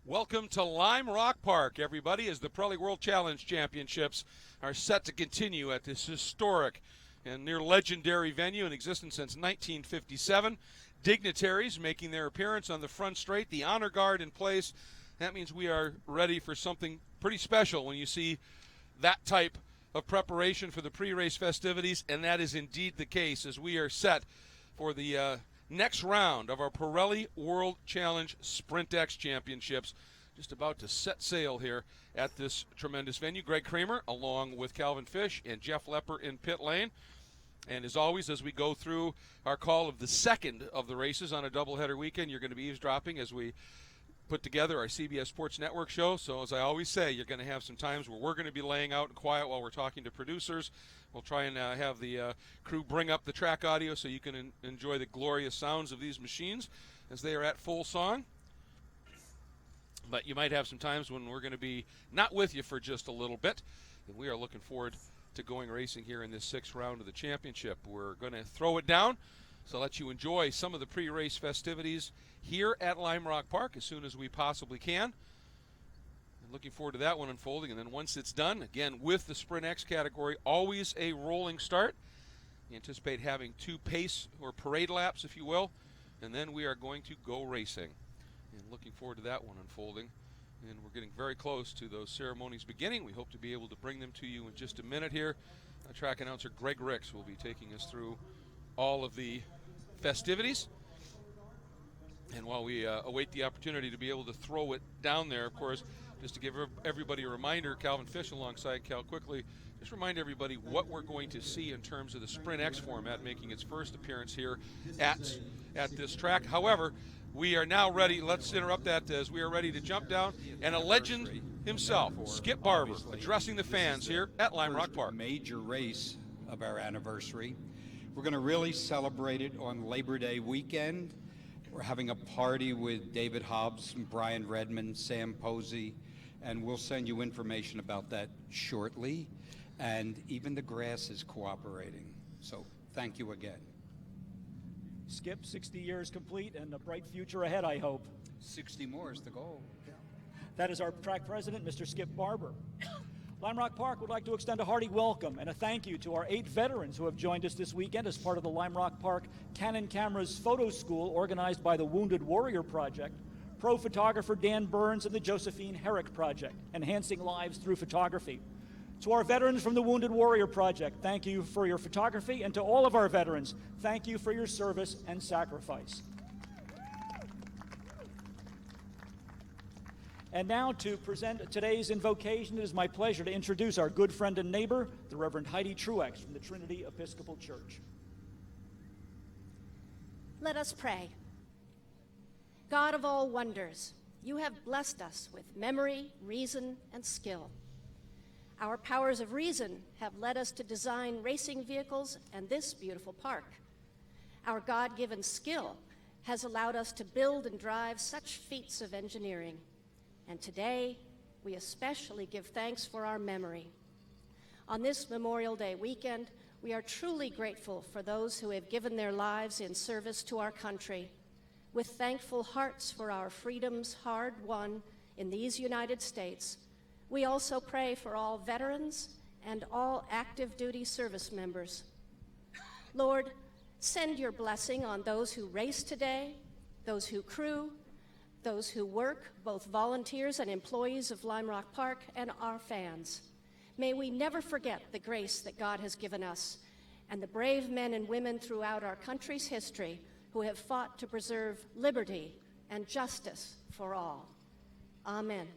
Welcome to Lime Rock Park, everybody, as the Pirelli World Challenge Championships are set to continue at this historic and near legendary venue in existence since 1957. Dignitaries making their appearance on the front straight, the honor guard in place. That means we are ready for something pretty special when you see that type of preparation for the pre-race festivities, and that is indeed the case as we are set for the next round of our Pirelli World Challenge SprintX Championships. Just about to set sail here at this tremendous venue. Greg Kramer along with Calvin Fish and Jeff Lepper in pit lane. And as always, as we go through our call of the second of the races on a doubleheader weekend, you're going to be eavesdropping as we put together our CBS Sports Network show. So as I always say, you're going to have some times where we're going to be laying out and quiet while we're talking to producers. We'll try and have the crew bring up the track audio so you can enjoy the glorious sounds of these machines as they are at full song. But you might have some times when we're going to be not with you for just a little bit. And we are looking forward to going racing here in this sixth round of the championship. We're going to throw it down so let you enjoy some of the pre-race festivities here at Lime Rock Park as soon as we possibly can. And looking forward to that one unfolding. And then once it's done, again, with the SprintX category, always a rolling start. We anticipate having 2 pace or parade laps, if you will, and then we are going to go racing. And looking forward to that one unfolding. And we're getting very close to those ceremonies beginning. We hope to be able to bring them to you in just a minute here. Track announcer Greg Ricks will be taking us through all of the festivities. And while we await the opportunity to be able to throw it down there, of course, just to give everybody a reminder, Calvin Fish alongside Cal quickly, just remind everybody what we're going to see in terms of the SprintX format making its first appearance here at this track. However, we are now ready. Let's interrupt that as we are ready to jump down. And a legend himself, Skip Barber, addressing the fans here at Lime Rock Park. Major race of our anniversary. We're going to really celebrate it on Labor Day weekend. We're having a party with David Hobbs, Brian Redmond, Sam Posey, and we'll send you information about that shortly. And even the grass is cooperating. So thank you again. Skip, 60 years complete and a bright future ahead, I hope. 60 more is the goal. That is our track president, Mr. Skip Barber. Lime Rock Park would like to extend a hearty welcome and a thank you to our 8 veterans who have joined us this weekend as part of the Lime Rock Park Canon Cameras Photo School organized by the Wounded Warrior Project, pro photographer Dan Burns, and the Josephine Herrick Project, enhancing lives through photography. To our veterans from the Wounded Warrior Project, thank you for your photography, and to all of our veterans, thank you for your service and sacrifice. And now to present today's invocation, it is my pleasure to introduce our good friend and neighbor, the Reverend Heidi Truex from the Trinity Episcopal Church. Let us pray. God of all wonders, you have blessed us with memory, reason, and skill. Our powers of reason have led us to design racing vehicles and this beautiful park. Our God-given skill has allowed us to build and drive such feats of engineering. And today, we especially give thanks for our memory. On this Memorial Day weekend, we are truly grateful for those who have given their lives in service to our country. With thankful hearts for our freedoms hard won in these United States, we also pray for all veterans and all active duty service members. Lord, send your blessing on those who race today, those who crew, those who work, both volunteers and employees of Lime Rock Park, and our fans. May we never forget the grace that God has given us and the brave men and women throughout our country's history who have fought to preserve liberty and justice for all. Amen.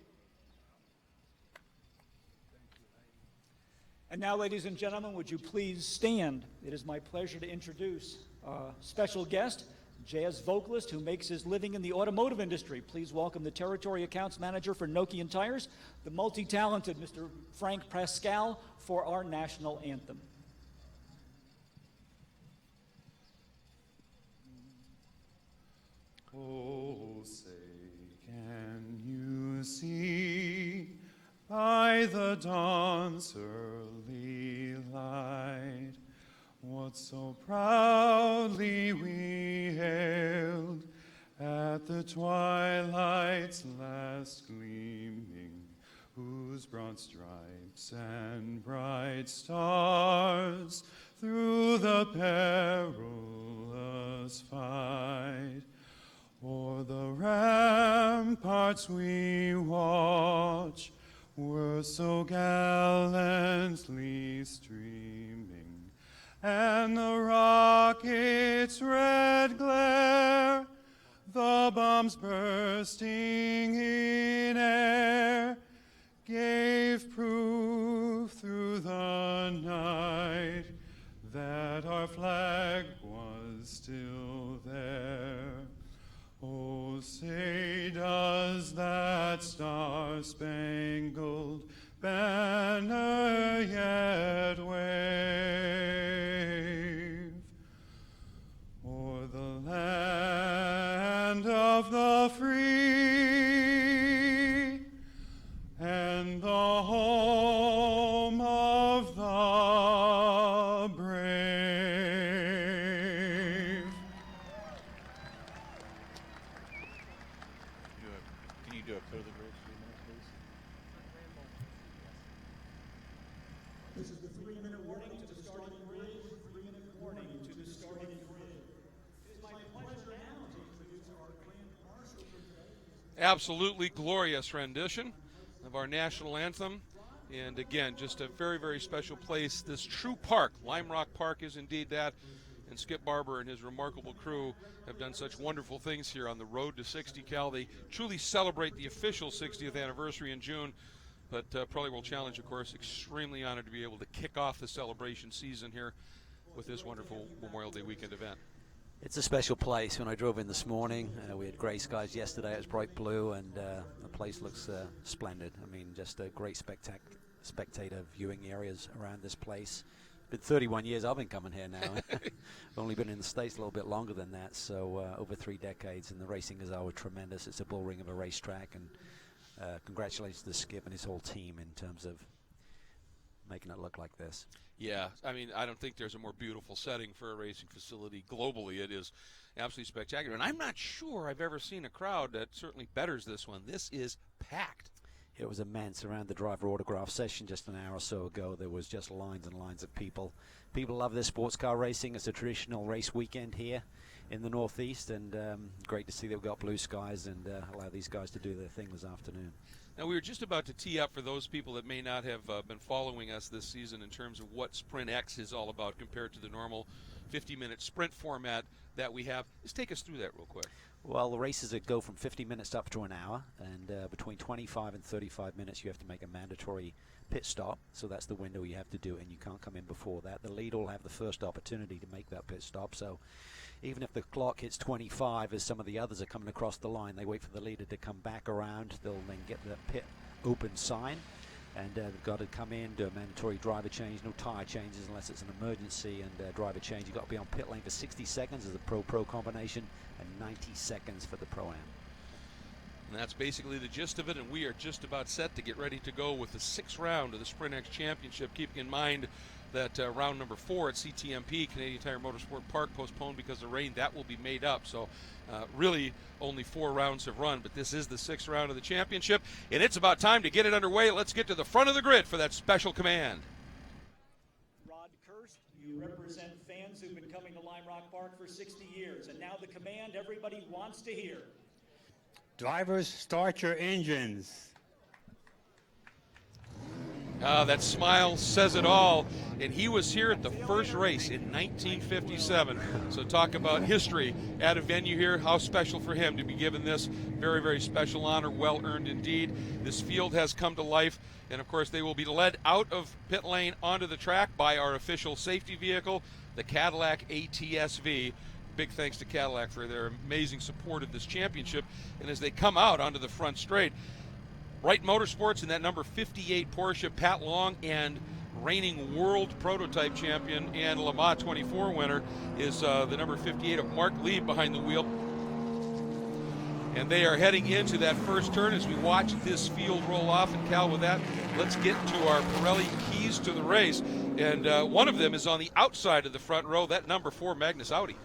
And now, ladies and gentlemen, would you please stand? It is my pleasure to introduce a special guest, jazz vocalist who makes his living in the automotive industry. Please welcome the Territory Accounts Manager for Nokian Tires, the multi-talented Mr. Frank Pascal, for our national anthem. Oh, say, can you see by the dawn's early light what so proudly we hailed at at the twilight's last gleaming, whose broad stripes and bright stars through the perilous fight, o'er the ramparts we watch, were so gallantly streaming, and the rocket's red glare, the bombs bursting in air, gave proof through the night that our flag was still there. Oh, say does that star-spangled banner yet wave o'er the land of the free and the home of the brave? Can you do a code of the bridge, please? This is the 3-minute warning to the starting grid. 3-minute warning to the starting grid. It is my pleasure now to introduce our Grand Marshal for today. Absolutely glorious rendition of our national anthem. And again, just a very, very special place. This true park, Lime Rock Park, is indeed that. And Skip Barber and his remarkable crew have done such wonderful things here on the road to 60 Cal. They truly celebrate the official 60th anniversary in June. But Pirelli World Challenge, of course, extremely honored to be able to kick off the celebration season here with this wonderful Memorial Day weekend event. It's a special place. When I drove in this morning, we had gray skies yesterday. It was bright blue, and the place looks splendid. I mean, just a great spectator viewing areas around this place. Been 31 years I've been coming here now. I've only been in the States a little bit longer than that, so over 3 decades, and the racing is always tremendous. It's a bull ring of a racetrack, and congratulations to Skip and his whole team in terms of making it look like this. Yeah, I mean, I don't think there's a more beautiful setting for a racing facility globally. It is absolutely spectacular. And I'm not sure I've ever seen a crowd that certainly betters this one. This is packed. It was immense. Around the driver autograph session just an hour or so ago, there was just lines and lines of people. People love this sports car racing. It's a traditional race weekend here in the Northeast, and great to see they've got blue skies and allow these guys to do their thing this afternoon. Now, we were just about to tee up for those people that may not have been following us this season in terms of what SprintX is all about compared to the normal 50-minute sprint format that we have. Just take us through that real quick. Well, the races that go from 50 minutes up to an hour, and between 25 and 35 minutes you have to make a mandatory pit stop, so that's the window you have to do it, and you can't come in before that. The lead will have the first opportunity to make that pit stop, so even if the clock hits 25 as some of the others are coming across the line, they wait for the leader to come back around. They'll then get the pit open sign, and they've got to come in, do a mandatory driver change, no tire changes unless it's an emergency, and driver change. You've got to be on pit lane for 60 seconds as a pro-pro combination, and 90 seconds for the pro-am. And that's basically the gist of it, and we are just about set to get ready to go with the 6th round of the SprintX Championship, keeping in mind that round number 4 at CTMP, Canadian Tire Motorsport Park, postponed because of rain. That will be made up. So really only 4 rounds have run, but this is the 6th round of the championship, and it's about time to get it underway. Let's get to the front of the grid for that special command. Rod Kirst, you represent fans who've been coming to Lime Rock Park for 60 years, and now the command everybody wants to hear. Drivers, start your engines. That smile says it all, and he was here at the first race in 1957. So talk about history at a venue here. How special for him to be given this very, very special honor. Well earned indeed. This field has come to life, and of course they will be led out of pit lane onto the track by our official safety vehicle, the Cadillac ATS-V. Big thanks to Cadillac for their amazing support of this championship. And as they come out onto the front straight, Wright Motorsports in that number 58 Porsche, Pat Long, and reigning world prototype champion and Le Mans 24 winner is the number 58 of Mark Lieb behind the wheel. And they are heading into that first turn as we watch this field roll off. And Cal, with that, let's get to our Pirelli keys to the race. And one of them is on the outside of the front row, that number 4 Magnus Audi.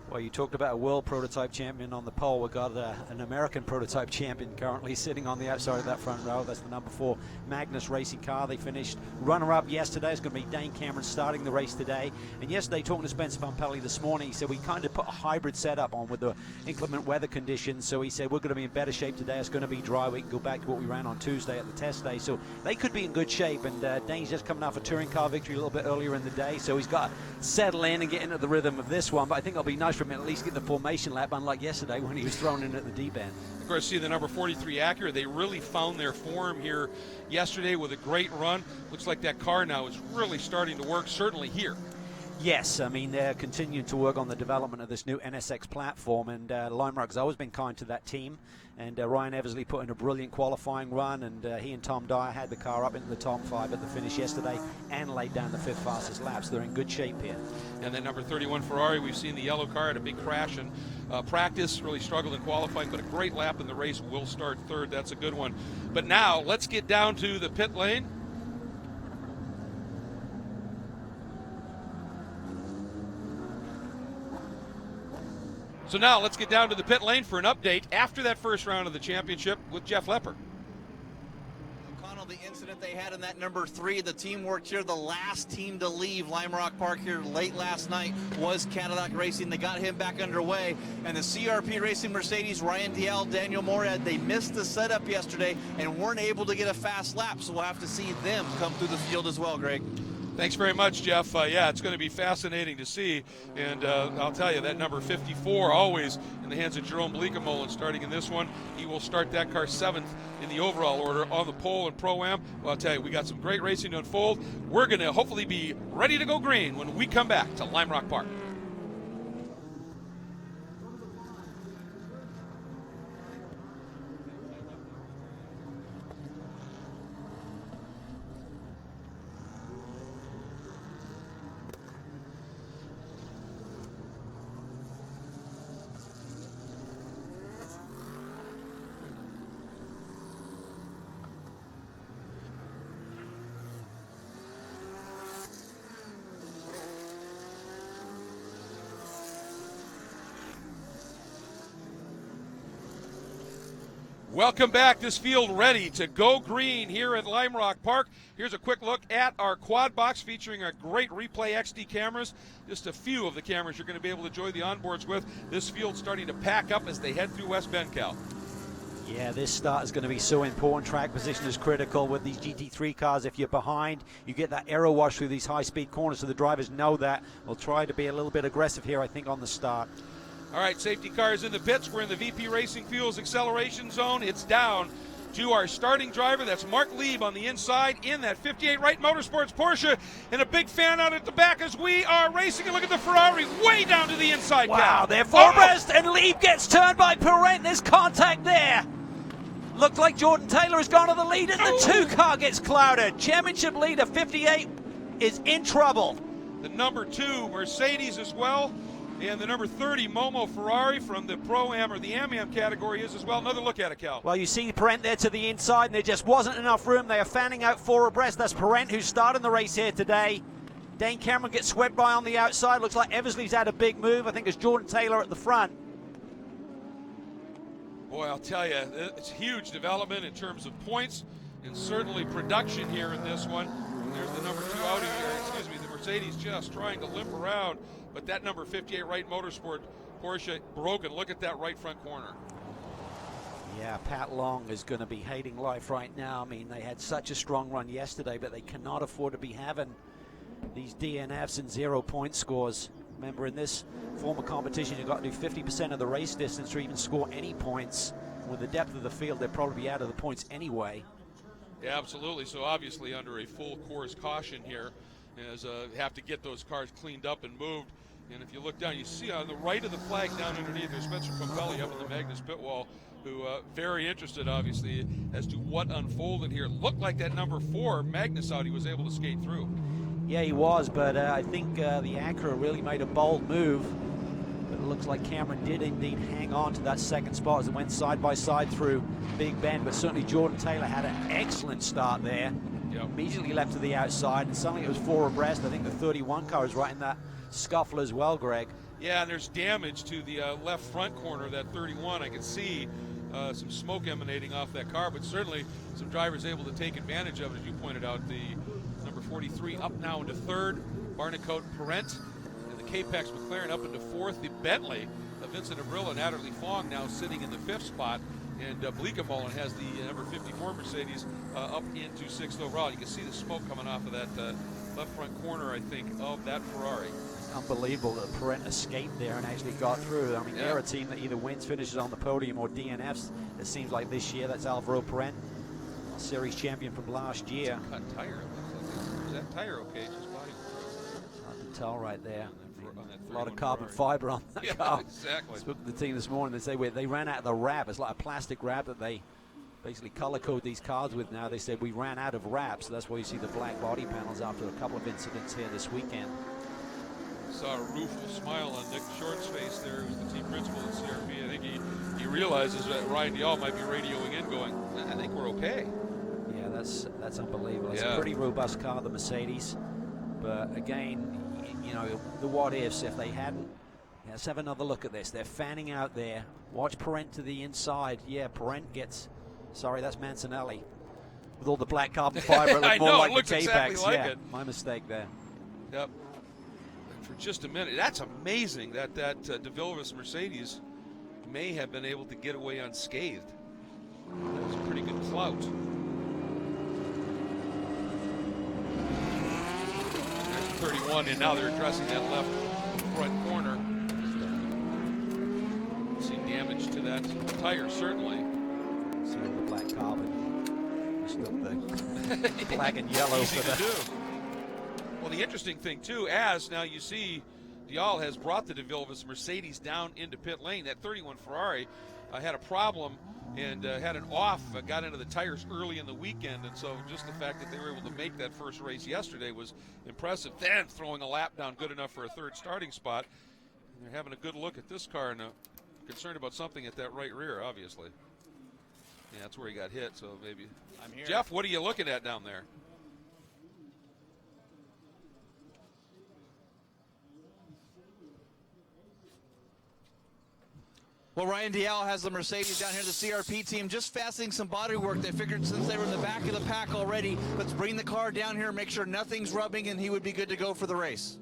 Well, you talked about a world prototype champion on the pole. We've got an American prototype champion currently sitting on the outside of that front row. That's the number 4 Magnus racing car. They finished runner-up yesterday. It's going to be Dane Cameron starting the race today. And yesterday, talking to Spencer Pumpelly this morning, he said we kind of put a hybrid setup on with the inclement weather conditions. So he said we're going to be in better shape today. It's going to be dry. We can go back to what we ran on Tuesday at the test day. So they could be in good shape. And Dane's just coming off a touring car victory a little bit earlier in the day. So he's got to settle in and get into the rhythm of this one. But I think it'll be nice for him to at least get the formation lap, unlike yesterday when he was thrown in at the deep end. Of course, see the number 43 Acura. They really found their form here yesterday with a great run. Looks like that car now is really starting to work, certainly here. Yes, I mean, they're continuing to work on the development of this new NSX platform, and Lime Rock's always been kind to that team. And Ryan Eversley put in a brilliant qualifying run, and he and Tom Dyer had the car up into the top 5 at the finish yesterday and laid down the 5th fastest lap, so they're in good shape here. And then number 31 Ferrari, we've seen the yellow car at a big crash in practice, really struggled in qualifying, but a great lap in the race, will start 3rd. That's a good one. But now, let's get down to the pit lane. So now let's get down to the pit lane for an update after that first round of the championship with Jeff Lepper. O'Connell, the incident they had in that number 3, the team worked here. The last team to leave Lime Rock Park here late last night was Cadillac Racing. They got him back underway. And the CRP Racing Mercedes, Ryan Dial, Daniel Morad, they missed the setup yesterday and weren't able to get a fast lap. So we'll have to see them come through the field as well, Greg. Thanks very much, Jeff. Yeah, it's going to be fascinating to see. And I'll tell you, that number 54 always in the hands of Jerome Bleekemolen starting in this one. He will start that car 7th in the overall order on the pole and Pro-Am. Well, I'll tell you, we got some great racing to unfold. We're going to hopefully be ready to go green when we come back to Lime Rock Park. Welcome back. This field ready to go green here at Lime Rock Park. Here's a quick look at our quad box featuring our great Replay XD cameras. Just a few of the cameras you're going to be able to enjoy the onboards with. This field's starting to pack up as they head through West Bend, Cal. Yeah, this start is going to be so important. Track position is critical with these GT3 cars. If you're behind, you get that aero wash through these high-speed corners, so the drivers know that. We'll try to be a little bit aggressive here, I think, on the start. All right, safety cars in the pits. We're in the VP Racing Fuels acceleration zone. It's down to our starting driver. That's Mark Lieb on the inside in that 58 Wright Motorsports Porsche. And a big fan out at the back as we are racing. And look at the Ferrari way down to the inside. Wow, they're four abreast, and Lieb gets turned by Perrette. There's contact there. Looked like Jordan Taylor has gone to the lead, and the 2 car gets clouded. Championship leader 58 is in trouble. The number 2 Mercedes as well. And the number 30 Momo Ferrari from the Pro-Am or the Am-Am category is as well. Another look at it, Cal. Well, you see Perrette there to the inside, and there just wasn't enough room. They are fanning out 4 abreast. That's Perrette who's starting the race here today. Dane Cameron gets swept by on the outside. Looks like Eversley's had a big move. I think it's Jordan Taylor at the front. Boy, I'll tell you, it's huge development in terms of points and certainly production here in this one. And there's the number 2 Audi, the Mercedes just trying to limp around. But that number 58 Wright Motorsport Porsche broken. Look at that right front corner. Yeah, Pat Long is going to be hating life right now. I mean, they had such a strong run yesterday, but they cannot afford to be having these DNFs and 0-point scores. Remember, in this form of competition, you've got to do 50% of the race distance to even score any points. With the depth of the field, they'll probably be out of the points anyway. Yeah, absolutely. So obviously under a full course caution here, as have to get those cars cleaned up and moved. And if you look down, you see on the right of the flag down underneath, there's Spencer Pumpelly up in the Magnus pit wall, who very interested, obviously, as to what unfolded here. It looked like that number 4 Magnus Audi was able to skate through. Yeah, he was, but I think the Acura really made a bold move. But it looks like Cameron did indeed hang on to that second spot as it went side by side through Big Bend. But certainly Jordan Taylor had an excellent start there. Yep. Immediately Left to the outside, and suddenly it was 4 abreast. I think the 31 car is right in that scuffle as well, Greg. Yeah, and there's damage to the left front corner of that 31. I can see some smoke emanating off that car, but certainly some drivers able to take advantage of it, as you pointed out. The number 43 up now into third, Barnicoat Parent, and the Capex McLaren up into fourth. The Bentley of Vincent Abrilla and Adderley Fong now sitting in the fifth spot, and Bleekemolen has the number 54 Mercedes up into sixth overall. You can see the smoke coming off of that left front corner, I think, of that Ferrari. Unbelievable that Parent escaped there and actually got through. I mean, Yeah. they're a team that either wins, finishes on the podium, or DNFs. It seems like this year that's Alvaro Parent, series champion from last year. Cut tire, it looks like. Is that tire okay? Just body. Hard to tell right there. On that A lot of 31 carbon Ferrari. fiber on that Yeah, car. exactly. Spoke to the team this morning. They say they ran out of the wrap. It's like a plastic wrap that they basically color code these cars with now. They said we ran out of wrap, so that's why you see the black body panels after a couple of incidents here this weekend. Saw a rueful smile on Nick Short's face there, who's the team principal at CRP. I think he realizes that Ryan Dial might be radioing in going, I think we're okay. Yeah, that's unbelievable. It's Yeah. a pretty robust car, the Mercedes. But again, you know, the what ifs if they hadn't. Yeah, let's have another look at this. They're fanning out there. Watch Parent to the inside. Yeah, Parent gets, sorry, that's Mancinelli. With all the black carbon fiber, it I looked more know, like it looks the Capex. exactly like yeah, it. my mistake there. Yep. And for just a minute, that's amazing that De Villiers Mercedes may have been able to get away unscathed. That was a pretty good clout. There's 31, and now they're addressing that left front corner. See damage to that tire, certainly. See all the black carbon. Just look the black and yellow Easy for to the. do. Well, the interesting thing, too, as now you see Dial has brought the De Villiers Mercedes down into pit lane. That 31 Ferrari had a problem and had an off, got into the tires early in the weekend, and so just the fact that they were able to make that first race yesterday was impressive. Then throwing a lap down good enough for a third starting spot. And they're having a good look at this car and concerned about something at that right rear, obviously. Yeah, that's where he got hit, so maybe. I'm here. Jeff, what are you looking at down there? Well, Ryan Dial has the Mercedes down here, the CRP team, just fastening some body work. They figured since they were in the back of the pack already, let's bring the car down here, make sure nothing's rubbing, and he would be good to go for the race.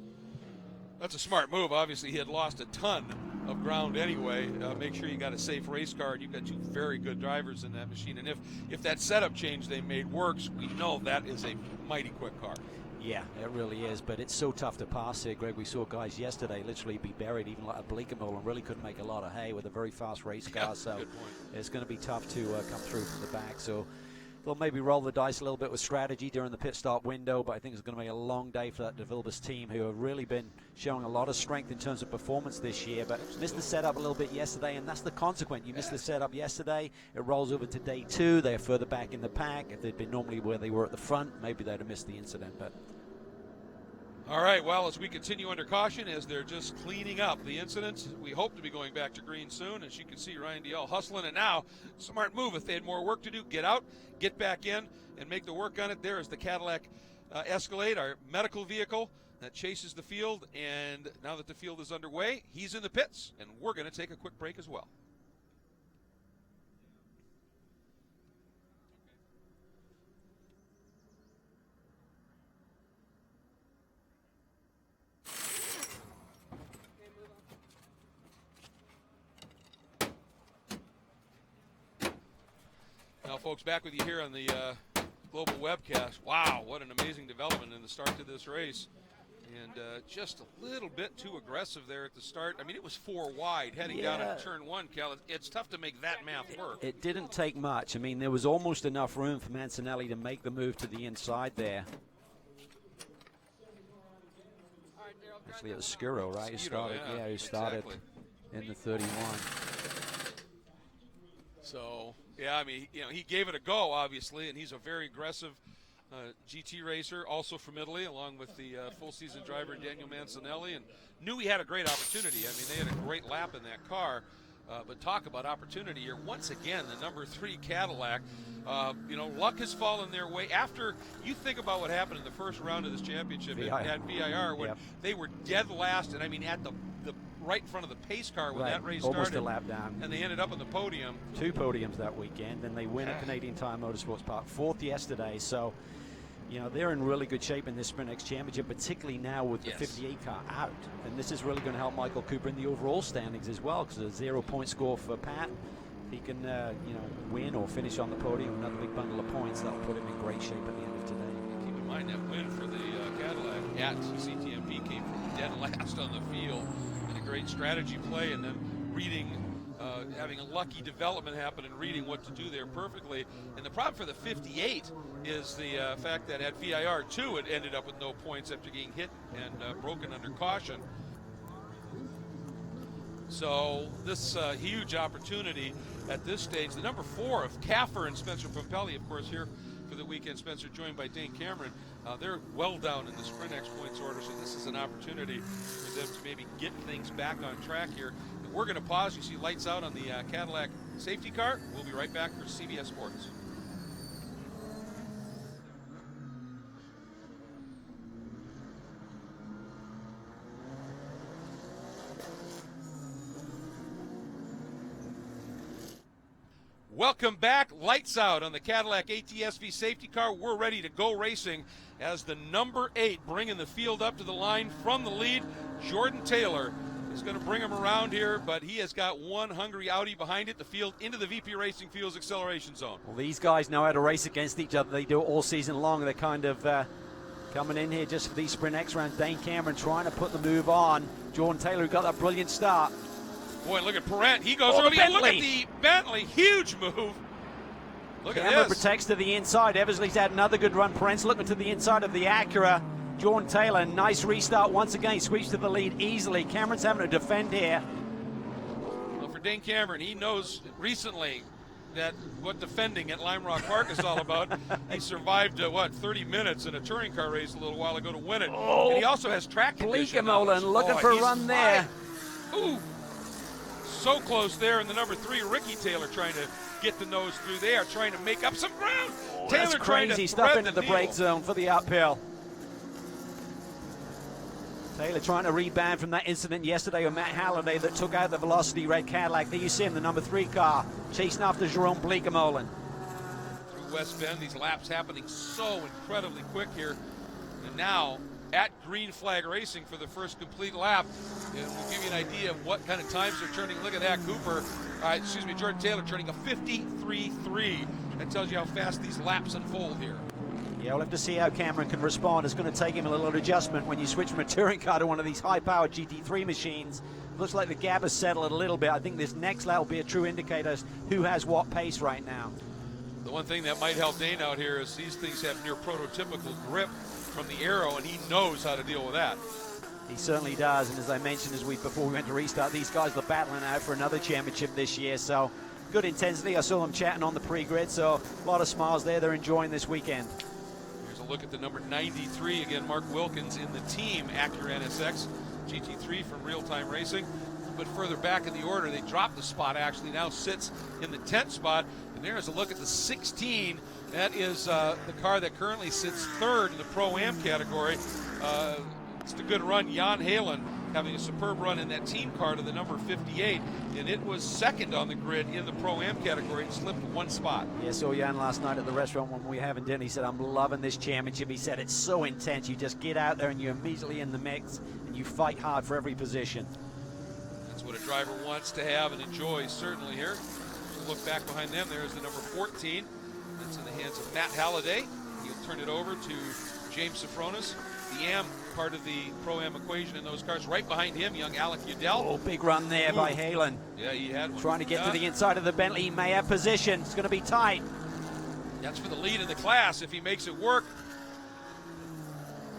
That's a smart move. Obviously, he had lost a ton of ground anyway. Make sure you got a safe race car, and you've got two very good drivers in that machine. And if that setup change they made works, we know that is a mighty quick car. Yeah, it really is, but it's so tough to pass here, Greg. We saw guys yesterday literally be buried, even like a Bleekemolen, and really couldn't make a lot of hay with a very fast race car, so good point. it's going to be tough to come through from the back. So they'll maybe roll the dice a little bit with strategy during the pit stop window, but I think it's going to be a long day for that De Villiers team, who have really been showing a lot of strength in terms of performance this year, but missed the setup a little bit yesterday, and that's the consequence. You missed the setup yesterday, it rolls over to day two, they're further back in the pack. If they'd been normally where they were at the front, maybe they'd have missed the incident, but All right, well, as we continue under caution, as they're just cleaning up the incidents, we hope to be going back to green soon. As you can see, Ryan Dial hustling, and now, smart move. If they had more work to do, get out, get back in, and make the work on it. There is the Cadillac Escalade, our medical vehicle that chases the field, and now that the field is underway, he's in the pits, and we're going to take a quick break as well. Now, folks, back with you here on the global webcast. Wow, what an amazing development in the start to this race. And just a little bit too aggressive there at the start. I mean, it was 4 wide heading down into turn 1, Cal. It's tough to make that math work. it didn't take much. I mean, there was almost enough room for Mancinelli to make the move to the inside there. Actually, it was Scuro, right? Who started, who started exactly. in the 31. So, yeah, I mean, you know, he gave it a go, obviously, and he's a very aggressive GT racer, also from Italy, along with the full-season driver Daniel Mancinelli, and knew he had a great opportunity. I mean, they had a great lap in that car, but talk about opportunity here. Once again, the number 3 Cadillac, you know, luck has fallen their way. After you think about what happened in the first round of this championship at VIR, when they were dead last, and I mean, at the right in front of the pace car when Right, that race almost started. a lap down. And they ended up on the podium. 2 podiums that weekend, and they win at Canadian Tire Motorsports Park, 4th yesterday. So, you know, they're in really good shape in this SprintX Championship, particularly now with the 58 car out. And this is really going to help Michael Cooper in the overall standings as well, because a 0-point score for Pat. He can, you know, win or finish on the podium, another big bundle of points. That'll put him in great shape at the end of today. Keep in mind that win for the Cadillac at CTMP came from dead last on the field, and a great strategy play, and then reading, having a lucky development happen and reading what to do there perfectly. And the problem for the 58 is the fact that at VIR 2 it ended up with no points after getting hit and broken under caution. So this huge opportunity at this stage. The number 4 of Caffer and Spencer Pompelli, of course, here for the weekend. Spencer joined by Dane Cameron. They're well down in the SprintX points order, so this is an opportunity for them to maybe get things back on track here. And we're going to pause. You see lights out on the Cadillac safety car. We'll be right back for CBS Sports. Welcome back. Lights out on the Cadillac ATSV safety car. We're ready to go racing as the number 8 bringing the field up to the line from the lead. Jordan Taylor is going to bring him around here, but he has got one hungry Audi behind it. The field into the VP Racing Fuels acceleration zone. Well, these guys know how to race against each other. They do it all season long. They're kind of coming in here just for these SprintX rounds. Dane Cameron trying to put the move on. Jordan Taylor, who got that brilliant start. Boy, look at Perrant. He goes early. And look at the Bentley. Huge move. Look Cameron at this. protects to the inside. Eversley's had another good run. Perrant's looking to the inside of the Acura. Jordan Taylor, nice restart once again. Sweeps to the lead easily. Cameron's having to defend here. Well, for Dane Cameron, he knows recently that what defending at Lime Rock Park is all about. He survived, 30 minutes in a touring car race a little while ago to win it. Oh, and he also has track condition knowledge. Bleekemolen looking for a run there. Ooh. So close there, and the number 3, Ricky Taylor, trying to get the nose through. They are trying to make up some ground. Taylor That's trying crazy to stuff thread into the needle. brake zone for the uphill. Taylor trying to rebound from that incident yesterday with Matt Halliday that took out the Velocity red Cadillac. There you see him, the number 3 car, chasing after Jerome Bleekemolen. Through West Bend, these laps happening so incredibly quick here. And now at Green Flag Racing for the first complete lap. And we'll give you an idea of what kind of times they're turning. Look at that, Jordan Taylor turning a 53.3. That tells you how fast these laps unfold here. Yeah, we'll have to see how Cameron can respond. It's going to take him a little adjustment when you switch from a touring car to one of these high-powered GT3 machines. Looks like the gap has settled a little bit. I think this next lap will be a true indicator as who has what pace right now. The one thing that might help Dane out here is these things have near prototypical grip from the aero, and he knows how to deal with that. He certainly does, and as I mentioned before we went to restart, these guys are battling out for another championship this year, so good intensity. I saw them chatting on the pre-grid, so a lot of smiles there. They're enjoying this weekend. Here's a look at the number 93, again, Mark Wilkins in the team Acura NSX GT3 from Real Time Racing. But further back in the order, they dropped the spot, actually now sits in the 10th spot. And there's a look at the 16. That is the car that currently sits 3rd in the Pro-Am category. It's the good run, Jan Halen, having a superb run in that team car to the number 58. And it was 2nd on the grid in the Pro-Am category. It slipped 1 spot. Yeah, saw Jan last night at the restaurant when we were having dinner. He said, I'm loving this championship. He said, it's so intense. You just get out there and you're immediately in the mix and you fight hard for every position. That's what a driver wants to have and enjoy, certainly here. Look back behind them. There's the number 14. That's in the hands of Matt Halliday. He'll turn it over to James Safronis. The AM part of the Pro-Am equation in those cars. Right behind him, young Alec Udell. Oh, big run there by Halen. Yeah, he had one. Trying to get to the inside of the Bentley. He may have position. It's going to be tight. That's for the lead in the class if he makes it work.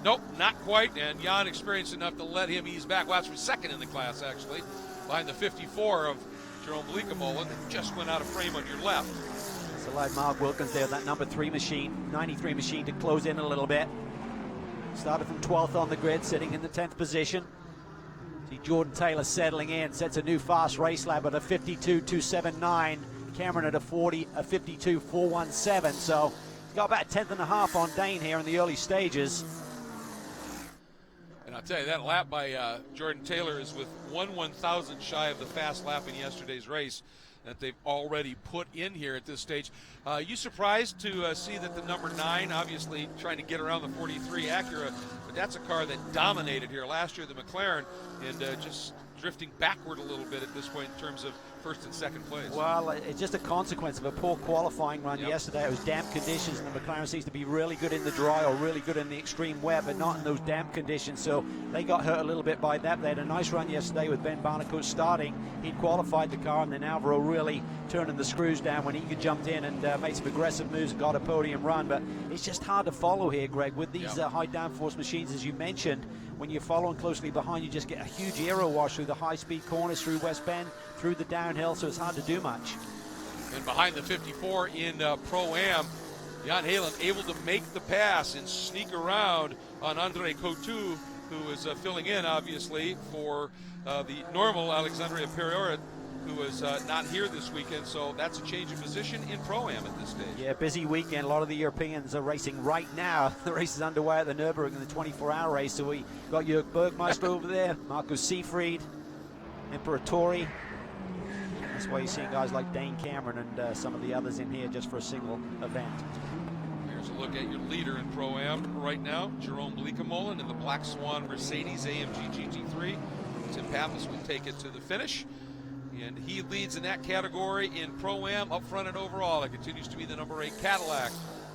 Nope, not quite. And Jan experienced enough to let him ease back. Well, that's for 2nd in the class, actually. Behind the 54 of Jerome Bleekemolen that just went out of frame on your left. So like Mark Wilkins there, that number 3 machine, 93 machine to close in a little bit. Started from 12th on the grid, sitting in the 10th position. See Jordan Taylor settling in, sets a new fast race lap at a 52.279. Cameron at a 52.417. So he's got about a 10th and a half on Dane here in the early stages. And I'll tell you, that lap by Jordan Taylor is with 1/1000 shy of the fast lap in yesterday's race that they've already put in here at this stage. You surprised to see that the number 9, obviously trying to get around the 43 Acura, but that's a car that dominated here last year, the McLaren, and just drifting backward a little bit at this point in terms of first and second place. Well, it's just a consequence of a poor qualifying run yesterday. It was damp conditions, and the McLaren seems to be really good in the dry or really good in the extreme wet, but not in those damp conditions, so they got hurt a little bit by that. They had a nice run yesterday with Ben Barnicoat starting. He'd qualified the car, and then Alvaro really turning the screws down when he could jump in and made some aggressive moves and got a podium run, but it's just hard to follow here, Greg, with these high downforce machines, as you mentioned. When you're following closely behind, you just get a huge aero wash through the high-speed corners, through West Bend, through the downhill, so it's hard to do much. And behind the 54 in Pro-Am, Jan Halen able to make the pass and sneak around on Andre Coutu, who is filling in, obviously, for the normal Alexandria Pereira, who is not here this weekend, so that's a change of position in Pro-Am at this stage. Yeah, busy weekend. A lot of the Europeans are racing right now. The race is underway at the Nürburgring in the 24-hour race, so we got Jörg Bergmeister over there, Marco Seefried, Imperatori. That's why you're seeing guys like Dane Cameron and some of the others in here just for a single event. Here's a look at your leader in Pro-Am right now, Jerome Bleekemolen in the Black Swan Mercedes AMG GT3. Tim Pappas will take it to the finish. And he leads in that category in Pro-Am. Up front and overall, it continues to be the number 8 Cadillac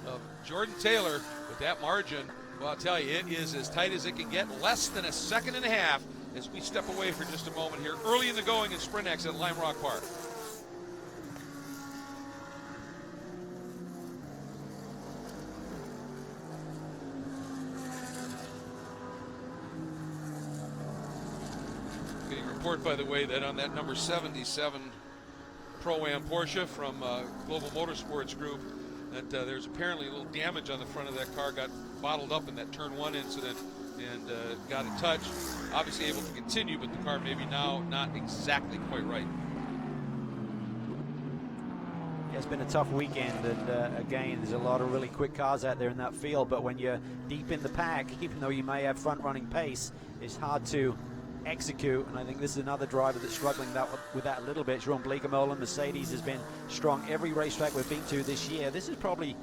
of Jordan Taylor with that margin. Well, I'll tell you, it is as tight as it can get, less than a second and a half as we step away for just a moment here, early in the going in SprintX at Lime Rock Park. Report, by the way, that on that number 77 Pro-Am Porsche from Global Motorsports Group, that there's apparently a little damage on the front of that car, got bottled up in that turn 1 incident and got a touch. Obviously able to continue, but the car maybe now not exactly quite right. Yeah, it's been a tough weekend, and again, there's a lot of really quick cars out there in that field, but when you're deep in the pack, even though you may have front-running pace, it's hard to execute, and I think this is another driver that's struggling with that a little bit. Jerome Bleekemolen, Mercedes has been strong every racetrack we've been to this year. This has probably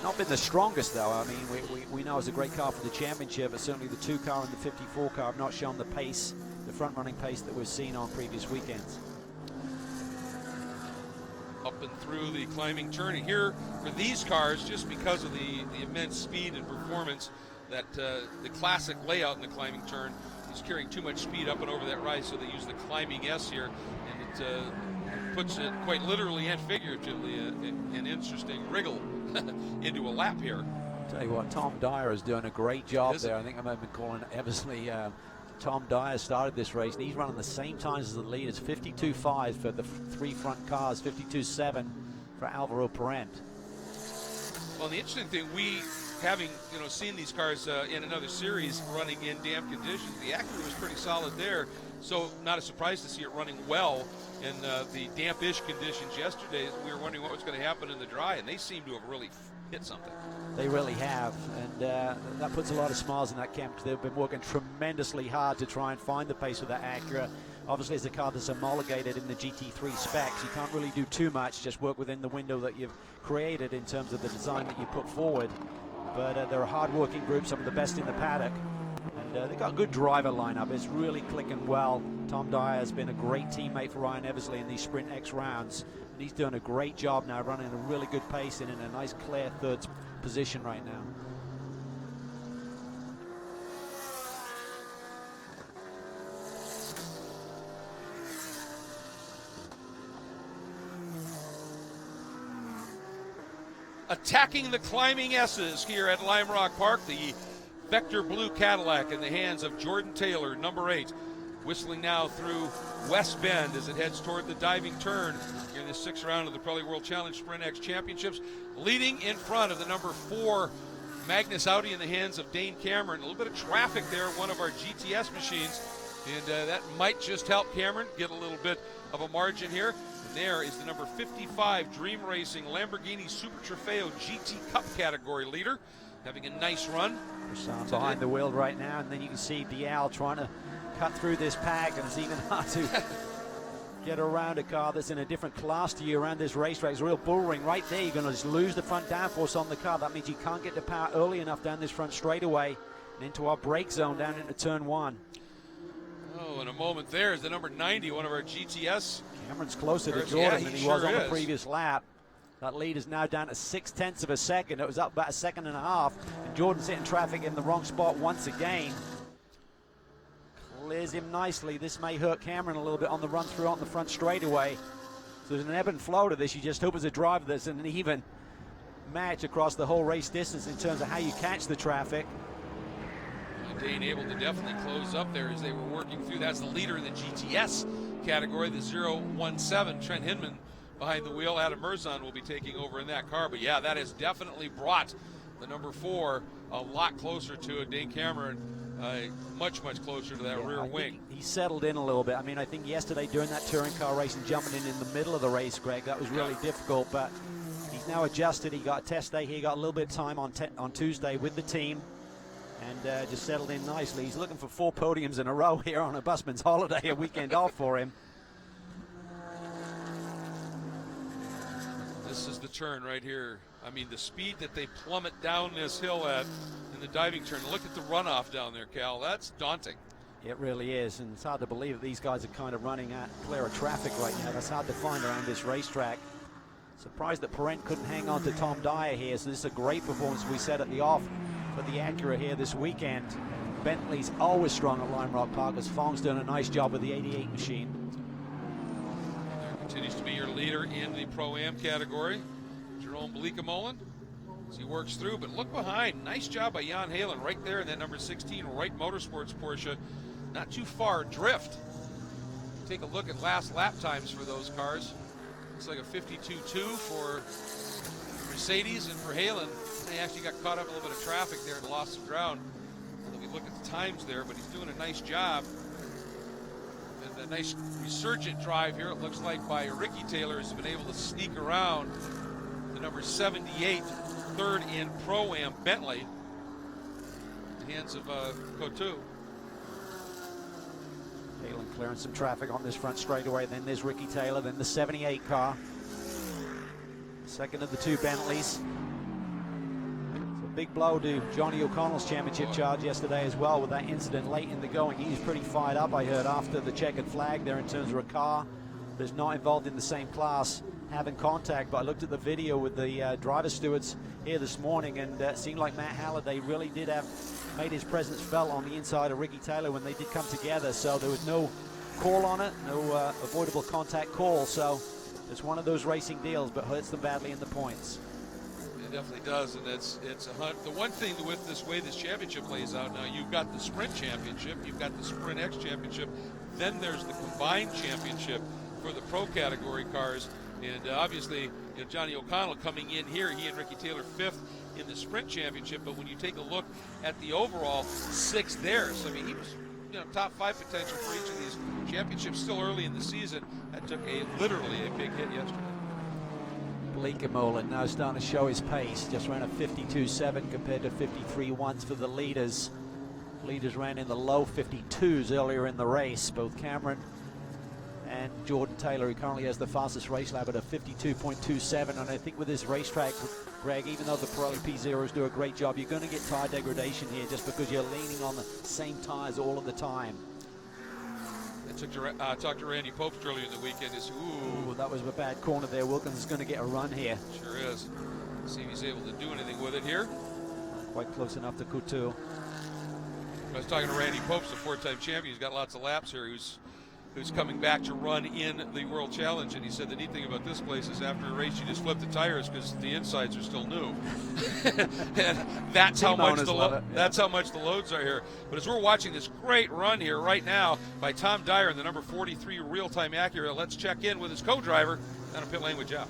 not been the strongest, though. I mean, we know it's a great car for the championship, but certainly the 2 car and the 54 car have not shown the pace, the front-running pace that we've seen on previous weekends. Up and through the climbing turn, and here for these cars, just because of the immense speed and performance, that the classic layout in the climbing turn is carrying too much speed up and over that rise, so they use the climbing S here, and it puts it quite literally and figuratively an interesting wriggle into a lap here. Tell you what, Tom Dyer is doing a great job there. I think I might have been calling it Eversley. Tom Dyer started this race, and he's running the same times as the leaders, 52.5 for the 3 front cars, 52.7 for Alvaro Parent. Well, the interesting thing, having seen these cars in another series running in damp conditions, the Acura was pretty solid there, so not a surprise to see it running well in the dampish conditions yesterday. We were wondering what was going to happen in the dry, and they seem to have really hit something. They really have, and that puts a lot of smiles in that camp. They've been working tremendously hard to try and find the pace with that Acura. Obviously, it's a car that's homologated in the GT3 specs. You can't really do too much, just work within the window that you've created in terms of the design that you put forward. But they're a hard-working group, some of the best in the paddock. And they've got a good driver lineup. It's really clicking well. Tom Dyer has been a great teammate for Ryan Eversley in these SprintX rounds. And he's doing a great job now, running a really good pace and in a nice, clear third position right now. Attacking the climbing S's here at Lime Rock Park, the Vector Blue Cadillac in the hands of Jordan Taylor, number 8, whistling now through West Bend as it heads toward the diving turn here in the 6th round of the Pirelli World Challenge SprintX Championships. Leading in front of the number 4 Magnus Audi in the hands of Dane Cameron. A little bit of traffic there, one of our GTS machines, and that might just help Cameron get a little bit of a margin here. And there is the number 55 Dream Racing Lamborghini Super Trofeo GT Cup category leader. having a nice run. Prashant behind the wheel right now, and then you can see Dial trying to cut through this pack, and it's even hard to get around a car that's in a different class to you around this racetrack. It's a real bull ring right there. You're going to just lose the front downforce on the car. That means you can't get the power early enough down this front straightaway and into our brake zone down into turn 1. Oh, in a moment there is the number 90, one of our GTS. Cameron's closer to Yeah, Jordan he than he sure was on the is. previous lap. That lead is now down to 0.6 of a second. It was up about 1.5 seconds, and Jordan's hitting traffic in the wrong spot once again. Clears him nicely. This may hurt Cameron a little bit on the run through on the front straightaway. So there's an ebb and flow to this. You just hope as a driver there's an even match across the whole race distance in terms of how you catch the traffic. Dane able to definitely close up there as they were working through. That's the leader in the GTS category, the 017. Trent Hinman behind the wheel. Adam Merzon will be taking over in that car. But yeah, that has definitely brought the number 4 a lot closer to it. Dane Cameron much closer to that rear wing. He settled in a little bit. I mean, I think yesterday during that touring car race and jumping in the middle of the race, Greg, that was really difficult. But he's now adjusted. He got a test day. He got a little bit of time on Tuesday with the team. And just settled in nicely. He's looking for 4 podiums in a row here on a busman's holiday, a weekend off for him. This is the turn right here. I mean, the speed that they plummet down this hill at in the diving turn. Look at the runoff down there, Cal. That's daunting. It really is, and it's hard to believe that these guys are kind of running at clear of traffic right now. That's hard to find around this racetrack. Surprised that Parent couldn't hang on to Tom Dyer here, so this is a great performance we said at the off for the Acura here this weekend. Bentley's always strong at Lime Rock Park, as Fong's doing a nice job with the 88 machine. There continues to be your leader in the Pro-Am category, Jerome Bleekemolen, as he works through. But look behind, nice job by Jan Halen right there in that number 16 Wright Motorsports Porsche. Not too far adrift. Take a look at last lap times for those cars. Looks like a 52.2 for Mercedes, and for Halen, they actually got caught up in a little bit of traffic there and lost some ground. We look at the times there, but he's doing a nice job. And a nice resurgent drive here, it looks like, by Ricky Taylor, has been able to sneak around the number 78, third in Pro-Am Bentley, in the hands of Coutu. Halen clearing some traffic on this front straightaway. Then there's Ricky Taylor, then the 78 car. Second of the 2 Bentleys. It's a big blow to Johnny O'Connell's championship charge yesterday as well with that incident late in the going. He was pretty fired up, I heard, after the checkered flag there in terms of a car that's not involved in the same class having contact. But I looked at the video with the driver stewards here this morning, and it seemed like Matt Halliday really did have made his presence felt on the inside of Ricky Taylor when they did come together. So there was no call on it, no avoidable contact call. So it's one of those racing deals, but hurts them badly in the points. It definitely does, and it's a hunt. The one thing with this way this championship lays out now, you've got the Sprint Championship, you've got the SprintX Championship, then there's the Combined Championship for the Pro category cars. And obviously, Johnny O'Connell coming in here, he and Ricky Taylor 5th in the Sprint Championship. But when you take a look at the overall, 6th there. So I mean, he was top 5 potential for each of these championships still early in the season. That took literally a big hit yesterday. Bleekemolen now starting to show his pace. Just ran a 52.7 compared to 53.1s for the leaders. Leaders ran in the low 52s earlier in the race. Both Cameron and Jordan Taylor, who currently has the fastest race lap at a 52.27. And I think with this racetrack, Greg, even though the Pirelli P0s do a great job, you're going to get tire degradation here just because you're leaning on the same tires all of the time. I talked to Randy Popes earlier in the weekend. He said, ooh, that was a bad corner there. Wilkins is going to get a run here. Sure is. See if he's able to do anything with it here. Quite close enough to Coutu. I was talking to Randy Popes, the 4-time champion. He's got lots of laps here. Who's coming back to run in the World Challenge, and he said the neat thing about this place is after a race you just flip the tires because the insides are still new. And that's how much that's how much the loads are here. But as we're watching this great run here right now by Tom Dyer in the number 43 real-time Acura, let's check in with his co-driver down in pit lane with Jeff.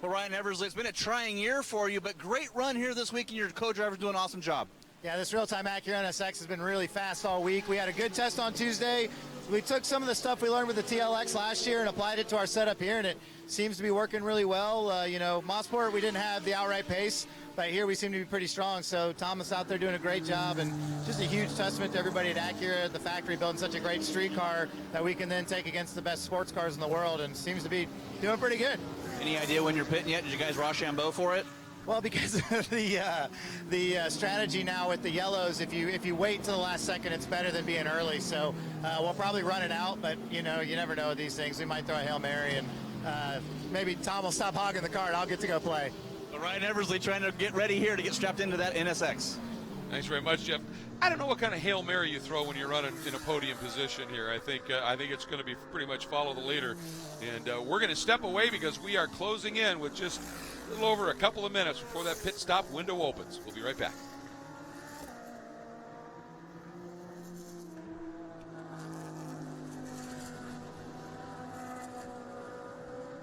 Well, Ryan Eversley, it's been a trying year for you, but great run here this week, and your co-driver's doing an awesome job. Yeah, this real-time Acura NSX has been really fast all week. We had a good test on Tuesday, we took some of the stuff we learned with the TLX last year and applied it to our setup here, and it seems to be working really well. You know, Mosport, we didn't have the outright pace, but here we seem to be pretty strong. So Thomas out there doing a great job, and just a huge testament to everybody at Acura at the factory building such a great street car that we can then take against the best sports cars in the world, and seems to be doing pretty good. Any idea when you're pitting yet? Did you guys Rochambeau for it? Well, because of the strategy now with the yellows, if you wait till the last second, it's better than being early. So we'll probably run it out, but you know, you never know with these things. We might throw a Hail Mary, and maybe Tom will stop hogging the car, and I'll get to go play. Well, Ryan Eversley trying to get ready here to get strapped into that NSX. Thanks very much, Jeff. I don't know what kind of Hail Mary you throw when you're running in a podium position here. I think it's going to be pretty much follow the leader. And we're going to step away because we are closing in with just a little over a couple of minutes before that pit stop window opens. We'll be right back.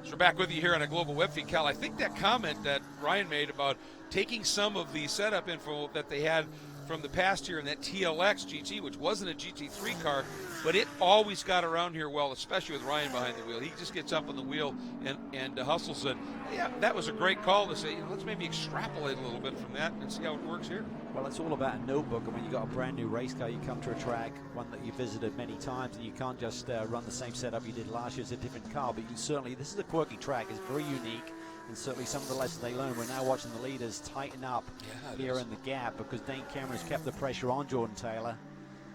So we're back with you here on a global web feed. Cal, I think that comment that Ryan made about taking some of the setup info that they had from the past year in that TLX GT, which wasn't a GT3 car, but it always got around here well, especially with Ryan behind the wheel. He just gets up on the wheel and hustles it. Yeah, that was a great call to say, let's maybe extrapolate a little bit from that and see how it works here. Well, it's all about a notebook, and when you've got a brand new race car, you come to a track, one that you visited many times, and you can't just run the same setup you did last year as a different car, but you can certainly, this is a quirky track, it's very unique. And certainly some of the lessons they learned, we're now watching the leaders tighten up here in the gap, because Dane Cameron has kept the pressure on Jordan Taylor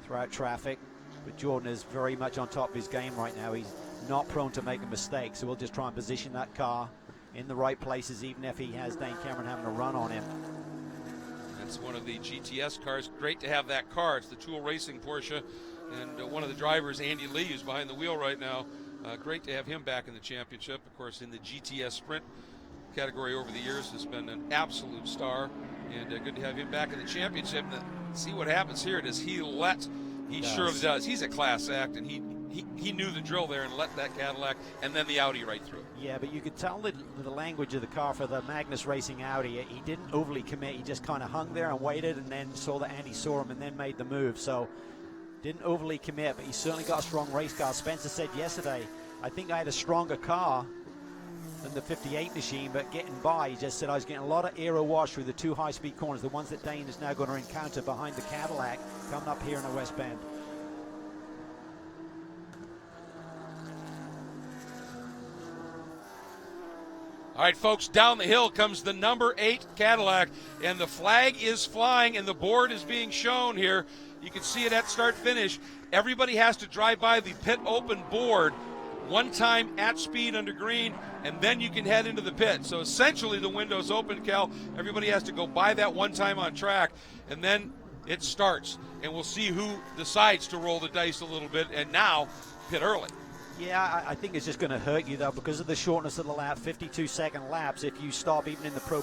throughout traffic. But Jordan is very much on top of his game right now. He's not prone to making mistakes, so we'll just try and position that car in the right places, even if he has Dane Cameron having a run on him. That's one of the GTS cars. Great to have that car. It's the Tool Racing Porsche. And one of the drivers, Andy Lee, who's behind the wheel right now. Great to have him back in the championship. Of course, in the GTS Sprint category over the years has been an absolute star, and good to have him back in the championship. See what happens here. Does he let? He surely does. He's a class act, and he knew the drill there and let that Cadillac and then the Audi right through. Yeah, but you could tell the language of the car for the Magnus Racing Audi. He didn't overly commit. He just kind of hung there and waited, and then saw that Andy saw him and then made the move. So didn't overly commit, but he certainly got a strong race car. Spencer said yesterday, I think I had a stronger car than the 58 machine, but getting by, he just said I was getting a lot of aero wash through the two high-speed corners, the ones that Dane is now going to encounter behind the Cadillac coming up here in the West Bend. All right, folks, down the hill comes the number 8 Cadillac, and the flag is flying, and the board is being shown here. You can see it at start-finish. Everybody has to drive by the pit open board one time at speed under green, and then you can head into the pit. So essentially the window's open, Cal. Everybody has to go by that one time on track, and then it starts. And we'll see who decides to roll the dice a little bit, and now pit early. Yeah, I think it's just going to hurt you, though, because of the shortness of the lap, 52-second laps. If you stop even in the Pro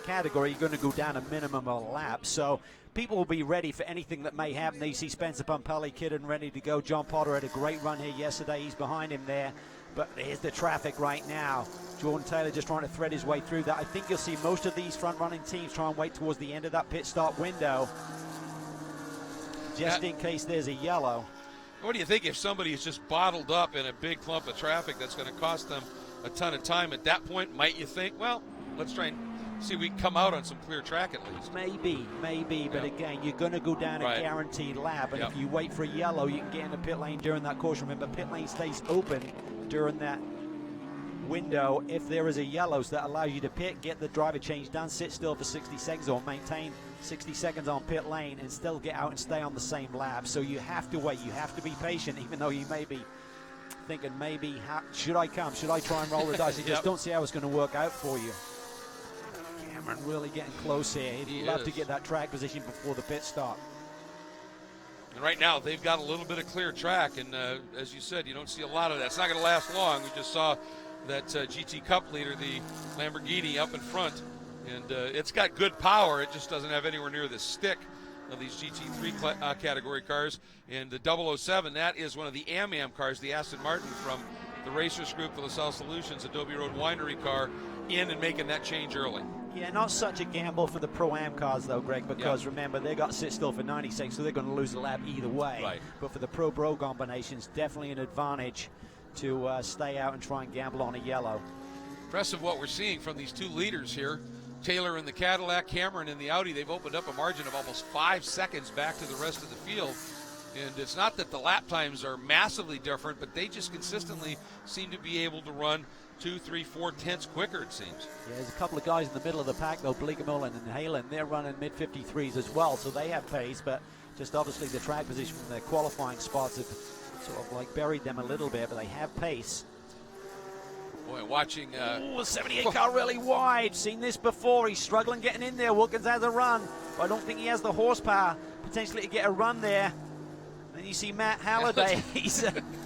category, you're going to go down a minimum of a lap. So people will be ready for anything that may happen. You see Spencer Pumpelly kid and ready to go. John Potter had a great run here yesterday. He's behind him there. But here's the traffic right now. Jordan Taylor just trying to thread his way through that. I think you'll see most of these front-running teams try and wait towards the end of that pit stop window, just in case there's a yellow. What do you think if somebody is just bottled up in a big clump of traffic that's going to cost them a ton of time? At that point, might you think, well, let's try and see if we can come out on some clear track at least? Maybe, but again, you're going to go down a guaranteed lap, and if you wait for a yellow, you can get in the pit lane during that caution. Remember, pit lane stays open during that window if there is a yellow, so that allows you to pit, get the driver change done, sit still for 60 seconds, or maintain 60 seconds on pit lane and still get out and stay on the same lap. So you have to wait, you have to be patient, even though you may be thinking, maybe, should I come? Should I try and roll the dice? You just don't see how it's going to work out for you. Cameron really getting close here. He'd love to get that track position before the pit stop. And right now, they've got a little bit of clear track, and as you said, you don't see a lot of that. It's not going to last long. We just saw that GT Cup leader, the Lamborghini, up in front, and it's got good power. It just doesn't have anywhere near the stick of these GT3 category cars. And the 007, that is one of the Am cars, the Aston Martin from the Racers Group, the LaSalle Solutions, Adobe Road Winery car, in and making that change early. Yeah, not such a gamble for the Pro-Am cars, though, Greg, because remember, they got sit still for 90 seconds, so they're going to lose a lap either way. Right. But for the Pro-Bro combinations, definitely an advantage to stay out and try and gamble on a yellow. Impressive what we're seeing from these two leaders here. Taylor in the Cadillac, Cameron in the Audi. They've opened up a margin of almost 5 seconds back to the rest of the field. And it's not that the lap times are massively different, but they just consistently seem to be able to run 2, 3, 4 tenths quicker, it seems. Yeah, there's a couple of guys in the middle of the pack, though, Bleekemolen and Halen. They're running mid-53s as well, so they have pace, but just obviously the track position from their qualifying spots have sort of like buried them a little bit, but they have pace. Boy, watching... the 78 car really wide. Seen this before. He's struggling getting in there. Wilkins has a run, but I don't think he has the horsepower potentially to get a run there. Then you see Matt Halliday. He's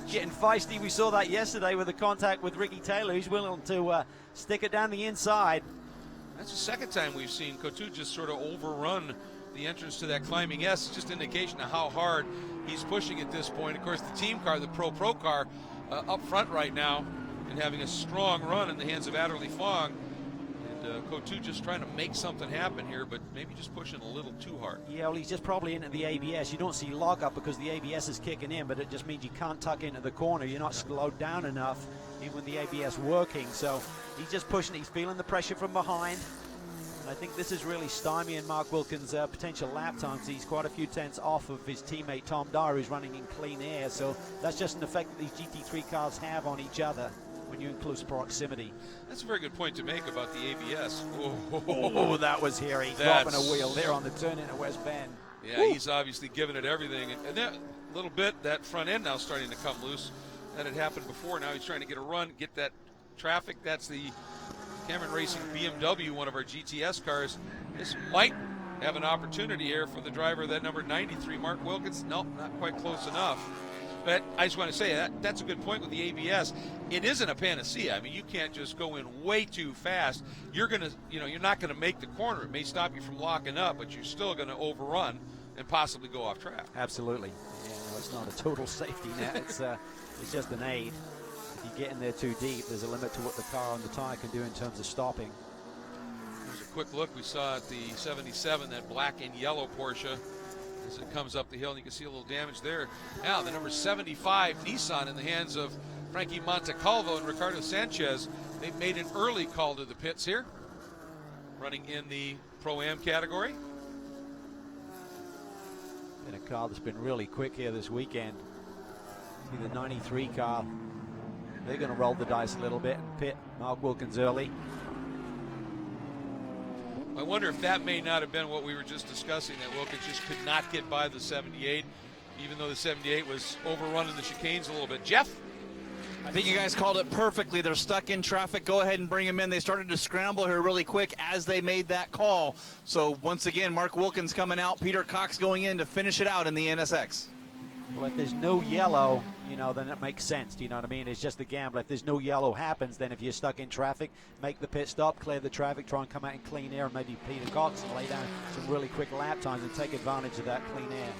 getting feisty. We saw that yesterday with the contact with Ricky Taylor. He's willing to stick it down the inside. That's the second time we've seen Coutu just sort of overrun the entrance to that climbing S. It's just indication of how hard he's pushing at this point. Of course, the team car, the Pro car, up front right now and having a strong run in the hands of Adderley Fong. Coutu just trying to make something happen here, but maybe just pushing a little too hard. Yeah, well, he's just probably into the ABS. You don't see lockup because the ABS is kicking in, but it just means you can't tuck into the corner. You're not slowed down enough, even with the ABS working. So he's just pushing. He's feeling the pressure from behind. And I think this is really stymieing Mark Wilkins' potential lap times. He's quite a few tenths off of his teammate Tom Dyer, who's running in clean air. So that's just an effect that these GT3 cars have on each other when you include proximity. That's a very good point to make about the ABS. Oh, that was hairy. Dropping a wheel there on the turn into West Bend. Yeah, he's obviously giving it everything. And that little bit, that front end now starting to come loose. That had happened before. Now he's trying to get a run, get that traffic. That's the Cameron Racing BMW, one of our GTS cars. This might have an opportunity here for the driver, that number 93, Mark Wilkins. Nope, not quite close enough. But I just want to say that's a good point with the ABS. It isn't a panacea. I mean, you can't just go in way too fast. You're not going to make the corner. It may stop you from locking up, but you're still going to overrun and possibly go off track. Absolutely. Yeah, no, it's not a total safety net. It's just an aid. If you get in there too deep, there's a limit to what the car on the tire can do in terms of stopping. Here's a quick look. We saw at the 77, that black and yellow Porsche, as it comes up the hill, and you can see a little damage there. Now the number 75 Nissan in the hands of Frankie Montecalvo and Ricardo Sanchez. They've made an early call to the pits here, running in the Pro-Am category. In a car that's been really quick here this weekend. See the 93 car. They're going to roll the dice a little bit and pit Mark Wilkins early. I wonder if that may not have been what we were just discussing, that Wilkins just could not get by the 78, even though the 78 was overrunning the chicanes a little bit. Jeff? I think you guys called it perfectly. They're stuck in traffic. Go ahead and bring them in. They started to scramble here really quick as they made that call. So once again, Mark Wilkins coming out, Peter Cox going in to finish it out in the NSX. Well, if there's no yellow, then it makes sense. Do you know what I mean? It's just a gamble. If there's no yellow happens, then if you're stuck in traffic, make the pit stop, clear the traffic, try and come out in clean air, and maybe Peter Cox and lay down some really quick lap times and take advantage of that clean air.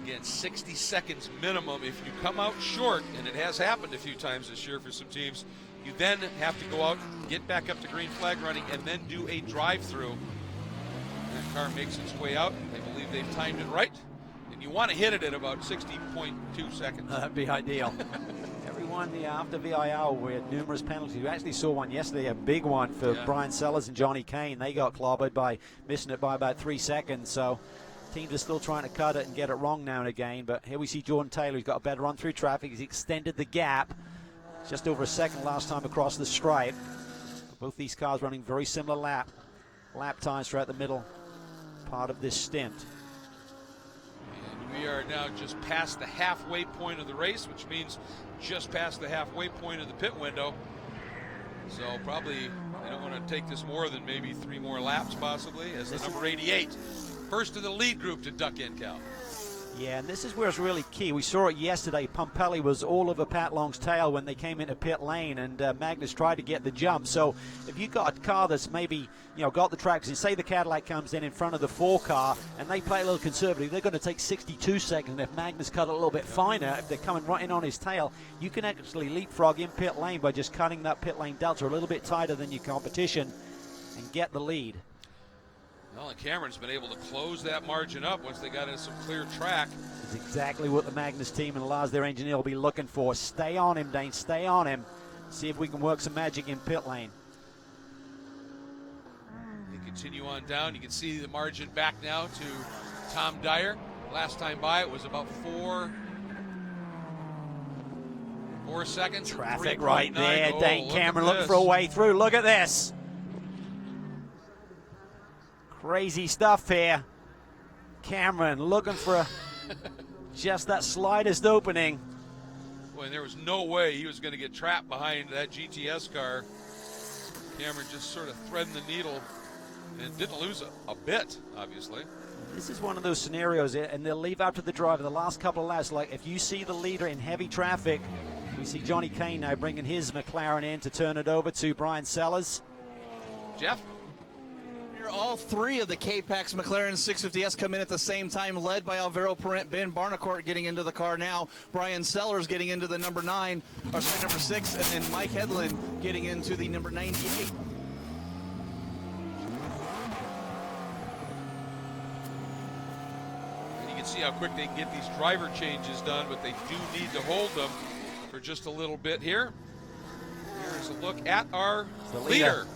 Again, 60 seconds minimum. If you come out short, and it has happened a few times this year for some teams, you then have to go out, get back up to green flag running, and then do a drive-through. That car makes its way out. I believe they've timed it right. You want to hit it at about 60.2 seconds. That'd be ideal. Everyone after VIR, we had numerous penalties. We actually saw one yesterday, a big one for Brian Sellers and Johnny Kane. They got clobbered by missing it by about 3 seconds. So teams are still trying to cut it and get it wrong now and again. But here we see Jordan Taylor. He's got a better run through traffic. He's extended the gap. Just over a second last time across the stripe. Both these cars running very similar lap times throughout the middle part of this stint. We are now just past the halfway point of the race, which means just past the halfway point of the pit window. So probably they don't want to take this more than maybe 3 more laps possibly, as the number 88, first of the lead group to duck in, Cal. Yeah, and this is where it's really key. We saw it yesterday. Pumpelly was all over Pat Long's tail when they came into pit lane, and Magnus tried to get the jump. So if you've got a car that's maybe, got the tracks, and say the Cadillac comes in front of the 4 car, and they play a little conservative, they're going to take 62 seconds. And if Magnus cut it a little bit finer, if they're coming right in on his tail, you can actually leapfrog in pit lane by just cutting that pit lane delta a little bit tighter than your competition and get the lead. Well, and Cameron's been able to close that margin up once they got into some clear track. It's exactly what the Magnus team and Lars, their engineer, will be looking for. Stay on him, Dane. Stay on him. See if we can work some magic in pit lane. They continue on down. You can see the margin back now to Tom Dyer. Last time by, it was about 4 seconds. Traffic right there. Oh, Dane Cameron looking this. for a way through. Look at this. Crazy stuff here. Cameron looking for just that slightest opening. Boy, and there was no way he was going to get trapped behind that GTS car. Cameron just sort of threading the needle and didn't lose a bit, obviously. This is one of those scenarios, and they'll leave out to the driver the last couple of laps. Like if you see the leader in heavy traffic, we see Johnny Kane now bringing his McLaren in to turn it over to Brian Sellers. Jeff? All 3 of the K-Pax McLaren 650S come in at the same time, led by Alvaro Parent. Ben Barnacourt getting into the car now. Brian Sellers getting into the number 6, and then Mike Hedlund getting into the number 98. And you can see how quick they can get these driver changes done, but they do need to hold them for just a little bit here. Here's a look at our leader.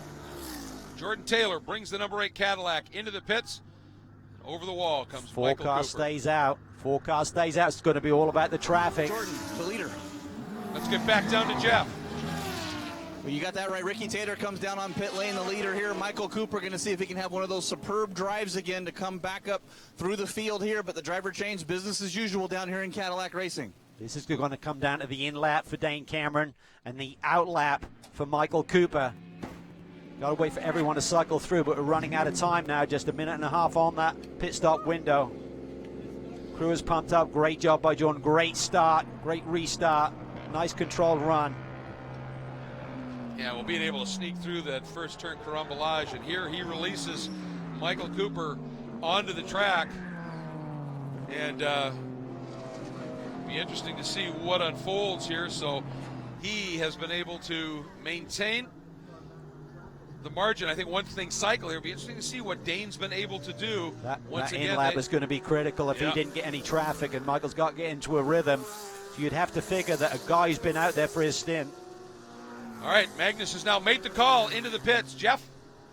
Jordan Taylor brings the number 8 Cadillac into the pits. Over the wall comes Michael Cooper. 4 car stays out. 4 car stays out. It's going to be all about the traffic. Jordan, the leader. Let's get back down to Jeff. Well, you got that right. Ricky Taylor comes down on pit lane, the leader here. Michael Cooper going to see if he can have one of those superb drives again to come back up through the field here. But the driver change, business as usual down here in Cadillac Racing. This is going to come down to the in lap for Dane Cameron and the out lap for Michael Cooper. Got to wait for everyone to cycle through, but we're running out of time now. Just a minute and a half on that pit stop window. Crew is pumped up. Great job by Jordan. Great start. Great restart. Nice controlled run. Yeah, well, being able to sneak through that first turn carambolage, and here he releases Michael Cooper onto the track. And be interesting to see what unfolds here. So he has been able to maintain the margin. I think one thing cycle here, it'll be interesting to see what Dane's been able to do. That again, in-lap is going to be critical if he didn't get any traffic, and Michael's got to get into a rhythm. So you'd have to figure that a guy who's been out there for his stint. All right, Magnus has now made the call into the pits. Jeff?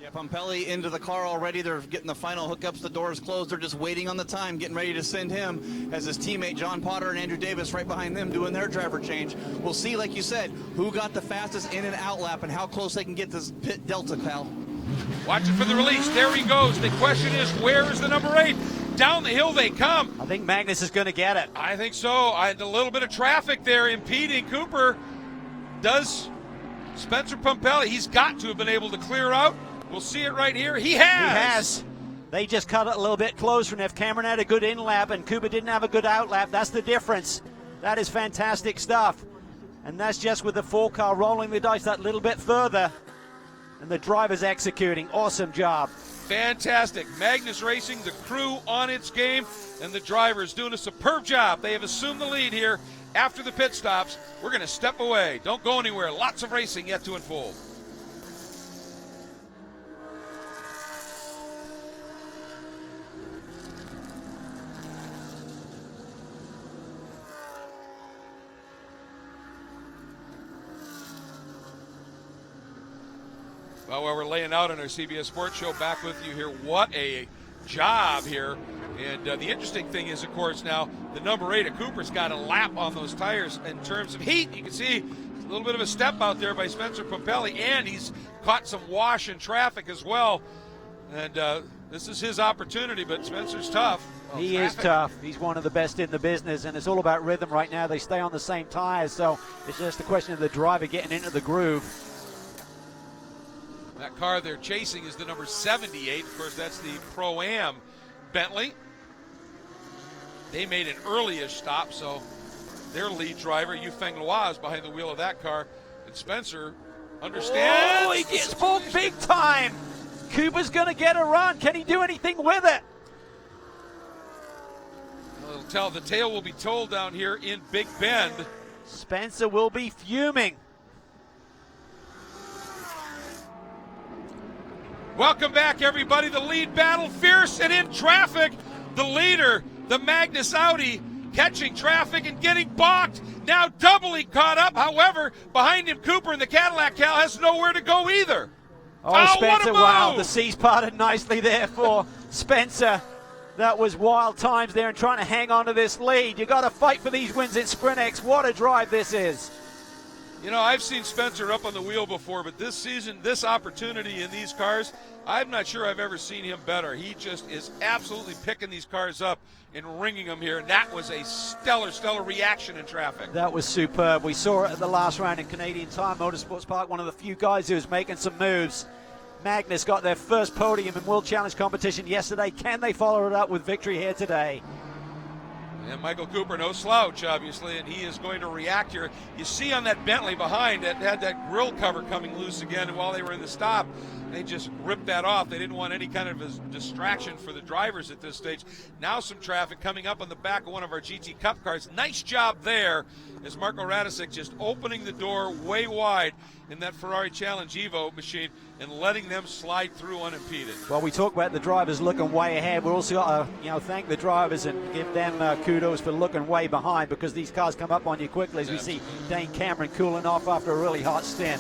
Yeah, Pumpelly into the car already. They're getting the final hookups. The doors closed. They're just waiting on the time, getting ready to send him as his teammate John Potter and Andrew Davis right behind them doing their driver change. We'll see, like you said, who got the fastest in and out lap and how close they can get this pit delta, pal. Watching for the release. There he goes. The question is, where is the number 8? Down the hill they come. I think Magnus is going to get it. I think so. A little bit of traffic there impeding Cooper. Does Spencer Pumpelly. He's got to have been able to clear out. We'll see it right here. He has. They just cut it a little bit closer, and if Cameron had a good in-lap and Cooper didn't have a good out-lap, that's the difference. That is fantastic stuff. And that's just with the 4 car rolling the dice that little bit further. And the driver's executing. Awesome job. Fantastic. Magnus Racing, the crew on its game, and the drivers doing a superb job. They have assumed the lead here after the pit stops. We're going to step away. Don't go anywhere. Lots of racing yet to unfold. Well, while we're laying out on our CBS Sports Show, back with you here. What a job here. And the interesting thing is, of course, now the number 8 of Cooper's got a lap on those tires in terms of heat. You can see a little bit of a step out there by Spencer Pumpelly, and he's caught some wash in traffic as well. And this is his opportunity, but Spencer's tough. Well, he is tough. He's one of the best in the business, and it's all about rhythm right now. They stay on the same tires, so it's just a question of the driver getting into the groove. That car they're chasing is the number 78. Of course, that's the Pro-Am Bentley. They made an early-ish stop, so their lead driver, Yufeng Loa, is behind the wheel of that car. And Spencer understands. Oh, he gets pulled big time. Cooper's going to get a run. Can he do anything with it? Well, the tale will be told down here in Big Bend. Spencer will be fuming. Welcome back, everybody. The lead battle fierce and in traffic. The leader, the Magnus Audi, catching traffic and getting balked. Now doubly caught up. However, behind him, Cooper and the Cadillac Cal has nowhere to go either. Oh, Spencer, what a wow. move. The seas parted nicely there for Spencer. That was wild times there and trying to hang on to this lead. You got to fight for these wins at SprintX. What a drive this is. You know, I've seen Spencer up on the wheel before, but this season, this opportunity in these cars, I'm not sure I've ever seen him better. He just is absolutely picking these cars up and ringing them here, and that was a stellar reaction in traffic. That was superb. We saw it at the last round in Canadian Tire Motorsports Park, one of the few guys who was making some moves. Magnus got their first podium in World Challenge competition yesterday. Can they follow it up with victory here today? And Michael Cooper, no slouch, obviously, and he is going to react here. You see on that Bentley behind that had that grill cover coming loose again, and while they were in the stop, they just ripped that off. They didn't want any kind of a distraction for the drivers at this stage. Now some traffic coming up on the back of one of our GT Cup cars. Nice job there as Marco Radicic just opening the door way wide in that Ferrari Challenge Evo machine and letting them slide through unimpeded. Well, we talk about the drivers looking way ahead. We also got to, thank the drivers and give them kudos for looking way behind, because these cars come up on you quickly, as we see Dane Cameron cooling off after a really hot stint.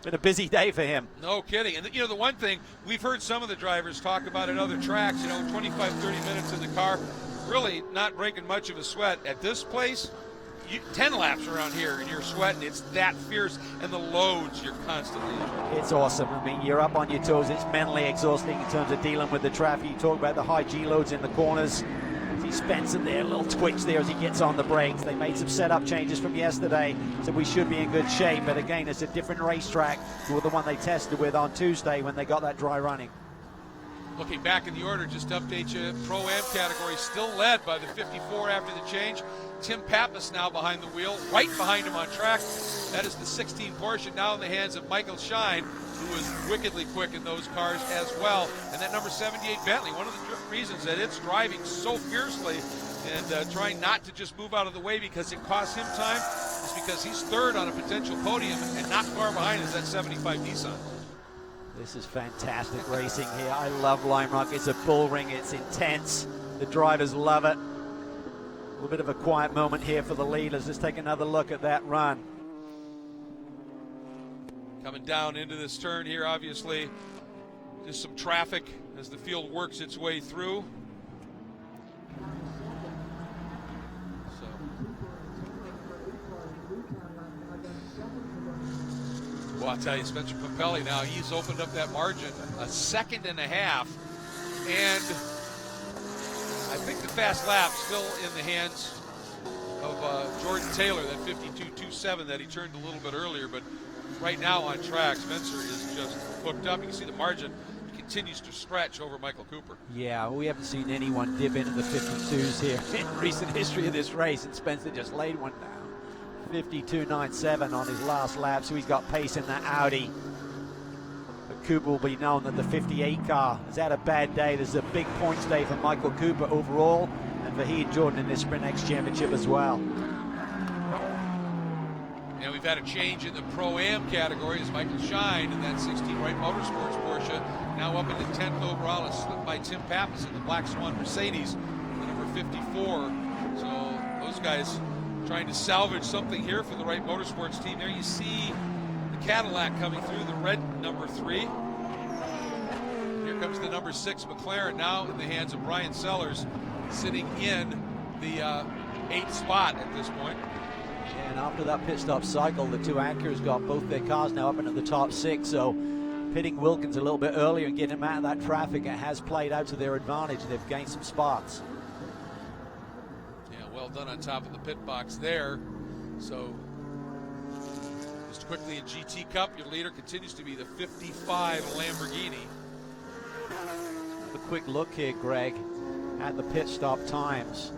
Been a busy day for him. No kidding. And the one thing we've heard some of the drivers talk about at other tracks, 25, 30 minutes in the car, really not breaking much of a sweat. At this place, 10 laps around here and you're sweating. It's that fierce, and the loads you're constantly in. It's awesome. I mean, you're up on your toes. It's mentally exhausting in terms of dealing with the traffic. You talk about the high G loads in the corners. See Spencer there, a little twitch there as he gets on the brakes. They made some setup changes from yesterday, so we should be in good shape. But again, it's a different racetrack to the one they tested with on Tuesday when they got that dry running. Looking back in the order, just to update you, Pro-Am category still led by the 54 after the change. Tim Pappas now behind the wheel, right behind him on track. That is the 16 Porsche, now in the hands of Michael Shine, who is wickedly quick in those cars as well. And that number 78 Bentley, one of the reasons that it's driving so fiercely and trying not to just move out of the way because it costs him time, is because he's third on a potential podium, and not far behind is that 75 Nissan. This is fantastic racing here. I love Lime Rock. It's a bull ring. It's intense. The drivers love it. A little bit of a quiet moment here for the leaders. Let's take another look at that run. Coming down into this turn here, obviously, just some traffic as the field works its way through. Well, I'll tell you, Spencer Papelli now, he's opened up that margin a second and a half. And I think the fast lap still in the hands of Jordan Taylor, that 52.27 that he turned a little bit earlier. But right now on track, Spencer is just hooked up. You can see the margin continues to stretch over Michael Cooper. Yeah, we haven't seen anyone dip into the 52s here in recent history of this race, and Spencer just laid one down. 52.97 on his last lap, so he's got pace in that Audi. But Cooper will be known that the 58 car has had a bad day. This is a big points day for Michael Cooper overall, and for he and Jordan in this SprintX Championship as well. And we've had a change in the Pro-Am category as Michael Shine in that 16 Wright Motorsports Porsche, now up in the 10th overall, and slipped by Tim Pappas in the Black Swan Mercedes, the number 54. So those guys trying to salvage something here for the Wright Motorsports team. There you see the Cadillac coming through, the red number 3. Here comes the number 6 McLaren, now in the hands of Brian Sellers, sitting in the 8th spot at this point. And after that pit stop cycle, the two Acuras got both their cars now up into the top 6, so pitting Wilkins a little bit earlier and getting him out of that traffic, it has played out to their advantage. They've gained some spots. Well done on top of the pit box there. So just quickly in GT Cup, your leader continues to be the 55 Lamborghini. A quick look here, Greg, at the pit stop times.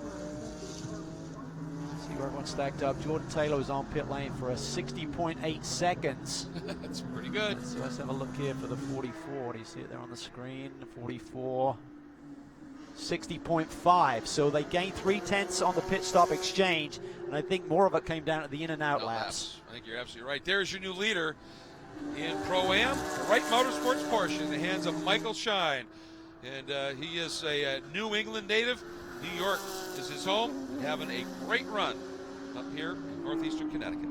sure everyone's stacked up. Jordan Taylor was on pit lane for a 60.8 seconds. That's pretty good. So let's have a look here for the 44. What do you see it there on the screen? 44. 60.5. So they gained 0.3 on the pit stop exchange, and I think more of it came down to the in and out laps. I think you're absolutely right. There's your new leader in Pro-Am, the Wright Motorsports Porsche, in the hands of Michael Shine. And he is a New England native. New York is his home, having a great run up here in northeastern Connecticut.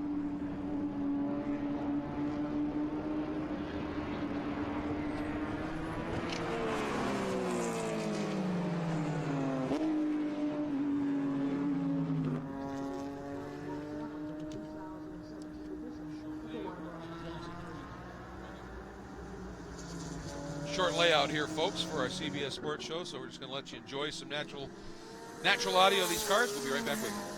Short layout here, folks, for our CBS Sports Show, so we're just going to let you enjoy some natural audio of these cars. We'll be right back with you.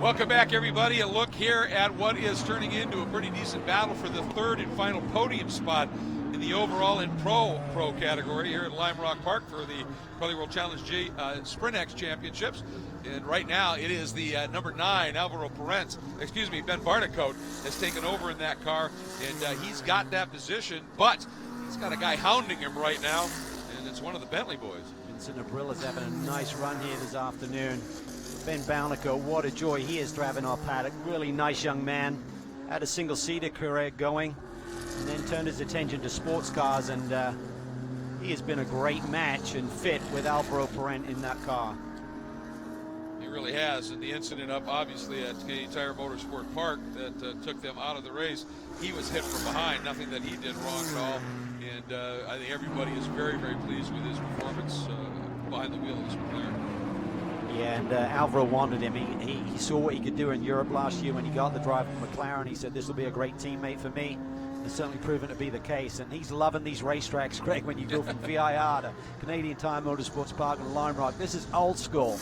Welcome back, everybody. A look here at what is turning into a pretty decent battle for the third and final podium spot in the overall and pro category here at Lime Rock Park for the Pirelli World Challenge SprintX Championships. And right now it is the number 9, Alvaro Perez, Ben Barnicoat has taken over in that car, and he's got that position, but he's got a guy hounding him right now, and it's one of the Bentley boys. Vincent Abrilla's having a nice run here this afternoon. Ben Barnicoat, what a joy he is driving our paddock. Really nice young man. Had a single-seater career going, and then turned his attention to sports cars, and he has been a great match and fit with Alvaro Perez in that car. He really has, and the incident up obviously at Canadian Tire Motorsport Park that took them out of the race, he was hit from behind, nothing that he did wrong at all, and I think everybody is very, very pleased with his performance behind the wheel of this McLaren. Yeah, and Alvaro wanted him. He saw what he could do in Europe last year when he got the drive from McLaren. He said, this will be a great teammate for me. It's certainly proven to be the case, and he's loving these racetracks, Greg, when you go from VIR to Canadian Tire Motorsports Park and Lime Rock. This is old school.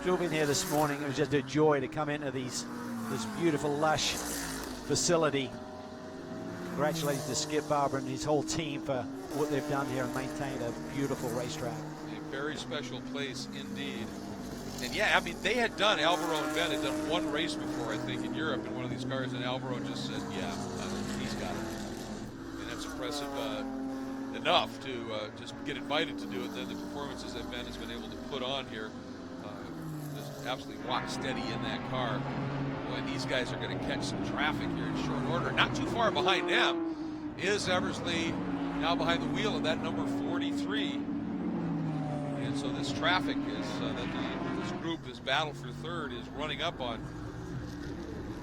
Drove in here this morning. It was just a joy to come into this beautiful, lush facility. Congratulations to Skip Barber and his whole team for what they've done here and maintained a beautiful racetrack. A very special place indeed. And yeah, I mean, they had done, Alvaro and Ben had done one race before, I think, in Europe in one of these cars, and Alvaro just said, yeah, he's got it. And that's impressive enough to just get invited to do it. Then the performances that Ben has been able to put on here, just absolutely rock steady in that car. Boy, these guys are going to catch some traffic here in short order. Not too far behind them is Eversley, now behind the wheel of that number 43. And so this traffic is this group, this battle for third, is running up on.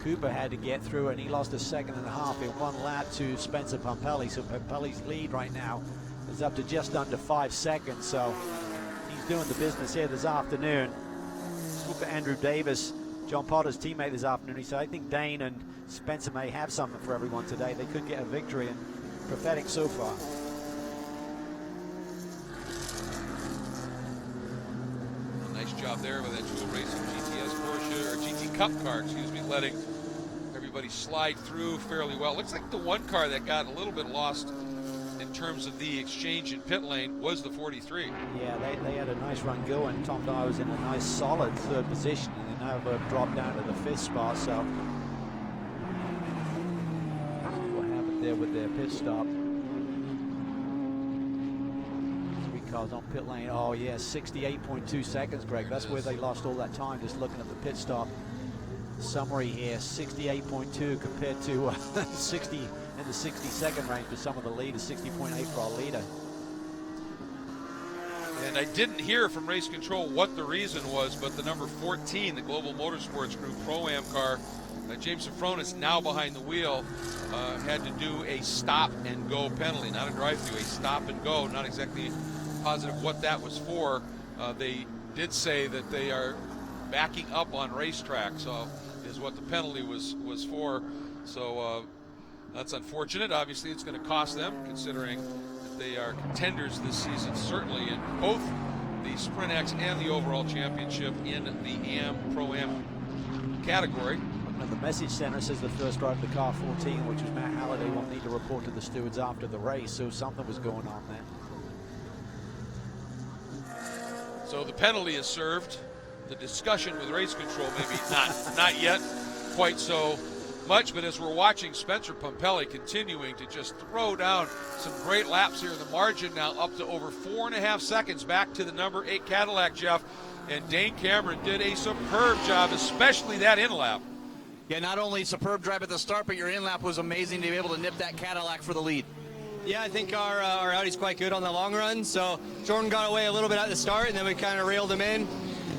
Cooper had to get through, and he lost a second and a half in one lap to Spencer Pompelli. So Pompelli's lead right now is up to just under 5 seconds. So he's doing the business here this afternoon. Spoke to Andrew Davis, John Potter's teammate this afternoon. He said, I think Dane and Spencer may have something for everyone today. They could get a victory, and prophetic so far. Job there with that Tool Racing GTS Porsche, or GT Cup car, letting everybody slide through fairly well. Looks like the one car that got a little bit lost in terms of the exchange in pit lane was the 43. Yeah, they had a nice run going. Tom Dyer was in a nice solid third position, and then now dropped down to the 5th spot. So what happened there with their pit stop? Cars on pit lane. Oh yeah, 68.2 seconds, Greg. That's where they lost all that time, just looking at the pit stop summary here. 68.2 compared to 60 in the 60-second range for some of the leaders. 60.8 for our leader. And I didn't hear from race control what the reason was, but the number 14, the Global Motorsports Group Pro-Am car, James Safronis, now behind the wheel, had to do a stop-and-go penalty, not a drive-through, a stop-and-go. Not exactly positive what that was for. They did say that they are backing up on racetrack, so is what the penalty was for. So that's unfortunate. Obviously, it's going to cost them, considering that they are contenders this season, certainly in both the SprintX and the overall championship in the AM Pro-Am category. And the message center says the first driver of the car 14, which was Matt Halliday, will need to report to the stewards after the race, so something was going on there. So the penalty is served. The discussion with race control, maybe not yet quite so much, but as we're watching Spencer Pumpelly continuing to just throw down some great laps here, the margin now up to over 4.5 seconds back to the number 8 Cadillac, Jeff. And Dane Cameron did a superb job, especially that in-lap. Yeah, not only superb drive at the start, but your in-lap was amazing to be able to nip that Cadillac for the lead. Yeah, I think our Audi's quite good on the long run. So Jordan got away a little bit at the start, and then we kind of reeled him in.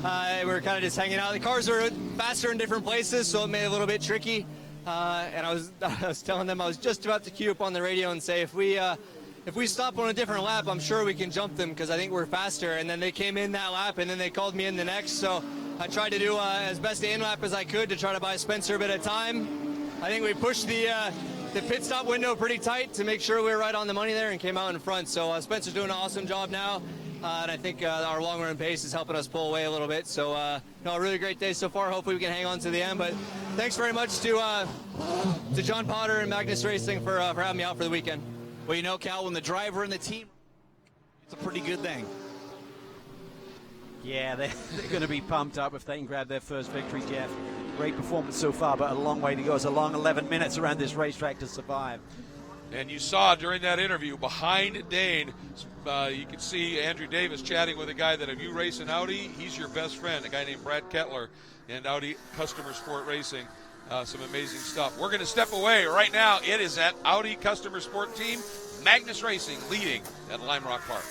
We were kind of just hanging out. The cars are faster in different places, so it made it a little bit tricky. And I was telling them I was just about to queue up on the radio and say if we stop on a different lap, I'm sure we can jump them because I think we're faster. And then they came in that lap, and then they called me in the next. So I tried to do as best an in-lap as I could to try to buy Spencer a bit of time. I think we pushed the pit stop window pretty tight to make sure we were right on the money there and came out in front. So Spencer's doing an awesome job now. And I think our long run pace is helping us pull away a little bit. So, a really great day so far. Hopefully we can hang on to the end. But thanks very much to John Potter and Magnus Racing for having me out for the weekend. Well, you know, Cal, when the driver and the team, it's a pretty good thing. Yeah, they're going to be pumped up if they can grab their first victory, Jeff. Great performance so far, but a long way to go. It's a long 11 minutes around this racetrack to survive. And you saw during that interview behind Dane, you could see Andrew Davis chatting with a guy that if you race an Audi, he's your best friend, a guy named Brad Kettler, and Audi Customer Sport Racing. Some amazing stuff. We're going to step away right now. It is at Audi Customer Sport Team, Magnus Racing leading at Lime Rock Park.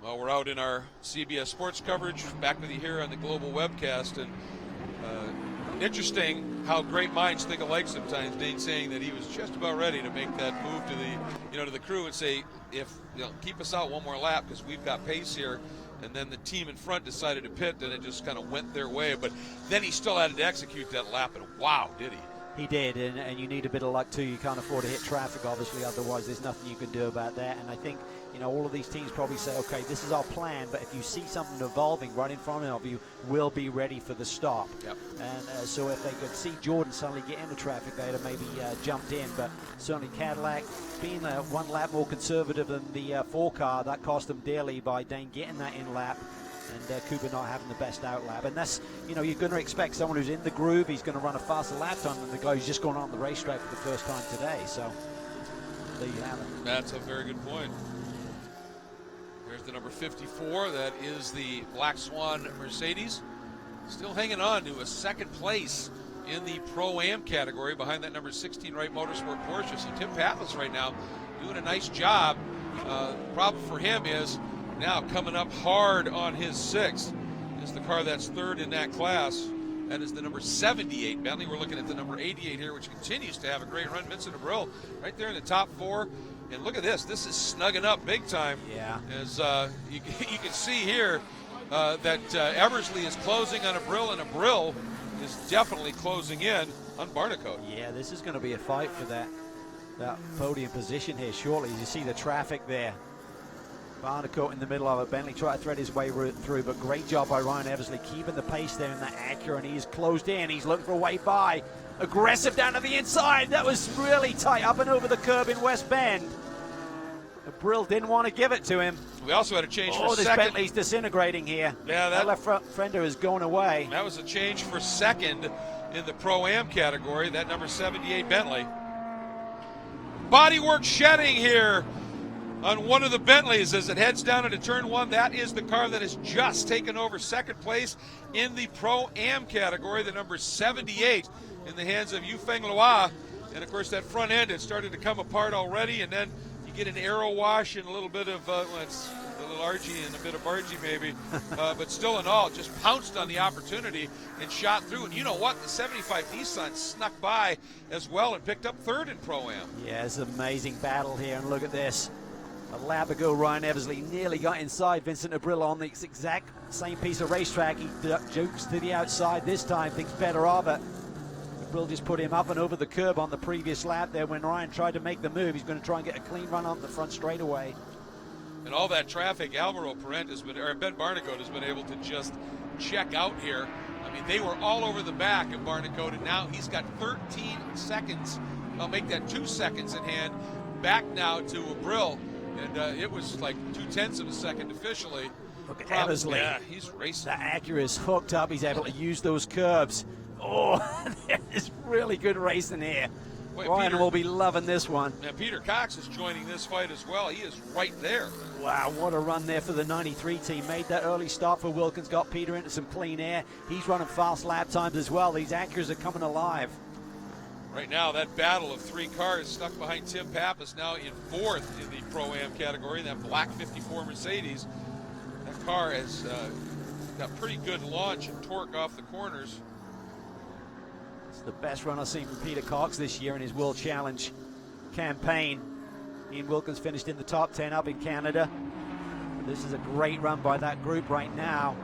Well, we're out in our CBS Sports coverage, back with you here on the Global Webcast, and interesting how great minds think alike sometimes. Dane saying that he was just about ready to make that move to the crew and say, keep us out one more lap because we've got pace here. And then the team in front decided to pit, and it just kind of went their way. But then he still had to execute that lap, and wow, did he. He did, and you need a bit of luck too. You can't afford to hit traffic, obviously, otherwise there's nothing you can do about that. And I think, all of these teams probably say, okay, this is our plan, but if you see something evolving right in front of you, we'll be ready for the stop. Yep. And so if they could see Jordan suddenly get into traffic, they'd have maybe jumped in. But certainly Cadillac, being one lap more conservative than the 4 car, that cost them dearly by Dane getting that in lap. And Cooper not having the best out lap. And that's, you're going to expect someone who's in the groove, he's going to run a faster lap time than the guy who's just gone on the racetrack for the first time today. So there you have it. That's a very good point. There's the number 54. That is the Black Swan Mercedes. Still hanging on to a second place in the Pro-Am category behind that number 16 Wright Motorsport Porsche. So Tim Pappas right now doing a nice job. The problem for him is now coming up hard on his 6th is the car that's third in that class. That is the number 78 Bentley. We're looking at the number 88 here, which continues to have a great run. Vincent Abril right there in the top 4. And look at this. This is snugging up big time. Yeah. As you can see here that Eversley is closing on Abril, and Abril is definitely closing in on Barnicoat. Yeah, this is going to be a fight for that podium position here shortly. You see the traffic there. Barnicoat in the middle of it. Bentley tried to thread his way through, but great job by Ryan Eversley keeping the pace there in that Acura, and he's closed in. He's looking for a way by. Aggressive down to the inside. That was really tight up and over the curb in West Bend. Brill didn't want to give it to him. We also had a change for this second. Bentley's disintegrating here. Yeah, that left front fender is going away. That was a change for second. in the Pro-Am category, that number 78 Bentley. Bodywork shedding here on one of the Bentleys as it heads down into turn one. That is the car that has just taken over second place in the Pro-Am category, the number 78 in the hands of Yufeng Loa. And of course that front end had started to come apart already, and then you get an aero wash and a little bit of it's a little argy and a bit of bargy maybe, but still in all, just pounced on the opportunity and shot through. And you know what? The 75 Nissan snuck by as well and picked up third in Pro-Am. Yeah, it's an amazing battle here, and look at this. A lap ago, Ryan Eversley nearly got inside Vincent Abril on the exact same piece of racetrack. He jukes to the outside this time, thinks better of it. Abril just put him up and over the curb on the previous lap there when Ryan tried to make the move. He's going to try and get a clean run on the front straightaway. And all that traffic, Alvaro Parent has been, or Ben Barnicoat has been able to just check out here. I mean, they were all over the back of Barnicoat, and now he's got 13 seconds. I'll make that 2 seconds in hand. Back now to Abril. And it was like 0.2 of a second officially. Look at Eversley. Yeah, he's racing. That Acura is hooked up. He's able to use those curves. Oh, there's really good racing here. Wait, Ryan Peter, will be loving this one. And Peter Cox is joining this fight as well. He is right there. Wow, what a run there for the 93 team. Made that early start for Wilkins, got Peter into some clean air. He's running fast lap times as well. These Acuras are coming alive. Right now, that battle of three cars stuck behind Tim Pappas, now in fourth in the Pro-Am category, that black 54 Mercedes. That car has got pretty good launch and torque off the corners. It's the best run I've seen from Peter Cox this year in his World Challenge campaign. Ian Wilkins finished in the top 10 up in Canada. This is a great run by that group right now.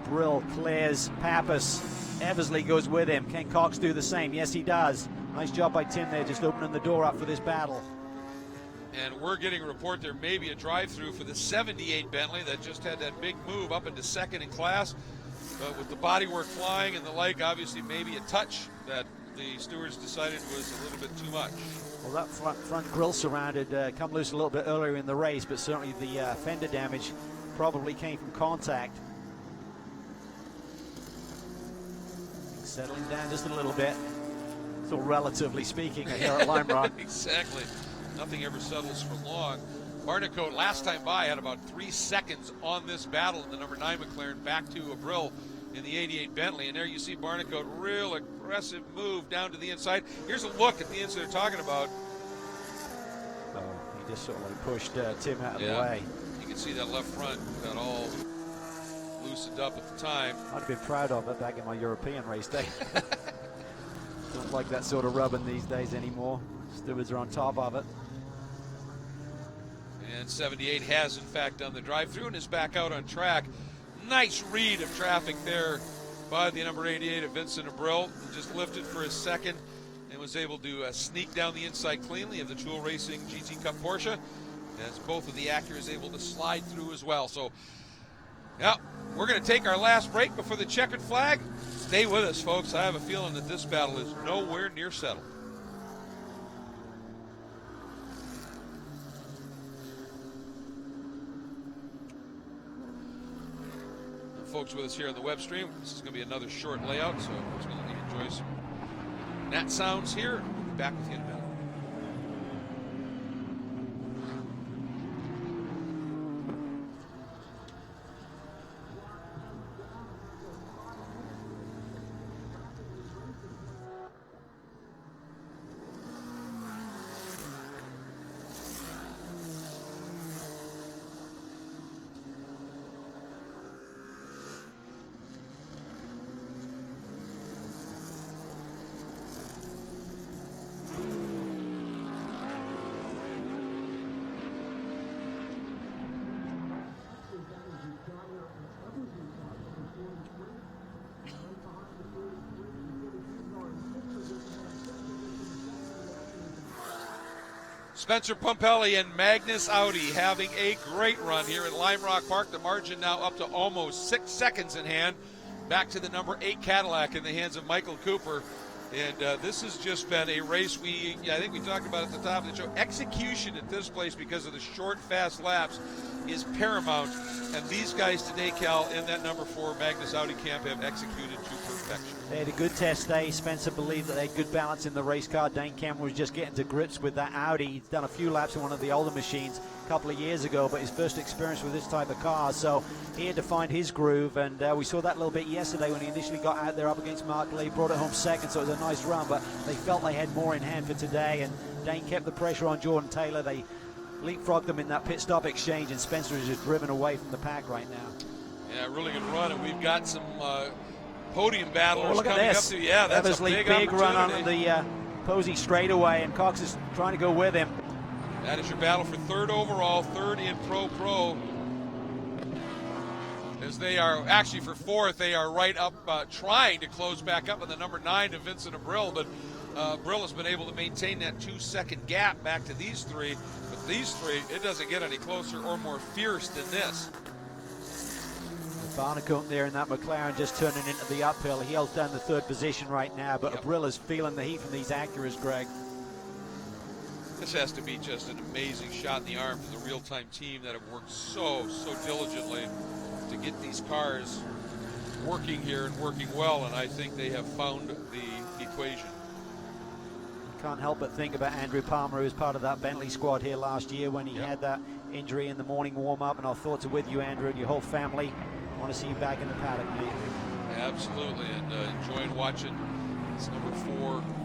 Brill clears Pappas. Eversley goes with him. Can Cox do the same? Yes, he does. Nice job by Tim there, just opening the door up for this battle. And we're getting a report there may be a drive-through for the 78 Bentley that just had that big move up into second in class. But with the bodywork flying and the like, obviously maybe a touch that the stewards decided was a little bit too much. Well, that front grille surrounded come loose a little bit earlier in the race, but certainly the fender damage probably came from contact. Settling down just a little bit. So relatively speaking here at Lime Rock. Exactly. Nothing ever settles for long. Barnicoat last time by had about 3 seconds on this battle in the number 9 McLaren back to Abril in the 88 Bentley. And there you see Barnicoat, real aggressive move down to the inside. Here's a look at the inside they're talking about. Oh, he just sort of like pushed Tim out of the way. You can see that left front got all loosened up at the time. I'd have been proud of it back in my European race day. Don't like that sort of rubbing these days anymore. Stewards are on top of it. And 78 has in fact done the drive-through and is back out on track. Nice read of traffic there by the number 88 of Vincent Abril. Just lifted for a second and was able to sneak down the inside cleanly of the Tool Racing GT Cup Porsche, as both of the Acuras able to slide through as well. So, yeah, we're going to take our last break before the checkered flag. Stay with us, folks. I have a feeling that this battle is nowhere near settled. Folks with us here on the web stream, this is going to be another short layout, so I'm just going to let you enjoy some Nat sounds here. We'll be back with you in a minute. Spencer Pumpelly and Magnus Audi having a great run here at Lime Rock Park. The margin now up to almost 6 seconds in hand. Back to the number 8 Cadillac in the hands of Michael Cooper. And this has just been a race I think we talked about at the top of the show. Execution at this place, because of the short, fast laps, is paramount. And these guys today, Cal, in that number 4 Magnus Audi camp have executed to perfection. They had a good test day. Spencer believed that they had good balance in the race car. Dane Cameron was just getting to grips with that Audi. He's done a few laps in one of the older machines a couple of years ago, but his first experience with this type of car, so he had to find his groove, and we saw that a little bit yesterday when he initially got out there up against Mark Lee, brought it home second, so it was a nice run, but they felt they had more in hand for today, and Dane kept the pressure on Jordan Taylor. They leapfrogged them in that pit stop exchange, and Spencer is just driven away from the pack right now. Yeah, really good run, and we've got some podium battlers look at coming this. up to, yeah, that's Eversley, a big run on opportunity. the Posey straightaway, and Cox is trying to go with him. That is your battle for 3rd overall, 3rd in Pro. As they are actually for 4th, they are right up trying to close back up on the number 9 to Vincent Abril, but Abril has been able to maintain that 2-second gap back to these 3. But these 3, it doesn't get any closer or more fierce than this. Barnicombe there in that McLaren just turning into the uphill. He holds down the 3rd position right now, but Abril is feeling the heat from these Acuras, Greg. This has to be just an amazing shot in the arm for the real-time team that have worked so diligently to get these cars working here and working well, and I think they have found the equation. Can't help but think about Andrew Palmer, who was part of that Bentley squad here last year when he had that injury in the morning warm-up, and our thoughts are with you, Andrew, and your whole family. I want to see you back in the paddock, mate. Absolutely, and enjoying watching this number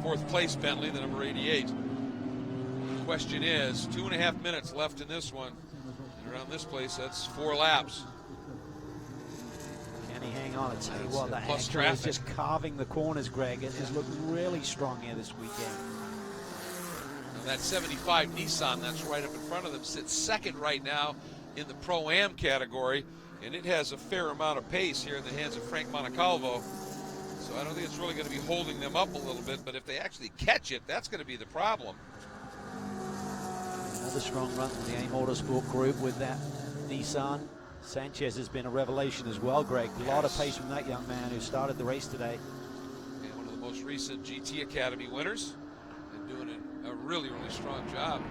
4, 4th place Bentley, the number 88. The question is, 2.5 minutes left in this one. And around this place, that's 4 laps. Can he hang on? I tell you what, that plus Acura traffic is just carving the corners, Greg. It has looked really strong here this weekend. And that 75 Nissan that's right up in front of them sits 2nd right now in the Pro-Am category, and it has a fair amount of pace here in the hands of Frank Montecalvo. So I don't think it's really going to be holding them up a little bit, but if they actually catch it, that's going to be the problem. Another strong run from the A Motorsport group with that Nissan. Sanchez has been a revelation as well, Greg. A lot of pace from that young man who started the race today. And one of the most recent GT Academy winners, and doing a really strong job.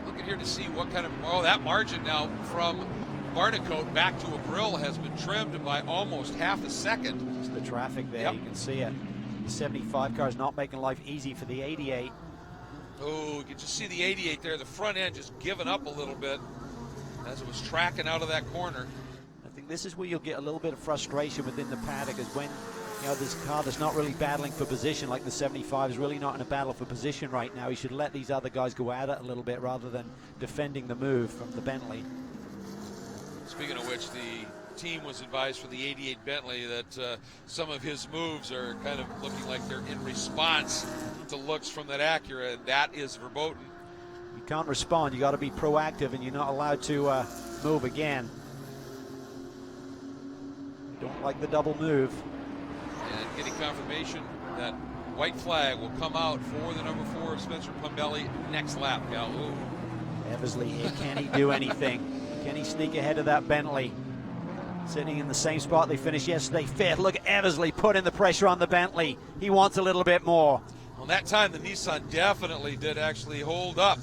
Looking here to see what kind of, that margin now from Barnicoat back to Abril has been trimmed by almost half a second. It's the traffic there, you can see it. The 75 car is not making life easy for the 88. Oh, you can just see the 88 there, the front end just giving up a little bit as it was tracking out of that corner. I think this is where you'll get a little bit of frustration within the paddock, is when this car that's not really battling for position, like the 75 is really not in a battle for position right now. He should let these other guys go at it a little bit rather than defending the move from the Bentley. Speaking of which, the team was advised for the 88 Bentley that some of his moves are kind of looking like they're in response to looks from that Acura, and that is verboten. You can't respond, you got to be proactive, and you're not allowed to move again. You don't like the double move. And getting confirmation that white flag will come out for the number 4 Spencer Pumbelli next lap, Gal. Eversley here, can he do anything? Can he sneak ahead of that Bentley? Sitting in the same spot they finished yesterday, 5th. Look at Eversley putting the pressure on the Bentley. He wants a little bit more. Well, that time the Nissan definitely did actually hold up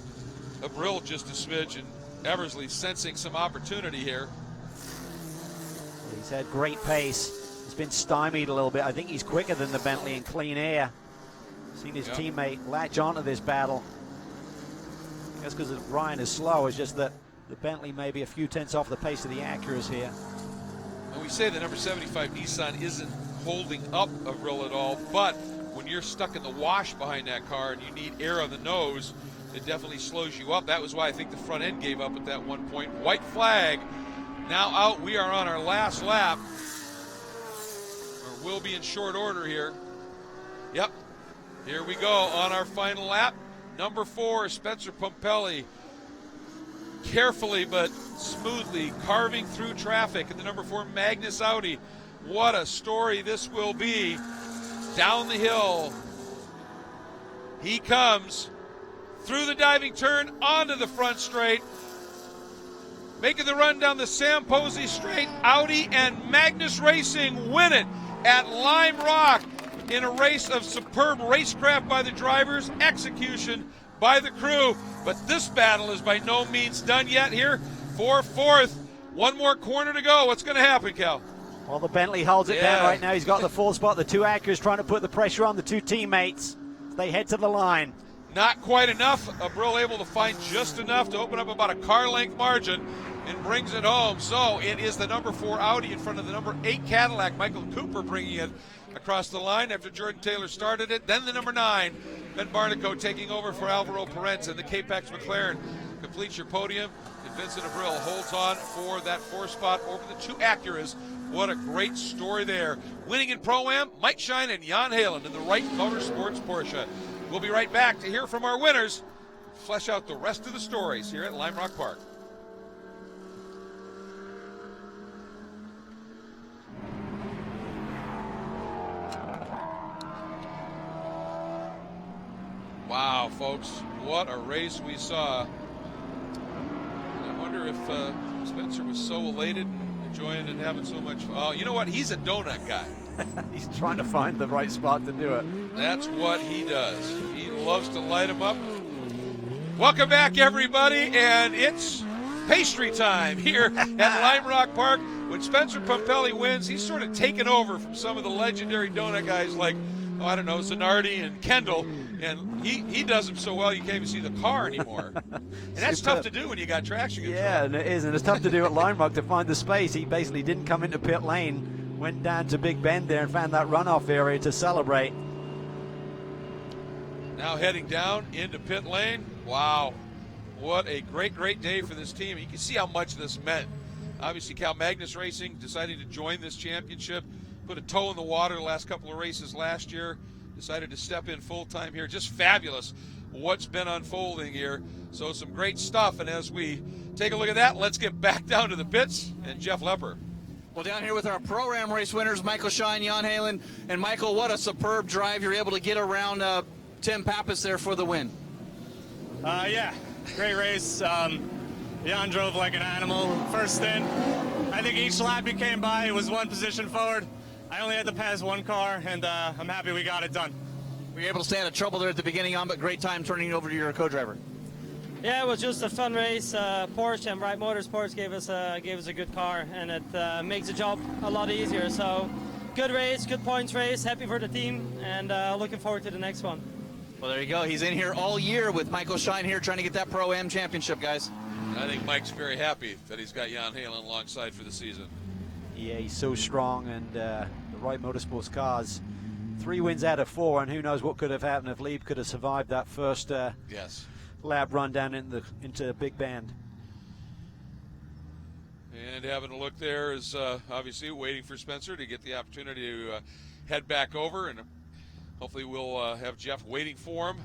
Abril just a smidge, and Eversley sensing some opportunity here. He's had great pace. He's been stymied a little bit. I think he's quicker than the Bentley in clean air. Seen his teammate latch onto this battle. That's because Ryan is slow. It's just that the Bentley may be a few tenths off the pace of the Acuras here. And we say the number 75 Nissan isn't holding up Abril at all, but when you're stuck in the wash behind that car and you need air on the nose, it definitely slows you up. That was why I think the front end gave up at that one point. White flag now out. We are on our last lap. Or will be in short order here. Yep. Here we go on our final lap. Number 4, Spencer Pumpelli. Carefully but smoothly carving through traffic in the number 4 Magnus Audi. What a story this will be. Down the hill. He comes through the diving turn onto the front straight. Making the run down the Sam Posey straight. Audi and Magnus Racing win it at Lime Rock. in a race of superb racecraft by the drivers, execution by the crew. But this battle is by no means done yet here for fourth. One more corner to go. What's going to happen, Cal? Well, the Bentley holds it down right now. He's got the full spot. The two Acuras trying to put the pressure on the two teammates. They head to the line. Not quite enough. Abril able to find just enough to open up about a car length margin and brings it home. So it is the number 4 Audi in front of the number 8 Cadillac. Michael Cooper bringing it across the line after Jordan Taylor started it. Then the number 9, Ben Barnico taking over for Alvaro Perez, and the Capex McLaren completes your podium. And Vincent Abril holds on for that 4th spot over the 2 Acuras. What a great story there. Winning in Pro-Am, Mike Shine and Jan Halen in the Wright Motorsports Porsche. We'll be right back to hear from our winners, flesh out the rest of the stories here at Lime Rock Park. Wow, folks, what a race we saw. And I wonder if Spencer was so elated and enjoying and having so much fun. Oh, you know what? He's a donut guy. He's trying to find the right spot to do it. That's what he does. He loves to light them up. Welcome back, everybody, and it's pastry time here at Lime Rock Park. When Spencer Pumpelly wins, he's sort of taken over from some of the legendary donut guys like, oh, I don't know, Zanardi and Kendall, and he does them so well you can't even see the car anymore. And that's tough to do when you got traction control. Yeah, and it is, and it's tough to do at Lime Rock to find the space. He basically didn't come into pit lane, went down to Big Bend there and found that runoff area to celebrate. Now heading down into pit lane. Wow, what a great day for this team. You can see how much this meant. Obviously, Cal Magnus Racing decided to join this championship, put a toe in the water the last couple of races last year, decided to step in full-time here. Just fabulous what's been unfolding here. So some great stuff, and as we take a look at that, let's get back down to the pits and Jeff Lepper. Well, down here with our Pro-Am race winners, Michael Shine, Jan Halen, and Michael, what a superb drive. You're able to get around Tim Pappas there for the win. Yeah, great race. Jan drove like an animal. First stint, I think each lap he came by, it was one position forward. I only had to pass one car, and I'm happy we got it done. Were you able to stay out of trouble there at the beginning on, but great time turning it over to your co-driver? Yeah, it was just a fun race. Porsche and Wright Motorsports gave us a good car, and it makes the job a lot easier. So, good race, good points race. Happy for the team, and looking forward to the next one. Well, there you go. He's in here all year with Michael Shine here trying to get that Pro-Am championship, guys. I think Mike's very happy that he's got Jan Halen alongside for the season. Yeah, he's so strong, and the Wright Motorsports cars, 3 wins out of 4, and who knows what could have happened if Lieb could have survived that first lap run down into Big Bend. And having a look there is obviously waiting for Spencer to get the opportunity to head back over, and hopefully we'll have Jeff waiting for him.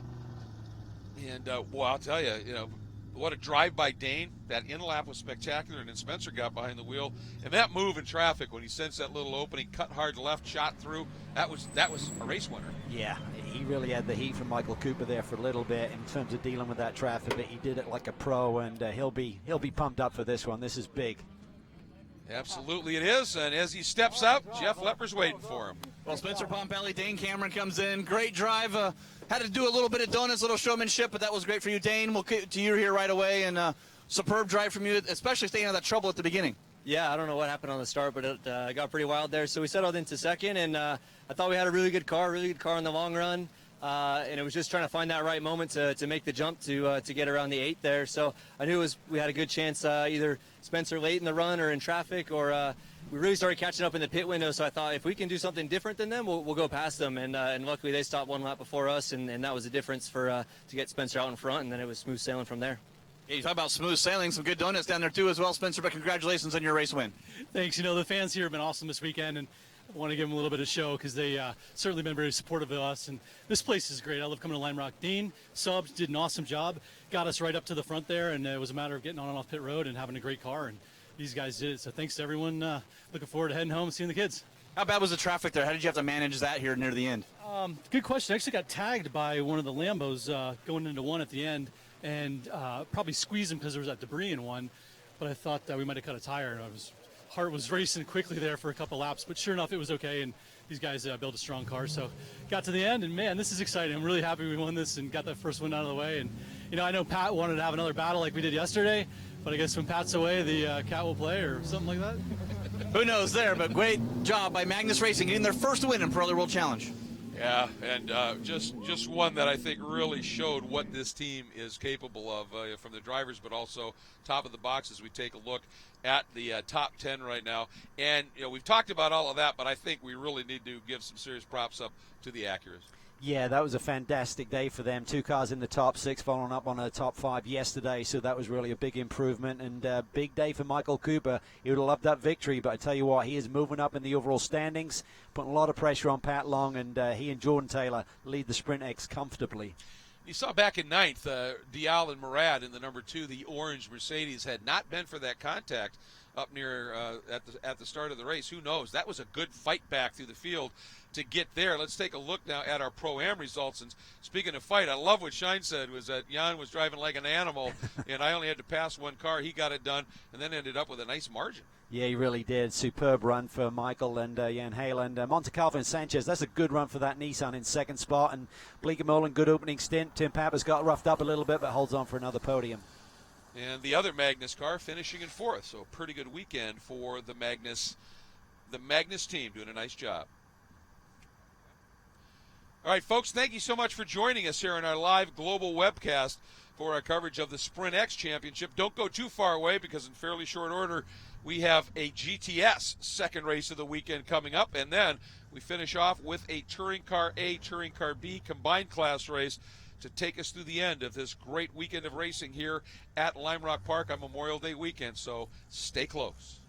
And, well, I'll tell you, what a drive by Dane. That in-lap was spectacular, and then Spencer got behind the wheel. And that move in traffic when he sensed that little opening, cut hard left, shot through, that was a race winner. Yeah, he really had the heat from Michael Cooper there for a little bit in terms of dealing with that traffic, but he did it like a pro, and he'll be pumped up for this one. This is big. Absolutely it is, and as he steps out, Jeff Lepper's waiting for him. Well, Spencer Pompelli, Dane Cameron comes in. Great drive. Had to do a little bit of donuts, a little showmanship, but that was great for you, Dane. We'll get to you here right away, and superb drive from you, especially staying out of that trouble at the beginning. Yeah, I don't know what happened on the start, but it got pretty wild there. So we settled into second, and I thought we had a really good car in the long run. And it was just trying to find that right moment to make the jump to get around the 8 there. So I knew we had a good chance, either Spencer late in the run or in traffic, or we really started catching up in the pit window. So I thought if we can do something different than them, we'll go past them. And luckily they stopped one lap before us, and that was the difference to get Spencer out in front, and then it was smooth sailing from there. Yeah, you talk about smooth sailing, some good donuts down there too as well, Spencer, but congratulations on your race win. Thanks. The fans here have been awesome this weekend, and I want to give them a little bit of show because they certainly been very supportive of us, and this place is great. I love coming to Lime Rock. Dean Subs did an awesome job, got us right up to the front there, and it was a matter of getting on and off pit road and having a great car, and these guys did it. So thanks to everyone. Looking forward to heading home and seeing the kids. How bad was the traffic there? How did you have to manage that here near the end? Good question. I actually got tagged by one of the Lambos going into one at the end, and probably squeezing because there was that debris in one, but I thought that we might have cut a tire, and I was heart was racing quickly there for a couple laps, but sure enough, it was okay, and these guys built a strong car. So got to the end, and man, this is exciting. I'm really happy we won this and got that first one out of the way. And I know Pat wanted to have another battle like we did yesterday, but I guess when Pat's away, the cat will play or something like that. Who knows there, but great job by Magnus Racing getting their first win in Pirelli World Challenge. Yeah, and just one that I think really showed what this team is capable of from the drivers, but also top of the box as we take a look at the top 10 right now. And we've talked about all of that, but I think we really need to give some serious props up to the Acuras. Yeah, that was a fantastic day for them. 2 cars in the top 6, following up on a top 5 yesterday, so that was really a big improvement. And big day for Michael Cooper. He would have loved that victory, but I tell you what, he is moving up in the overall standings, putting a lot of pressure on Pat Long, and he and Jordan Taylor lead the SprintX comfortably. You saw back in 9th, Dial and Murad in the number 2, the orange Mercedes. Had not been for that contact up near at the start of the race, who knows? That was a good fight back through the field to get there. Let's take a look now at our Pro-Am results. And speaking of fight, I love what Shine said, was that Jan was driving like an animal, and I only had to pass one car. He got it done, and then ended up with a nice margin. Yeah, he really did. Superb run for Michael and Jan Hale. And Montecalvo and Sanchez, that's a good run for that Nissan in second spot. And Bleekemolen, good opening stint. Tim Pappas got roughed up a little bit, but holds on for another podium. And the other Magnus car finishing in 4th, so a pretty good weekend for the Magnus team, doing a nice job. All right, folks, thank you so much for joining us here on our live global webcast for our coverage of the SprintX Championship. Don't go too far away, because in fairly short order, we have a GTS second race of the weekend coming up, and then we finish off with a Touring Car A, Touring Car B combined class race to take us through the end of this great weekend of racing here at Lime Rock Park on Memorial Day weekend, so stay close.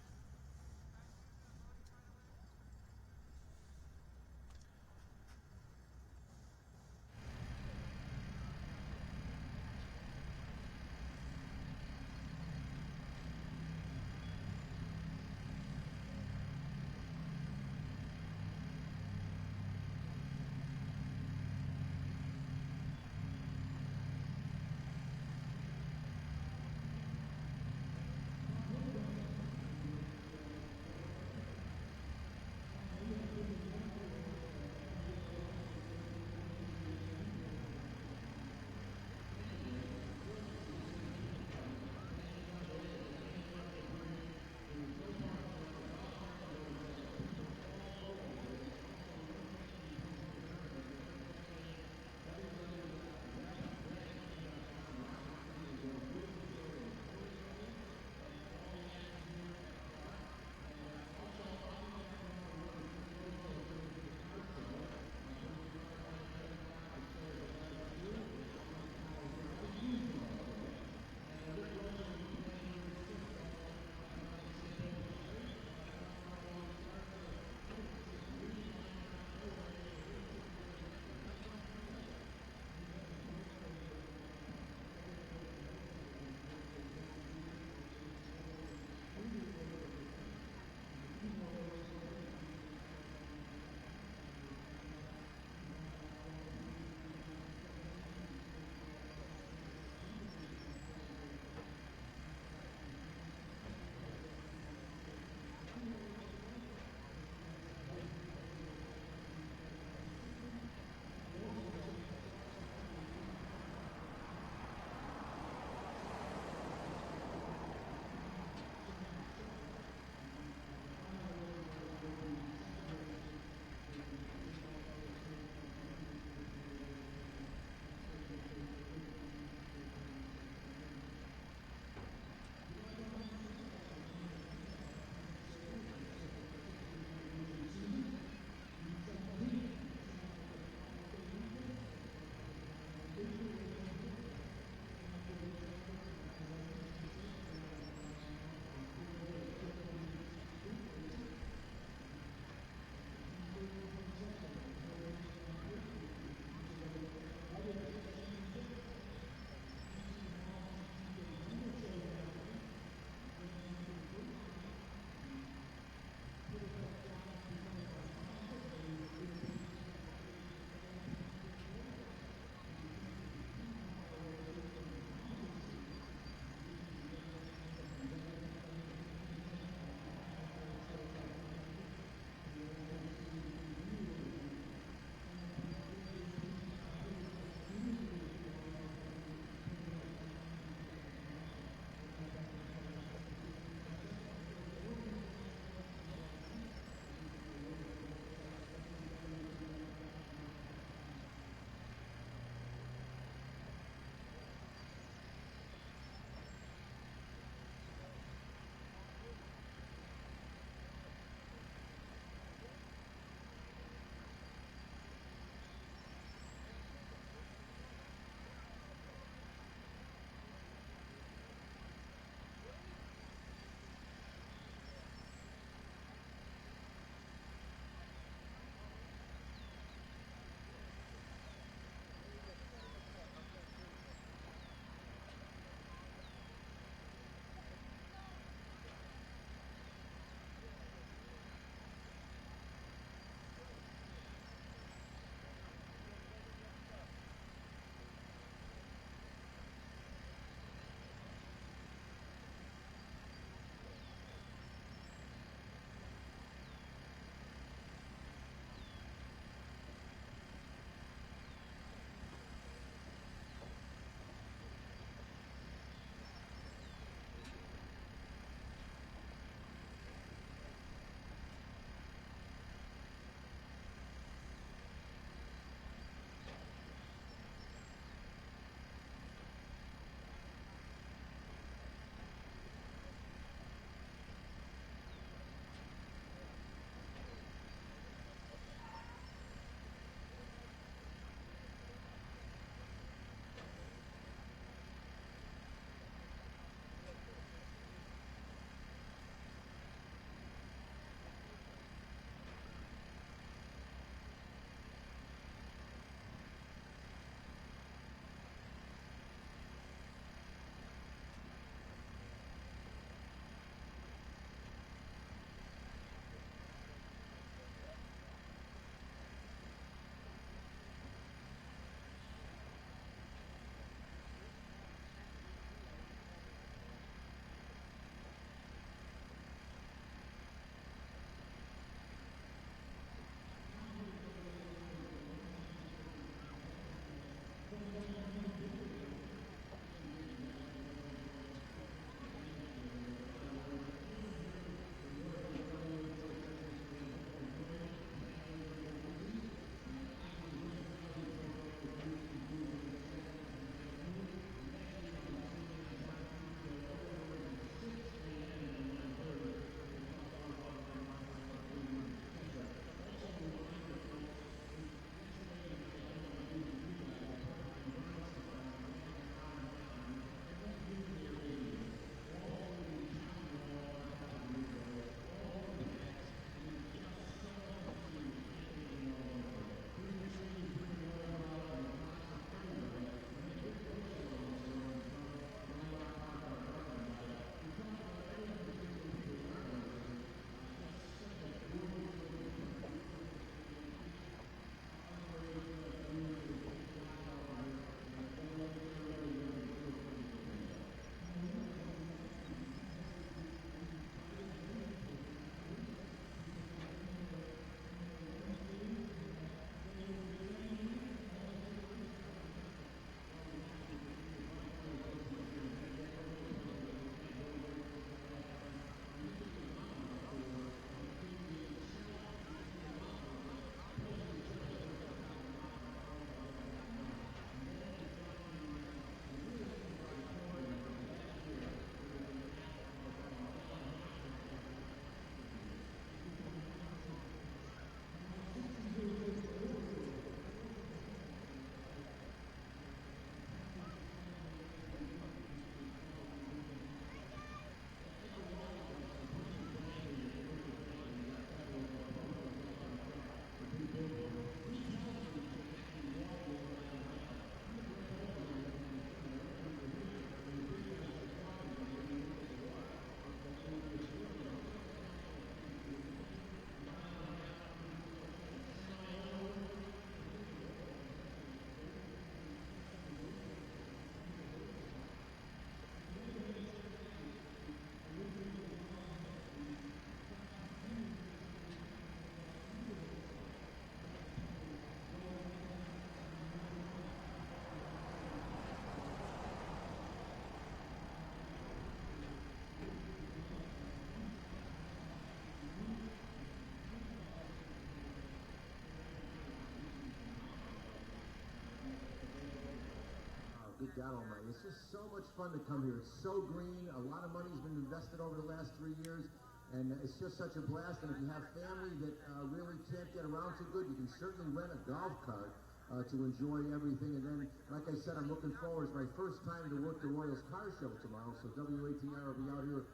good God Almighty. It's just so much fun to come here. It's so green. A lot of money's been invested over the last 3 years, and it's just such a blast. And if you have family that really can't get around too good, you can certainly rent a golf cart to enjoy everything. And then, like I said, I'm looking forward. It's my first time to work the Royals Car Show tomorrow, so WATR will be out here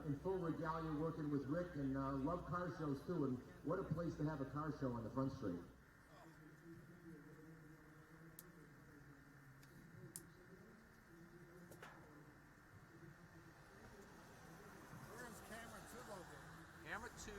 in full regalia working with Rick, and love car shows too. And what a place to have a car show on the front street. Camera 2.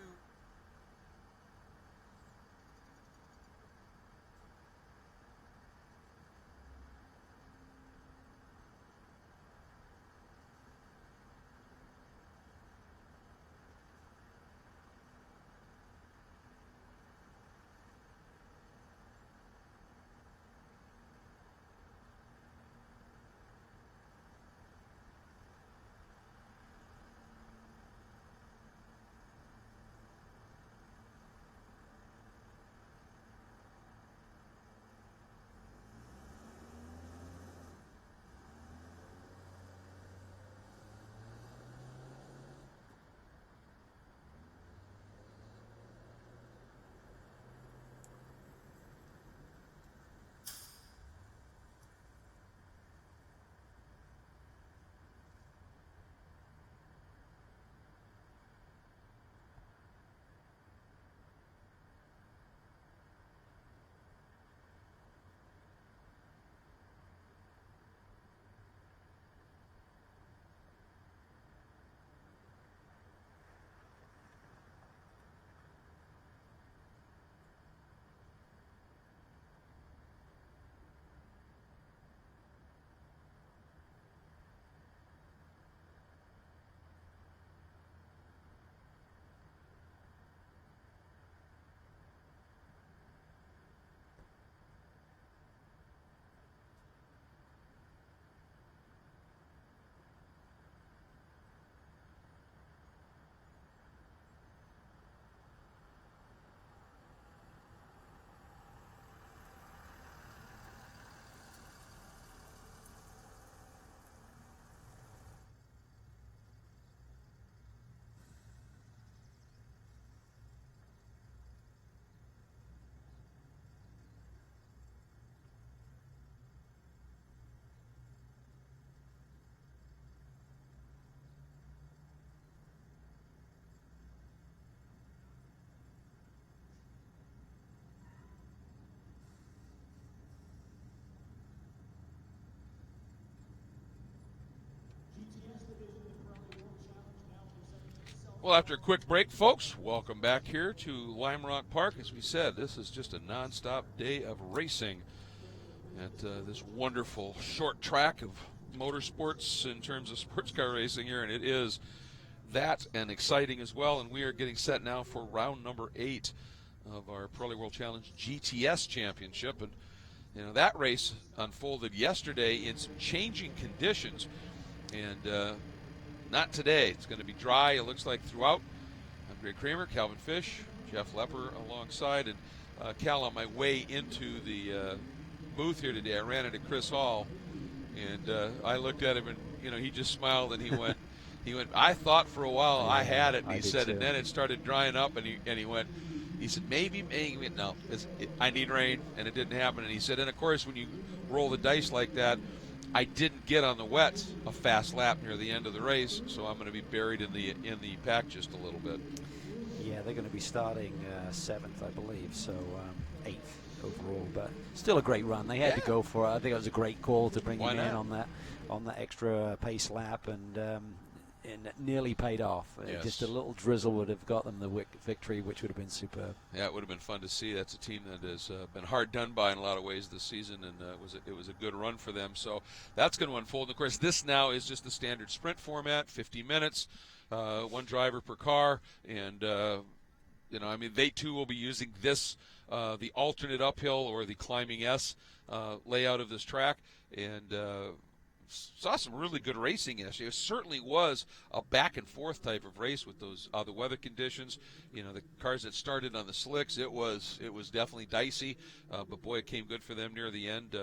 Well, after a quick break, folks, welcome back here to Lime Rock Park. As we said, this is just a nonstop day of racing at this wonderful short track of motorsports in terms of sports car racing here, and it is that and exciting as well. And we are getting set now for round number 8 of our Pirelli World Challenge GTS Championship. And you know, that race unfolded yesterday in some changing conditions, and not today. It's going to be dry, it looks like, throughout. I'm Greg Kramer, Calvin Fish, Jeff Lepper alongside, and Cal, on my way into the booth here today, I ran into Chris Hall, and I looked at him, and you know, he just smiled, and he went, I thought for a while I had it, and he said, and then it started drying up, and he went, he said, maybe, no, I need rain, and it didn't happen. And he said, and of course, when you roll the dice like that, I didn't get on the wet a fast lap near the end of the race, so I'm going to be buried in the pack just a little bit. Yeah, they're going to be starting 7th, I believe, so 8th overall, but still a great run. They had to go for it. I think it was a great call to bring him in on that extra pace lap, and it nearly paid off. Yes. Just a little drizzle would have got them the victory, which would have been superb. Yeah, it would have been fun to see. That's a team that has been hard done by in a lot of ways this season, and it was a good run for them. So that's going to unfold. And of course, this now is just the standard sprint format, 50 minutes, one driver per car, and you know, I mean, they too will be using this, the alternate uphill or the climbing S layout of this track, and saw some really good racing yesterday. It certainly was a back and forth type of race with those the weather conditions. You know, the cars that started on the slicks, it was definitely dicey, but boy, it came good for them near the end. You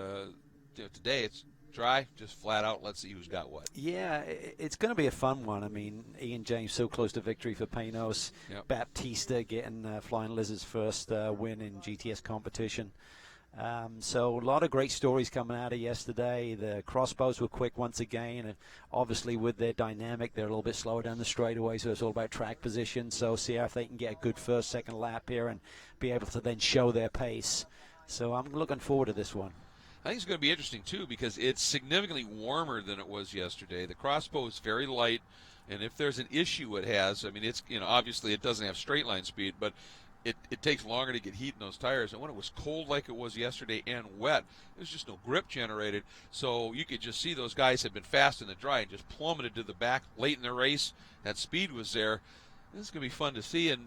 know, today it's dry, just flat out, let's see who's got what. Yeah, it's going to be a fun one. I mean, Ian James so close to victory for Panos. Yep. Baptista getting Flying Lizard's first win in GTS competition. So a lot of great stories coming out of yesterday. The crossbows were quick once again, and obviously with their dynamic, they're a little bit slower down the straightaway, so it's all about track position. So see if they can get a good first, second lap here and be able to then show their pace. So I'm looking forward to this one. I think it's going to be interesting, too, because it's significantly warmer than it was yesterday. The crossbow is very light, and if there's an issue it has, I mean, it's, obviously it doesn't have straight line speed, but it takes longer to get heat in those tires. And when it was cold like it was yesterday and wet, there's just no grip generated. So you could just see those guys had been fast in the dry and just plummeted to the back late in the race. That speed was there. This is going to be fun to see. And,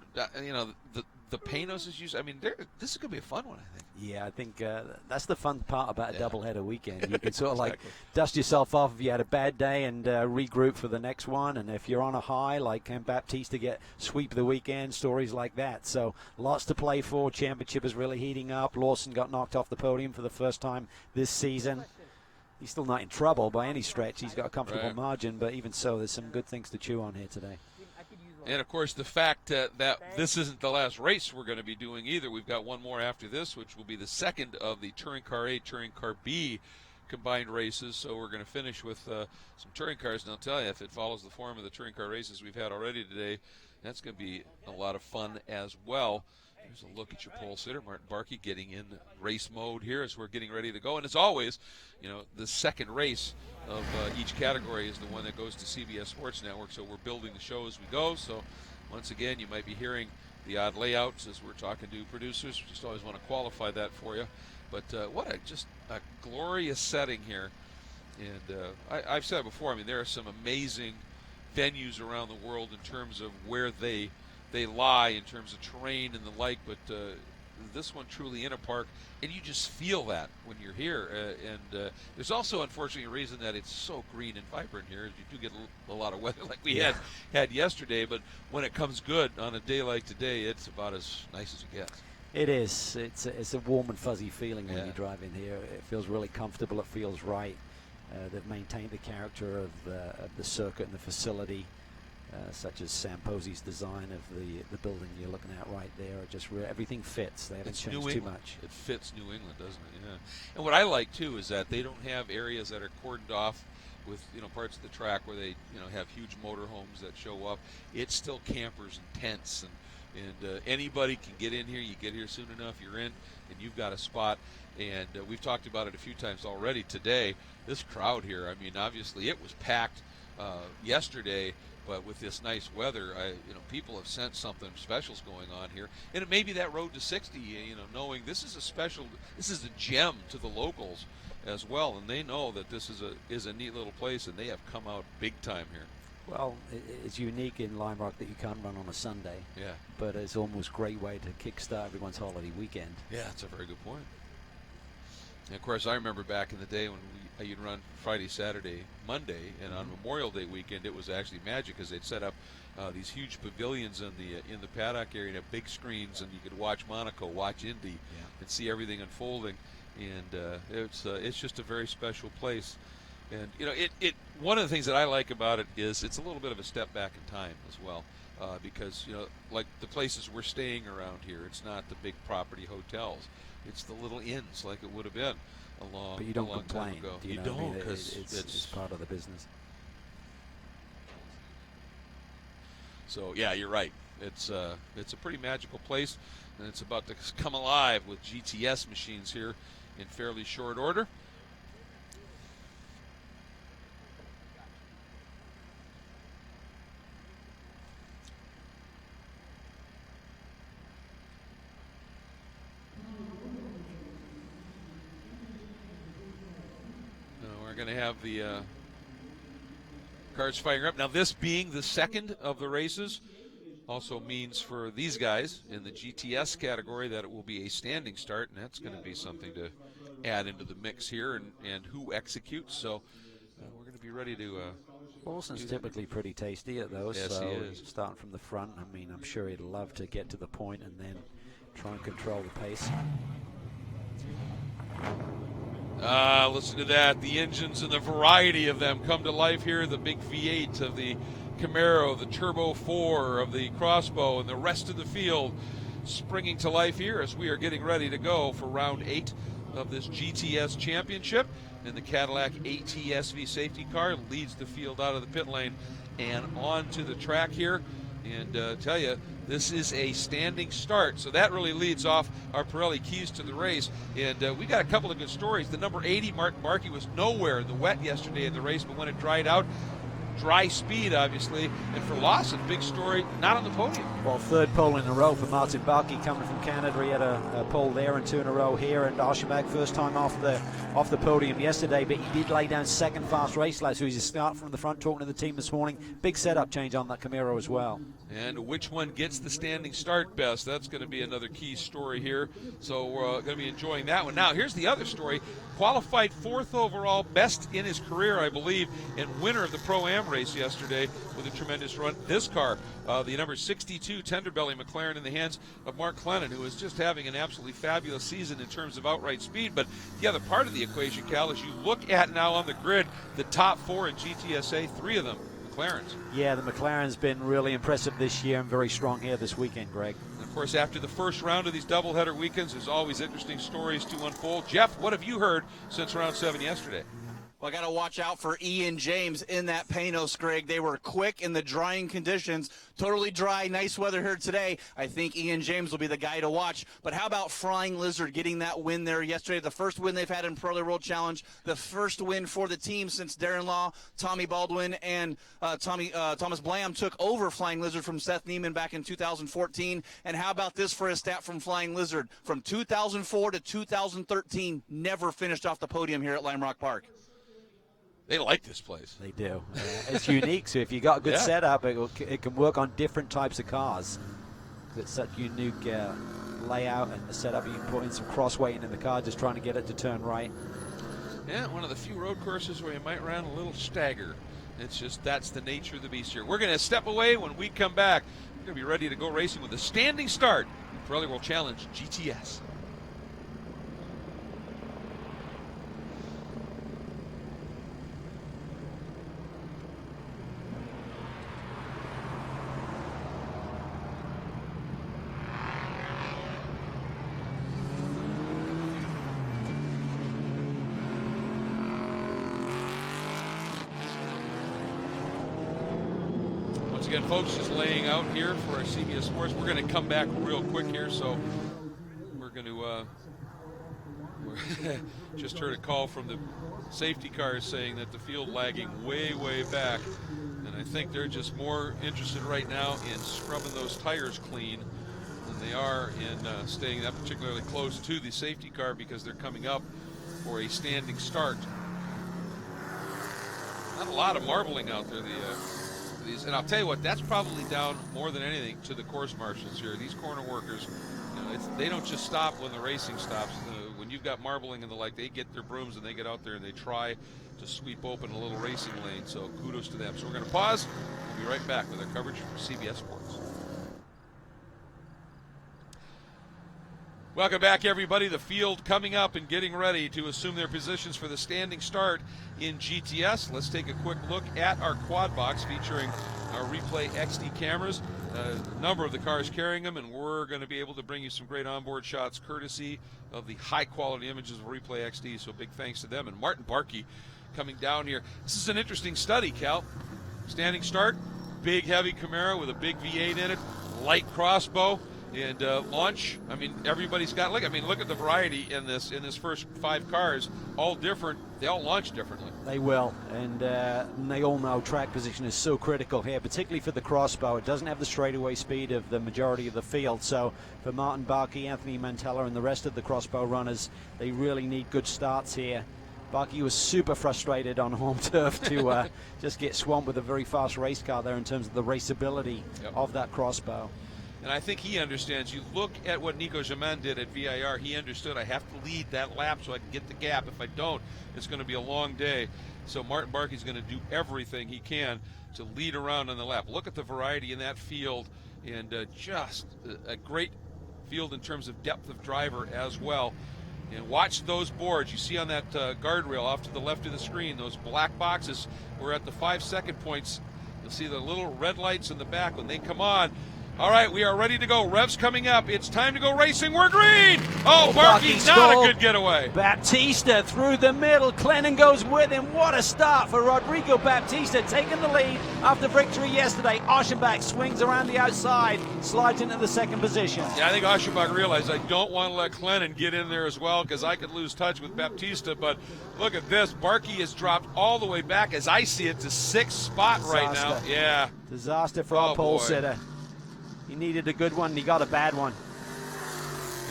the Panos is used. I mean, this is going to be a fun one, I think. Yeah, I think that's the fun part about a doubleheader weekend. You can sort of like dust yourself off if you had a bad day and regroup for the next one. And if you're on a high, like can Baptista get sweep of the weekend, stories like that. So lots to play for. Championship is really heating up. Lawson got knocked off the podium for the first time this season. He's still not in trouble by any stretch. He's got a comfortable margin, but even so, there's some good things to chew on here today. And, of course, the fact that this isn't the last race we're going to be doing either. We've got one more after this, which will be the second of the Touring Car A, Touring Car B combined races. So we're going to finish with some touring cars. And I'll tell you, if it follows the form of the touring car races we've had already today, that's going to be a lot of fun as well. Here's a look at your pole sitter, Martin Barkey, getting in race mode here as we're getting ready to go. And as always, the second race of each category is the one that goes to CBS Sports Network. So we're building the show as we go. So once again, you might be hearing the odd layouts as we're talking to producers. We just always want to qualify that for you. But what a glorious setting here. And I've said before, I mean, there are some amazing venues around the world in terms of where they lie in terms of terrain and the like, but this one truly in a park, and you just feel that when you're here. And there's also, unfortunately, a reason that it's so green and vibrant here. You do get a lot of weather like we had yesterday, but when it comes good on a day like today, it's about as nice as it gets. It is. It's a warm and fuzzy feeling when you drive in here. It feels really comfortable. It feels right. They've maintained the character of the circuit and the facility. Such as Sam Posey's design of the building you're looking at right there. Everything fits. They haven't changed too much. It fits New England, doesn't it? Yeah. And what I like too is that they don't have areas that are cordoned off with parts of the track where they have huge motorhomes that show up. It's still campers and tents, and anybody can get in here. You get here soon enough, you're in, and you've got a spot. And we've talked about it a few times already today. This crowd here, I mean, obviously it was packed yesterday. But with this nice weather, people have sensed something special's going on here, and it may be that road to 60. Knowing this is a gem to the locals as well, and they know that this is a neat little place, and they have come out big time here. Well, it's unique in Lime Rock that you can't run on a Sunday. Yeah. But it's almost a great way to kickstart everyone's holiday weekend. Yeah, that's a very good point. And of course, I remember back in the day when you'd run Friday, Saturday, Monday, and on Memorial Day weekend, it was actually magic because they'd set up these huge pavilions in the paddock area and have big screens, and you could watch Monaco, watch Indy, and see everything unfolding. And it's just a very special place. And one of the things that I like about it is it's a little bit of a step back in time as well, because like the places we're staying around here, it's not the big property hotels. It's the little inns like it would have been a long time ago. But you don't complain. You don't, because it's part of the business. So yeah, you're right. It's a pretty magical place, and it's about to come alive with GTS machines here in fairly short order. Going to have the cars firing up. Now, this being the second of the races also means for these guys in the GTS category that it will be a standing start, and that's going to be something to add into the mix here and who executes. So we're going to be ready to. Lawson's typically pretty tasty at those. Yes, so he is. Starting from the front, I mean, I'm sure he'd love to get to the point and then try and control the pace. Listen to that. The engines and the variety of them come to life here. The big V8 of the Camaro, the Turbo 4 of the Crossbow, and the rest of the field springing to life here as we are getting ready to go for round 8 of this GTS Championship. And the Cadillac ATSV safety car leads the field out of the pit lane and onto the track here. And tell you, this is a standing start, so that really leads off our Pirelli keys to the race. And we got a couple of good stories. The number 80, Martin Barkey, was nowhere in the wet yesterday in the race, but when it dried out, dry speed, obviously. And for Lawson, big story, not on the podium. Well, third pole in a row for Martin Barkey coming from Canada. He had a pole there and 2 in a row here at Archibald. First time off the podium yesterday, but he did lay down second fast race lap, so he's a start from the front talking to the team this morning. Big setup change on that Camaro as well. And which one gets the standing start best? That's going to be another key story here. So we're going to be enjoying that one. Now, here's the other story. Qualified 4th overall, best in his career, I believe, and winner of the Pro-Am race yesterday with a tremendous run. This car, the number 62 Tenderbelly McLaren in the hands of Mark Clennon, who is just having an absolutely fabulous season in terms of outright speed. But the other part of the equation, Cal, is you look at now on the grid, the top 4 in GTSA, 3 of them McLarens. Yeah, the McLaren's been really impressive this year and very strong here this weekend, Greg. And of course, after the first round of these doubleheader weekends, there's always interesting stories to unfold. Jeff, what have you heard since round 7 yesterday? Well, I got to watch out for Ian James in that Panos, Greg. They were quick in the drying conditions. Totally dry, nice weather here today. I think Ian James will be the guy to watch. But how about Flying Lizard getting that win there yesterday? The first win they've had in Pirelli World Challenge. The first win for the team since Darren Law, Tommy Baldwin, and Thomas Blam took over Flying Lizard from Seth Neiman back in 2014. And how about this for a stat from Flying Lizard? From 2004 to 2013, never finished off the podium here at Lime Rock Park. They like this place. They do. It's unique, so if you got a good setup, it can work on different types of cars. It's such a unique layout and the setup. You can put in some crossweighting in the car, just trying to get it to turn right. Yeah, one of the few road courses where you might run a little stagger. It's just, that's the nature of the beast here. We're going to step away. When we come back, we're going to be ready to go racing with a standing start in Pirelli World Challenge GTS. Again, folks, just laying out here for our CBS Sports. We're going to come back real quick here, so we're going to just heard a call from the safety cars saying that the field lagging way, way back, and I think they're just more interested right now in scrubbing those tires clean than they are in staying that particularly close to the safety car because they're coming up for a standing start. Not a lot of marbling out there. And I'll tell you what, that's probably down more than anything to the course marshals here. These corner workers, you know, they don't just stop when the racing stops. When you've got marbling and the like, they get their brooms and they get out there and they try to sweep open a little racing lane. So kudos to them. So we're going to pause. We'll be right back with our coverage from CBS Sports. Welcome back, everybody. The field coming up and getting ready to assume their positions for the standing start in GTS. Let's take a quick look at our quad box featuring our Replay XD cameras. A number of the cars carrying them, and we're going to be able to bring you some great onboard shots courtesy of the high-quality images of Replay XD, so big thanks to them. And Martin Barkey coming down here. This is an interesting study, Cal. Standing start, big, heavy Camaro with a big V8 in it, light crossbow. And launch, I mean, everybody's got, look at the variety in this first 5 cars, all different. They all launch differently. They will, and they all know track position is so critical here, particularly for the crossbow. It doesn't have the straightaway speed of the majority of the field, so for Martin Barkey, Anthony Mantella, and the rest of the crossbow runners, they really need good starts here. Barkey was super frustrated on home turf to just get swamped with a very fast race car there in terms of the raceability of that crossbow. And I think he understands. You look at what Nico Jamin did at VIR. He understood I have to lead that lap so I can get the gap. If I don't, it's going to be a long day. So Martin Barkey's going to do everything he can to lead around on the lap. Look at the variety in that field, and just a great field in terms of depth of driver as well. And watch those boards you see on that guardrail off to the left of the screen. Those black boxes, we're at the 5-second points. You'll see the little red lights in the back when they come on. All right, we are ready to go. Revs coming up. It's time to go racing. We're green. Oh, Barkey, not a good getaway. Baptista through the middle. Clennon goes with him. What a start for Rodrigo Baptista, taking the lead after victory yesterday. Oschenbach swings around the outside, slides into the second position. Yeah, I think Oschenbach realized I don't want to let Clennon get in there as well because I could lose touch with Baptista. But look at this. Barkey has dropped all the way back, as I see it, to 6th spot right now. Yeah. Disaster for our pole sitter. He needed a good one, and he got a bad one.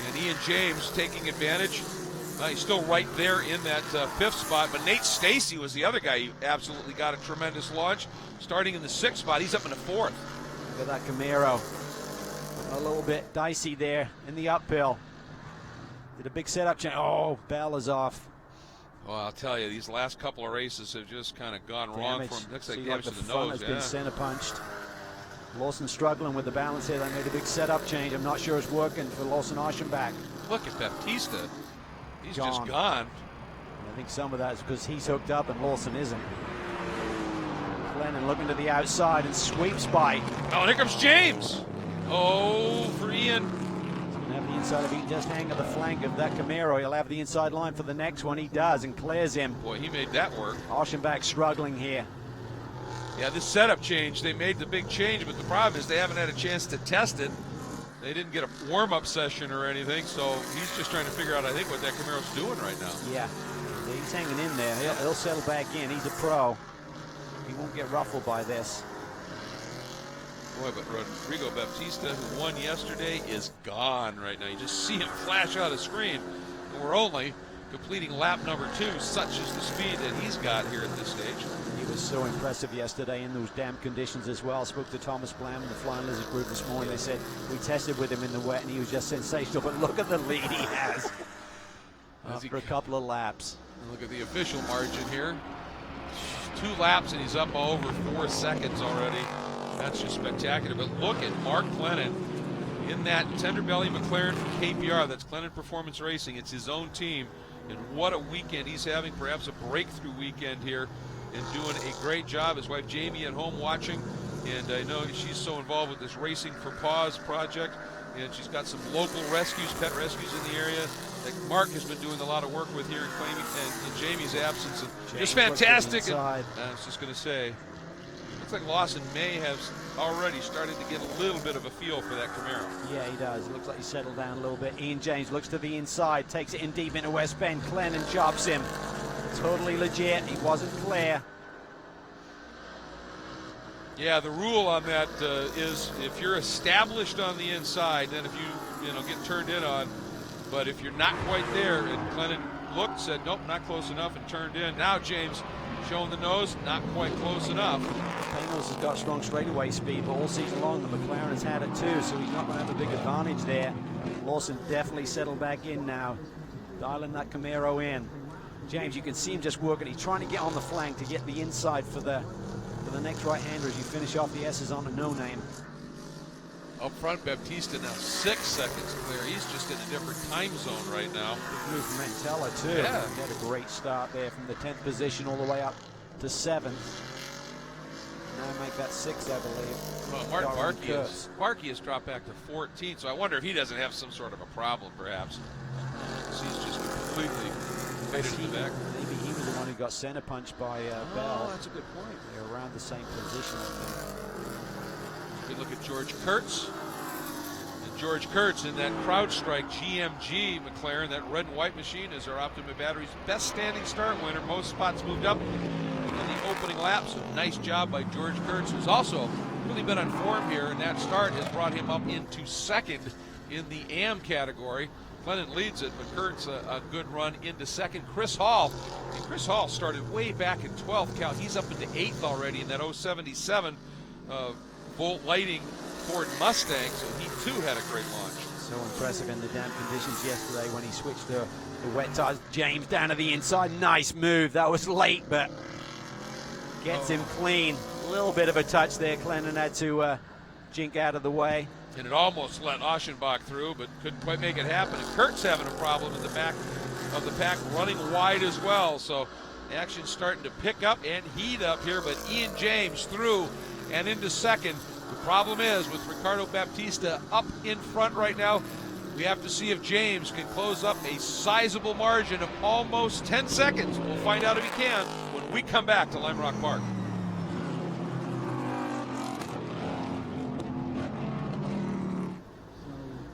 And Ian James taking advantage. He's still right there in that 5th spot, but Nate Stacy was the other guy who absolutely got a tremendous launch. Starting in the 6th spot, he's up in the 4th. Look at that Camaro. A little bit dicey there in the uphill. Did a big setup change. Oh, Bell is off. Well, I'll tell you, these last couple of races have just kind of gone wrong for him. Looks like See, damage like to the front nose. has been center punched. Lawson struggling with the balance here. They made a big setup change. I'm not sure it's working for Lawson Oschenbach. Look at Baptista. He's Gone. just gone. I think some of that is because he's hooked up and Lawson isn't. Glennon looking to the outside and sweeps by. Oh, and here comes James. Oh, for Ian. He's going to have the inside of it. Just hang at the flank of that Camaro. He'll have the inside line for the next one. He does and clears him. Boy, he made that work. Oschenbach struggling here. Yeah, this setup change, they made the big change, but the problem is they haven't had a chance to test it. They didn't get a warm-up session or anything, so he's just trying to figure out, I think, what that Camaro's doing right now. Yeah, he's hanging in there. He'll settle back in. He's a pro. He won't get ruffled by this. Boy, but Rodrigo Baptista, who won yesterday, is gone right now. You just see him flash out of screen. And we're only completing lap number 2, such is the speed that he's got here at this stage. He was so impressive yesterday in those damp conditions as well. Spoke to Thomas Blam and the Flying Lizard group this morning. They said we tested with him in the wet and he was just sensational. But look at the lead he has after a couple of laps. Look at the official margin here. 2 laps and he's up over 4 seconds already. That's just spectacular. But look at Mark Clennon in that tender belly McLaren from KPR. That's Clennon Performance Racing. It's his own team. And what a weekend he's having. Perhaps a breakthrough weekend here. And doing a great job. His wife Jamie at home watching, and I know she's so involved with this Racing for Paws project, and she's got some local rescues, pet rescues in the area that Mark has been doing a lot of work with here in Jamie's absence. And just fantastic. And, I was just going to say, looks like Lawson may have already started to get a little bit of a feel for that Camaro. Yeah, he does. It looks like he's settled down a little bit. Ian James looks to the inside, takes it in deep into West Bend. Clennon jobs him. Totally legit. He wasn't clear. Yeah, the rule on that is if you're established on the inside, then if you get turned in on, but if you're not quite there, and Clennon looked, said nope, not close enough, and turned in. Now James showing the nose, not quite close enough. Panos has got strong straightaway speed, but all season long the McLaren has had it too, so he's not going to have a big advantage there. Lawson definitely settled back in now, dialing that Camaro in. James, you can see him just working. He's trying to get on the flank to get the inside for the next right-hander as you finish off the S's on a no-name. Up front, Baptista now 6 seconds clear. He's just in a different time zone right now. Big move from Mantella too. Yeah. He had a great start there from the 10th position all the way up to 7th. Now make that 6th, I believe. Well, Mark Barkey has dropped back to 14, so I wonder if he doesn't have some sort of a problem, perhaps. So he's just completely faded to the back. Maybe he was the one who got center punched by Bell. Oh, that's a good point. They're around the same position, I think. Good look at George Kurtz. And George Kurtz in that CrowdStrike GMG McLaren, that red and white machine, is our Optima Batteries best standing start winner. Most spots moved up in the opening lap, so nice job by George Kurtz, who's also really been on form here, and that start has brought him up into 2nd in the AM category. Clennon leads it, but Kurtz a good run into 2nd. Chris Hall, and Chris Hall started way back in 12th. Cal, he's up into 8th already in that 077 Volt Lighting Ford Mustang, so he too had a great launch. So impressive in the damp conditions yesterday when he switched the wet tires. James down to the inside, nice move. That was late, but gets him clean. A little bit of a touch there. Clennon had to jink out of the way. And it almost let Oschenbach through, but couldn't quite make it happen. And Kurt's having a problem in the back of the pack running wide as well. So action's starting to pick up and heat up here, but Ian James through and into second. The problem is with Ricardo Baptista up in front right now, we have to see if James can close up a sizable margin of almost 10 seconds. We'll find out if he can when we come back to Lime Rock Park.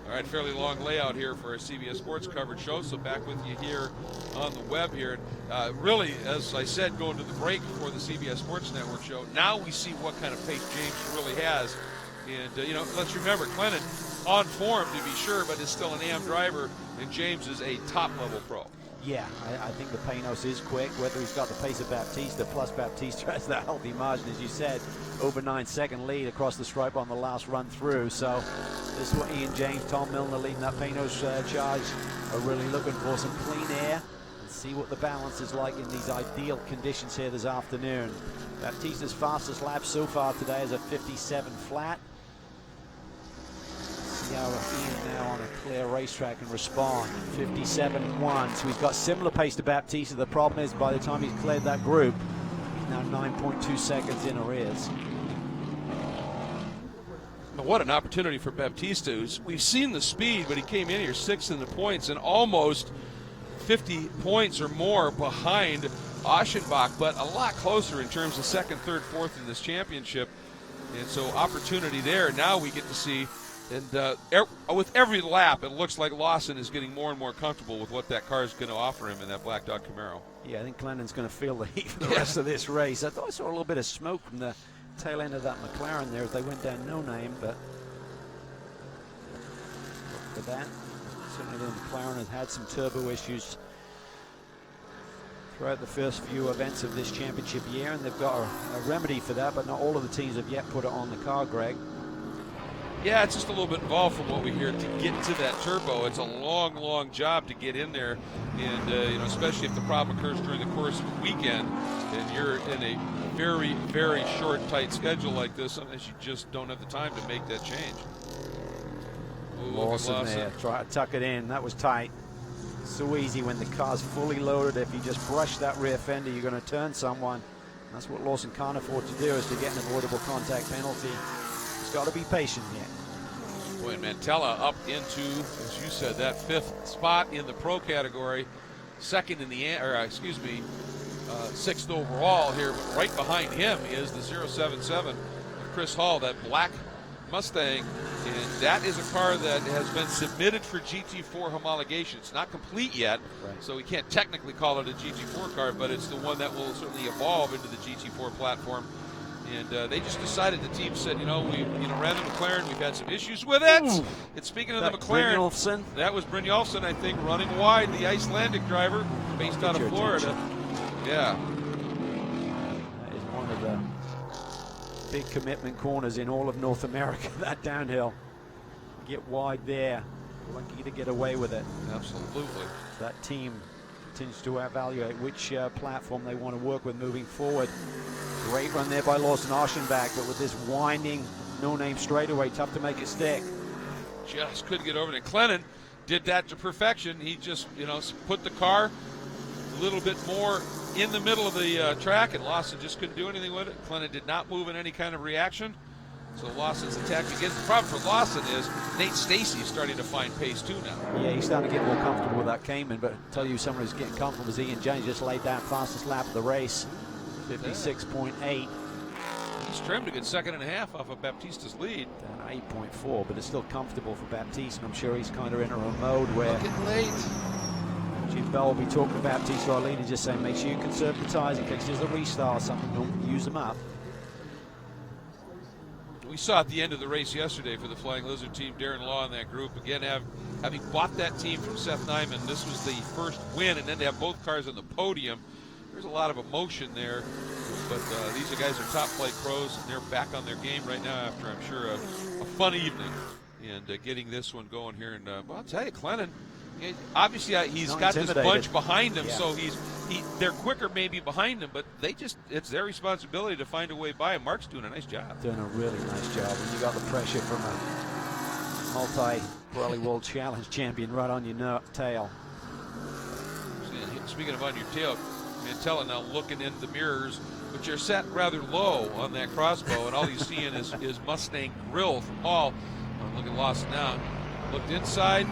All right, fairly long layout here for our CBS Sports coverage show, so back with you here on the web here. Really, as I said, going to the break for the CBS Sports Network show, now we see what kind of pace James really has. And, you know, let's remember, Clennon on form to be sure, but is still an AM driver, and James is a top-level pro. Yeah, I think the Panos is quick, whether he's got the pace of Baptista, plus Baptista has that healthy margin, as you said, over 9-second lead across the stripe on the last run through. So this is what Ian James, Tom Milner leading that Panos charge are really looking for, some clean air, and see what the balance is like in these ideal conditions here this afternoon. Baptista's fastest lap so far today is a 57 flat. See how Ian now on a clear racetrack can respond. 57.1, so he's got similar pace to Baptista. The problem is by the time he's cleared that group, he's now 9.2 seconds in arrears. What an opportunity for Baptista. We've seen the speed, but he came in here 6th in the points and almost 50 points or more behind Aschenbach, but a lot closer in terms of 2nd, 3rd, 4th in this championship. And so opportunity there. Now we get to see. And with every lap, it looks like Lawson is getting more and more comfortable with what that car is going to offer him in that Black Dog Camaro. Yeah, I think Clennon's going to feel the heat for the rest of this race. I thought I saw a little bit of smoke from the tail end of that McLaren there as they went down no name, but for that, certainly the McLaren has had some turbo issues throughout the first few events of this championship year, and they've got a remedy for that, but not all of the teams have yet put it on the car, Greg. Yeah, it's just a little bit involved from what we hear to get to that turbo. It's a long, long job to get in there, and you know, especially if the problem occurs during the course of the weekend, and you're in a very, very short, tight schedule like this. Sometimes you just don't have the time to make that change. Ooh, Lawson there, try to tuck it in. That was tight. So easy when the car's fully loaded. If you just brush that rear fender, you're going to turn someone. That's what Lawson can't afford to do, is to get an avoidable contact penalty. He's got to be patient here. Boy, Mantella up into, as you said, that 5th spot in the pro category, 2nd in the, 6th overall here. But right behind him is the 077 Chris Hall, that black Mustang, and that is a car that has been submitted for GT4 homologation. It's not complete yet, so we can't technically call it a GT4 car, but it's the one that will certainly evolve into the GT4 platform. And they just decided, the team said, we ran the McLaren, we've had some issues with it. Ooh. And speaking of the McLaren, Brynjolfsson. That was Brynjolfsson, I think, running wide, the Icelandic driver, based out of Florida. Yeah. That is one of the big commitment corners in all of North America, that downhill. Get wide there. Lucky to get away with it. Absolutely. That team continues to evaluate which platform they want to work with moving forward. Great run there by Lawson Aschenbach, but with this winding no-name straightaway, tough to make it stick. Just couldn't get over it. Clennon did that to perfection. He just, put the car a little bit more in the middle of the track, and Lawson just couldn't do anything with it. Clennon did not move in any kind of reaction, so Lawson's attack begins. The problem for Lawson is Nate Stacey is starting to find pace too now. Yeah, he's starting to get more comfortable with that Cayman, but I tell you, someone who's getting comfortable is Ian James. Just laid down fastest lap of the race, 56.8. He's trimmed a good 2.5 off of Baptista's lead. Down 8.4, but it's still comfortable for Baptista, and I'm sure he's kind of in a mode where looking late. Jim Bell will be talking to Baptista, our leader, just saying, make sure you conserve the tires in case there's a restart or something. Don't use them up. We saw at the end of the race yesterday for the Flying Lizard team, Darren Law in that group. Again, having bought that team from Seth Nyman, this was the first win, and then to have both cars on the podium. There's a lot of emotion there, but these guys are top flight pros, and they're back on their game right now after, I'm sure, a fun evening. And getting this one going here. And well, I'll tell you, Clennon, obviously he's got this bunch behind him, so they're quicker maybe behind him, but it's their responsibility to find a way by him. Mark's doing a nice job. Doing a really nice job. When you got the pressure from a multi-Pirelli World Challenge champion right on your tail. speaking of on your tail, Mantella now looking into the mirrors, which are set rather low on that crossbow, and all he's seeing is Mustang grill from Hall. Look at Lawson now. Looked inside.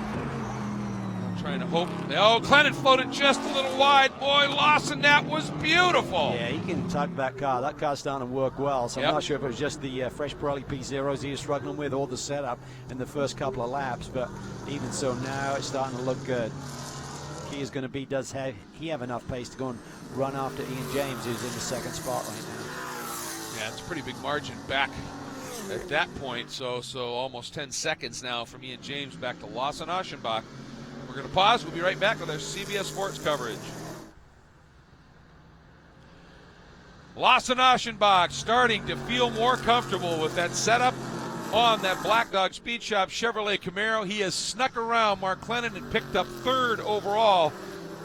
Trying to hope. Oh, Clennon floated just a little wide. Boy, Lawson, that was beautiful. Yeah, he can tug that car. That car's starting to work well. So I'm not sure if it was just the fresh Pirelli P0s he was struggling with or the setup in the first couple of laps. But even so, now it's starting to look good. Key is going to be, does he have enough pace to go and run after Ian James, who's in the second spot right now? Yeah, it's a pretty big margin back at that point. So almost 10 seconds now from Ian James back to Lawson Aschenbach. We're going to pause. We'll be right back with our CBS Sports coverage. Lawson Aschenbach starting to feel more comfortable with that setup on that Black Dog Speed Shop Chevrolet Camaro. He has snuck around Mark Clennon and picked up third overall.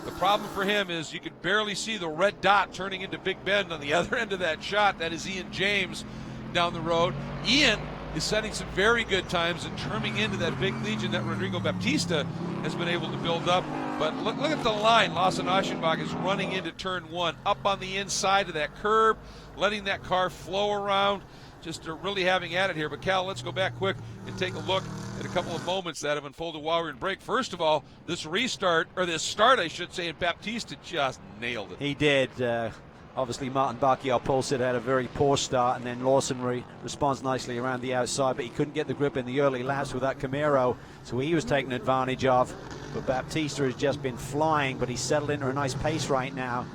The problem for him is you can barely see the red dot turning into Big Bend on the other end of that shot. That is Ian James down the road. Ian is setting some very good times and trimming into that big legion that Rodrigo Baptista has been able to build up. But look at the line. Lawson Aschenbach is running into turn one, up on the inside of that curb, letting that car flow around, just really having at it here. But Cal, let's go back quick and take a look at a couple of moments that have unfolded while we're in break. First of all, this start, I should say, and Baptista just nailed it. He did. Obviously, Martin Barkey, our pole sitter, had a very poor start, and then Lawson responds nicely around the outside, but he couldn't get the grip in the early laps with that Camaro, so he was taken advantage of. But Baptista has just been flying, but he's settled into a nice pace right now.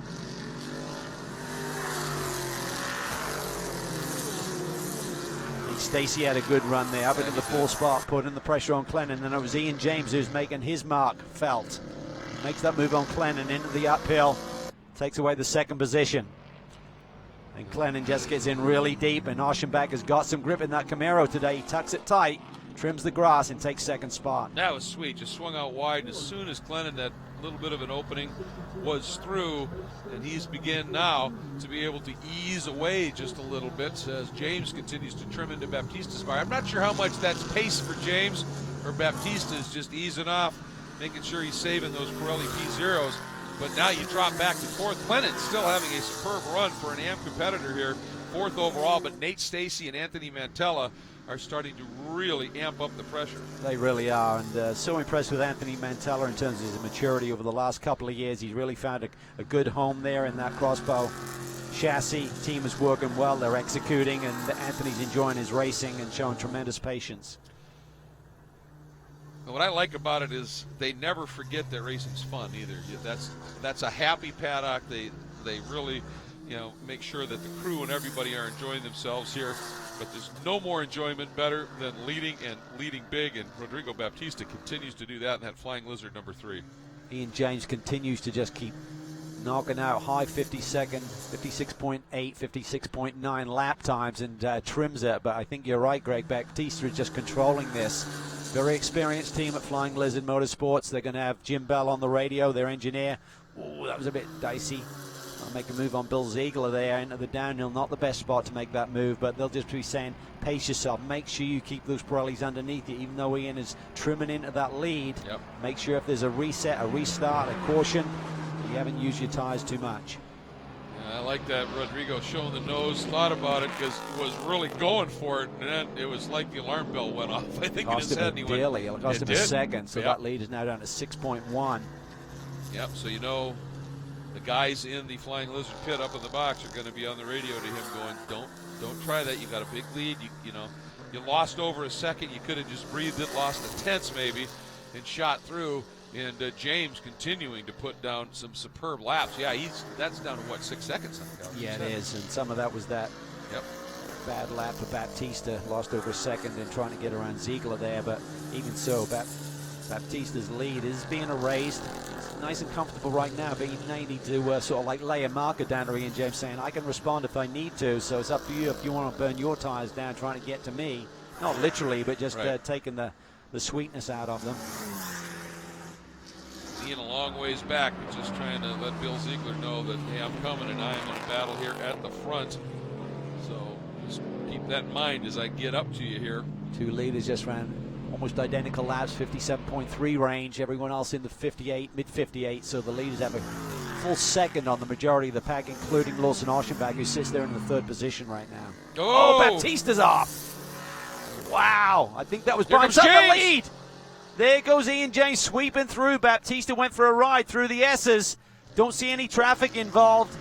Stacey had a good run there, up into the fourth spot, putting the pressure on Clennon, and it was Ian James who's making his mark felt. Makes that move on Clennon into the uphill. Takes away the second position. And Clennon just gets in really deep, and Aschenbach has got some grip in that Camaro today. He tucks it tight, trims the grass, and takes second spot. That was sweet. Just swung out wide, and as soon as Clennon, that little bit of an opening was through, and he's begun now to be able to ease away just a little bit as James continues to trim into Baptista's car. I'm not sure how much that's pace for James or Baptista is just easing off, making sure he's saving those Pirelli P0s. But now you drop back to fourth. Clennon still having a superb run for an AM competitor here, fourth overall, but Nate Stacey and Anthony Mantella are starting to really amp up the pressure. They really are, and so impressed with Anthony Mantella in terms of his maturity over the last couple of years. He's really found a good home there in that crossbow chassis. Team is working well, they're executing, and Anthony's enjoying his racing and showing tremendous patience. And what I like about it is they never forget that racing's fun either. That's a happy paddock. They really, make sure that the crew and everybody are enjoying themselves here. But there's no more enjoyment better than leading big, and Rodrigo Baptista continues to do that in that Flying Lizard number 3. Ian James continues to just keep knocking out high 52nd, 56.8, 56.9 lap times, and trims it. But I think you're right, Greg. Baptista is just controlling this. Very experienced team at Flying Lizard Motorsports. They're going to have Jim Bell on the radio, their engineer. Oh, that was a bit dicey. I'll make a move on Bill Ziegler there into the downhill. Not the best spot to make that move, but they'll just be saying, pace yourself. Make sure you keep those Pirellis underneath you, even though Ian is trimming into that lead. Yep. Make sure if there's a reset, a restart, a caution, you haven't used your tires too much. I like that Rodrigo showing the nose, thought about it because was really going for it, and then it was like the alarm bell went off. I think in his head. It cost him a second, so that lead is now down to 6.1. Yep, so the guys in the Flying Lizard pit up in the box are going to be on the radio to him going, don't try that. You got a big lead. You lost over a second. You could have just breathed it, lost a tenth maybe, and shot through. And James continuing to put down some superb laps. Yeah, that's down to 6 seconds now? Yeah, it is, and some of that was that bad lap for Baptista. Lost over a second in trying to get around Ziegler there, but even so, Baptista's lead is being erased. It's nice and comfortable right now, but you need to sort of like lay a marker down to Ian James saying, I can respond if I need to, so it's up to you if you want to burn your tires down trying to get to me. Not literally, but just taking the sweetness out of them. Ian a long ways back, but just trying to let Bill Ziegler know that, hey, I'm coming and I am in a battle here at the front. So just keep that in mind as I get up to you here. Two leaders just ran almost identical laps, 57.3 range. Everyone else in the 58, mid 58. So the leaders have a full second on the majority of the pack, including Lawson Aschenbach, who sits there in the 3rd position right now. Oh, Baptista's off. Wow, I think that was Here by comes himself the James. lead. There goes Ian James sweeping through. Baptista went for a ride through the S's. Don't see any traffic involved.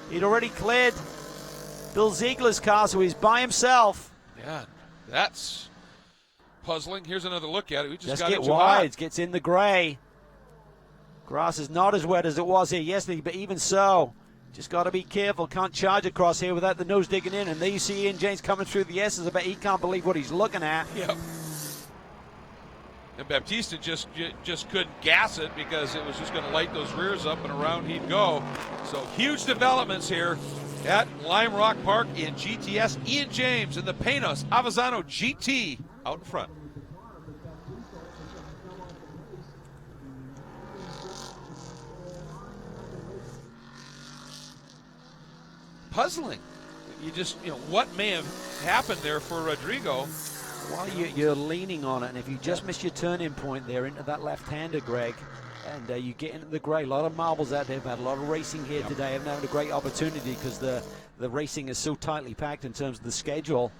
He'd already cleared Bill Ziegler's car, so he's by himself. Yeah, that's puzzling. Here's another look at it. We just got get into wide, hot. gets in the gray. Grass is not as wet as it was here yesterday, but even so, just got to be careful. Can't charge across here without the nose digging in. And there you see Ian James coming through the S's. I bet he can't believe what he's looking at. Yep. And Baptista just couldn't gas it because it was just going to light those rears up and around he'd go. So huge developments here at Lime Rock Park in GTS. Ian James in the Panos Avezzano GT out in front. Puzzling. What may have happened there for Rodrigo? Well, you're leaning on it, and if you just miss your turning point there into that left-hander, Greg, and you get into the gray, a lot of marbles out there. We've had a lot of racing here today. Haven't had a great opportunity because the racing is so tightly packed in terms of the schedule,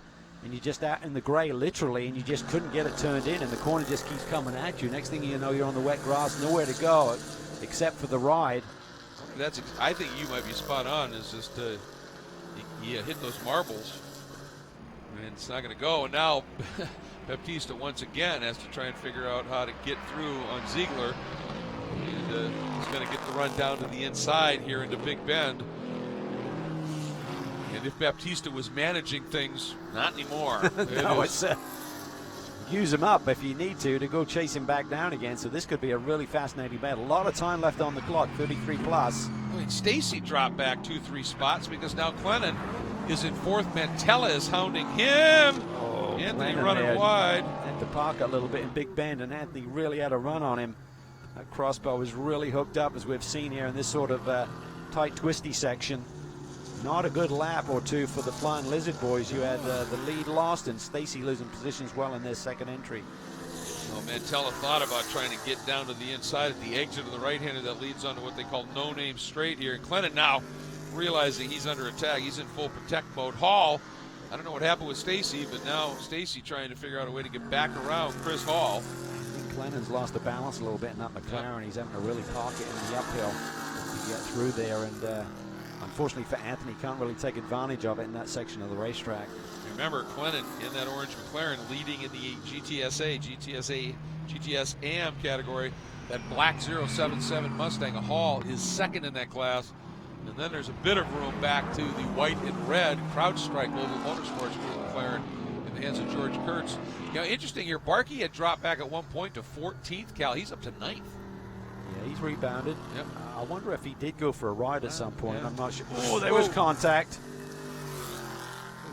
and you're just out in the gray, literally, and you just couldn't get it turned in, and the corner just keeps coming at you. Next thing you know, you're on the wet grass, nowhere to go except for the ride. I think you might be spot on. Is just you hit those marbles, and it's not going to go. And now Baptista once again has to try and figure out how to get through on Ziegler. And he's going to get the run down to the inside here into Big Bend. And if Baptista was managing things, not anymore. No, it's use him up if you need to go chase him back down again. So this could be a really fascinating battle. A lot of time left on the clock, 33 plus. I mean, Stacy dropped back 2-3 spots because now Clennon is in 4th. Mantella is hounding him. Anthony running wide. Had to park a little bit in Big Bend, and Anthony really had a run on him. That crossbow was really hooked up, as we've seen here in this sort of tight, twisty section. Not a good lap or two for the Flying Lizard boys. You had the lead lost, and Stacy losing positions well in their second entry. Well, Mantella thought about trying to get down to the inside at the exit of the right-hander that leads onto what they call no-name straight here. And Clennon now realizing he's under attack. He's in full protect mode. Hall, I don't know what happened with Stacy, but now Stacy trying to figure out a way to get back around Chris Hall. I think Clennon's lost the balance a little bit in that McLaren. He's having to really park it in the uphill to get through there, and unfortunately for Anthony, can't really take advantage of it in that section of the racetrack. Remember, Clennon in that orange McLaren leading in the GTS AM category. That black 077 Mustang, a Hall, is second in that class. And then there's a bit of room back to the white and red CrowdStrike Global Motorsports McLaren in the hands of George Kurtz. Interesting here, Barkey had dropped back at one point to 14th. Cal, he's up to 9th. Yeah, he's rebounded. Yep. I wonder if he did go for a ride at some point. Yeah. I'm not sure. Oh, there was contact.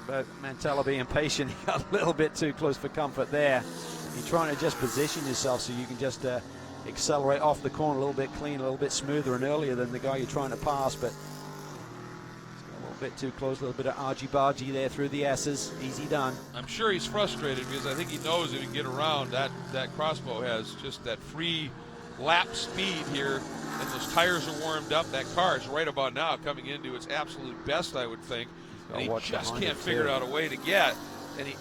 But Mantella being patient, he got a little bit too close for comfort there. You're trying to just position yourself so you can just accelerate off the corner a little bit clean, a little bit smoother and earlier than the guy you're trying to pass, but a little bit too close, a little bit of argy-bargy there through the S's. Easy done. I'm sure he's frustrated because I think he knows if he can get around, that crossbow has just that free lap speed here, and those tires are warmed up. That car is right about now coming into its absolute best, I would think. And he just can't figure out a way to get, and he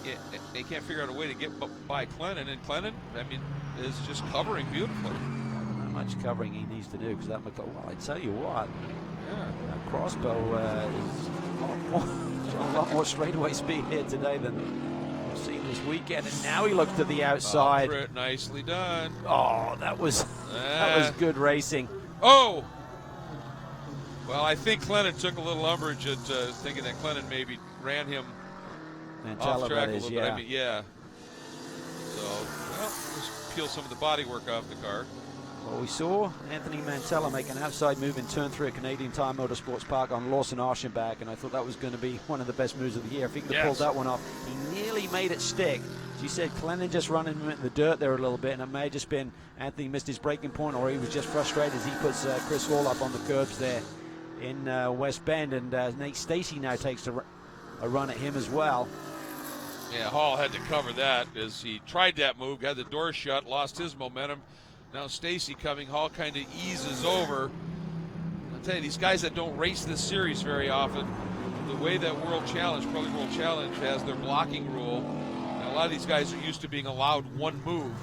can't figure out a way to get by Clennon. And Clennon, I mean, is just covering beautifully. Not much covering he needs to do because that McLaren. Well, I tell you what, that crossbow is a lot more straightaway speed here today than we've seen this weekend. And now he looks to the outside. Nicely done. Oh, that was good racing. Oh. Well, I think Clennon took a little umbrage at thinking that Clennon maybe ran him off track a little bit. I mean, yeah. So, well, just peel some of the bodywork off the car. Well, we saw Anthony Mantella make an outside move in turn 3 at Canadian Tire Motorsports Park on Lawson Aschenbach, and I thought that was going to be one of the best moves of the year. If he could have pulled that one off, he nearly made it stick. As you said, Clennon just running him in the dirt there a little bit, and it may have just been Anthony missed his braking point, or he was just frustrated as he puts Chris Hall up on the curbs there in West Bend, and Nate Stacy now takes a run at him as well. Yeah, Hall had to cover that as he tried that move, got the door shut, lost his momentum. Now Stacy coming, Hall kind of eases over. I'll tell you, these guys that don't race this series very often, the way that Pirelli World Challenge has their blocking rule, and a lot of these guys are used to being allowed one move.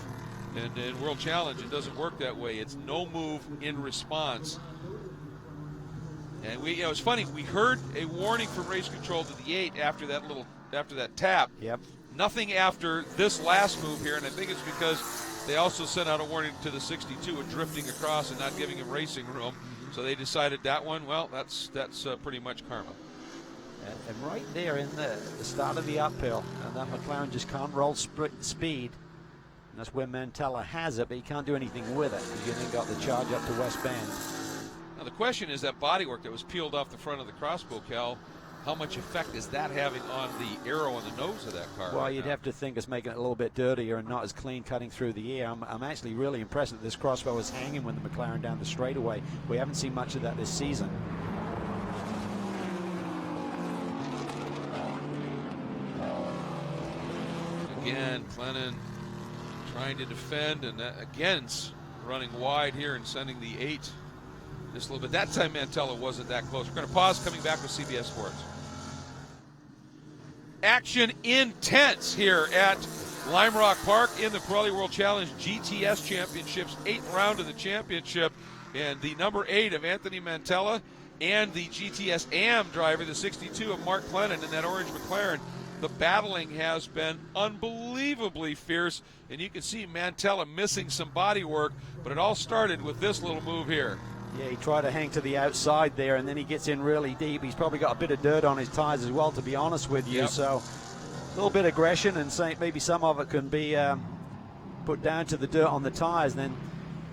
And in World Challenge, it doesn't work that way. It's no move in response. And it's funny. We heard a warning from race control to the 8 after that tap. Yep. Nothing after this last move here, and I think it's because they also sent out a warning to the 62 of drifting across and not giving him racing room. So they decided that one, well, that's pretty much karma. And right there in the start of the uphill, and that McLaren just can't roll speed. And that's where Mantella has it, but he can't do anything with it because you then got the charge up to West Bend. Now the question is that bodywork that was peeled off the front of the crossbow, Cal, how much effect is that having on the arrow on the nose of that car? Well, you'd have to think it's making it a little bit dirtier and not as clean cutting through the air. I'm actually really impressed that this crossbow was hanging with the McLaren down the straightaway. We haven't seen much of that this season. Again, Clennon trying to defend, and again running wide here and sending the 8 just a little bit. That time Mantella wasn't that close. We're going to pause, coming back with CBS Sports. Action intense here at Lime Rock Park in the Pirelli World Challenge GTS Championships, 8th round of the championship, and the number 8 of Anthony Mantella and the GTS AM driver, the 62 of Mark Clennon in that orange McLaren. The battling has been unbelievably fierce, and you can see Mantella missing some body work, but it all started with this little move here. Yeah, he tried to hang to the outside there, and then he gets in really deep. He's probably got a bit of dirt on his tires as well, to be honest with you. Yep. So a little bit of aggression, and maybe some of it can be put down to the dirt on the tires. And then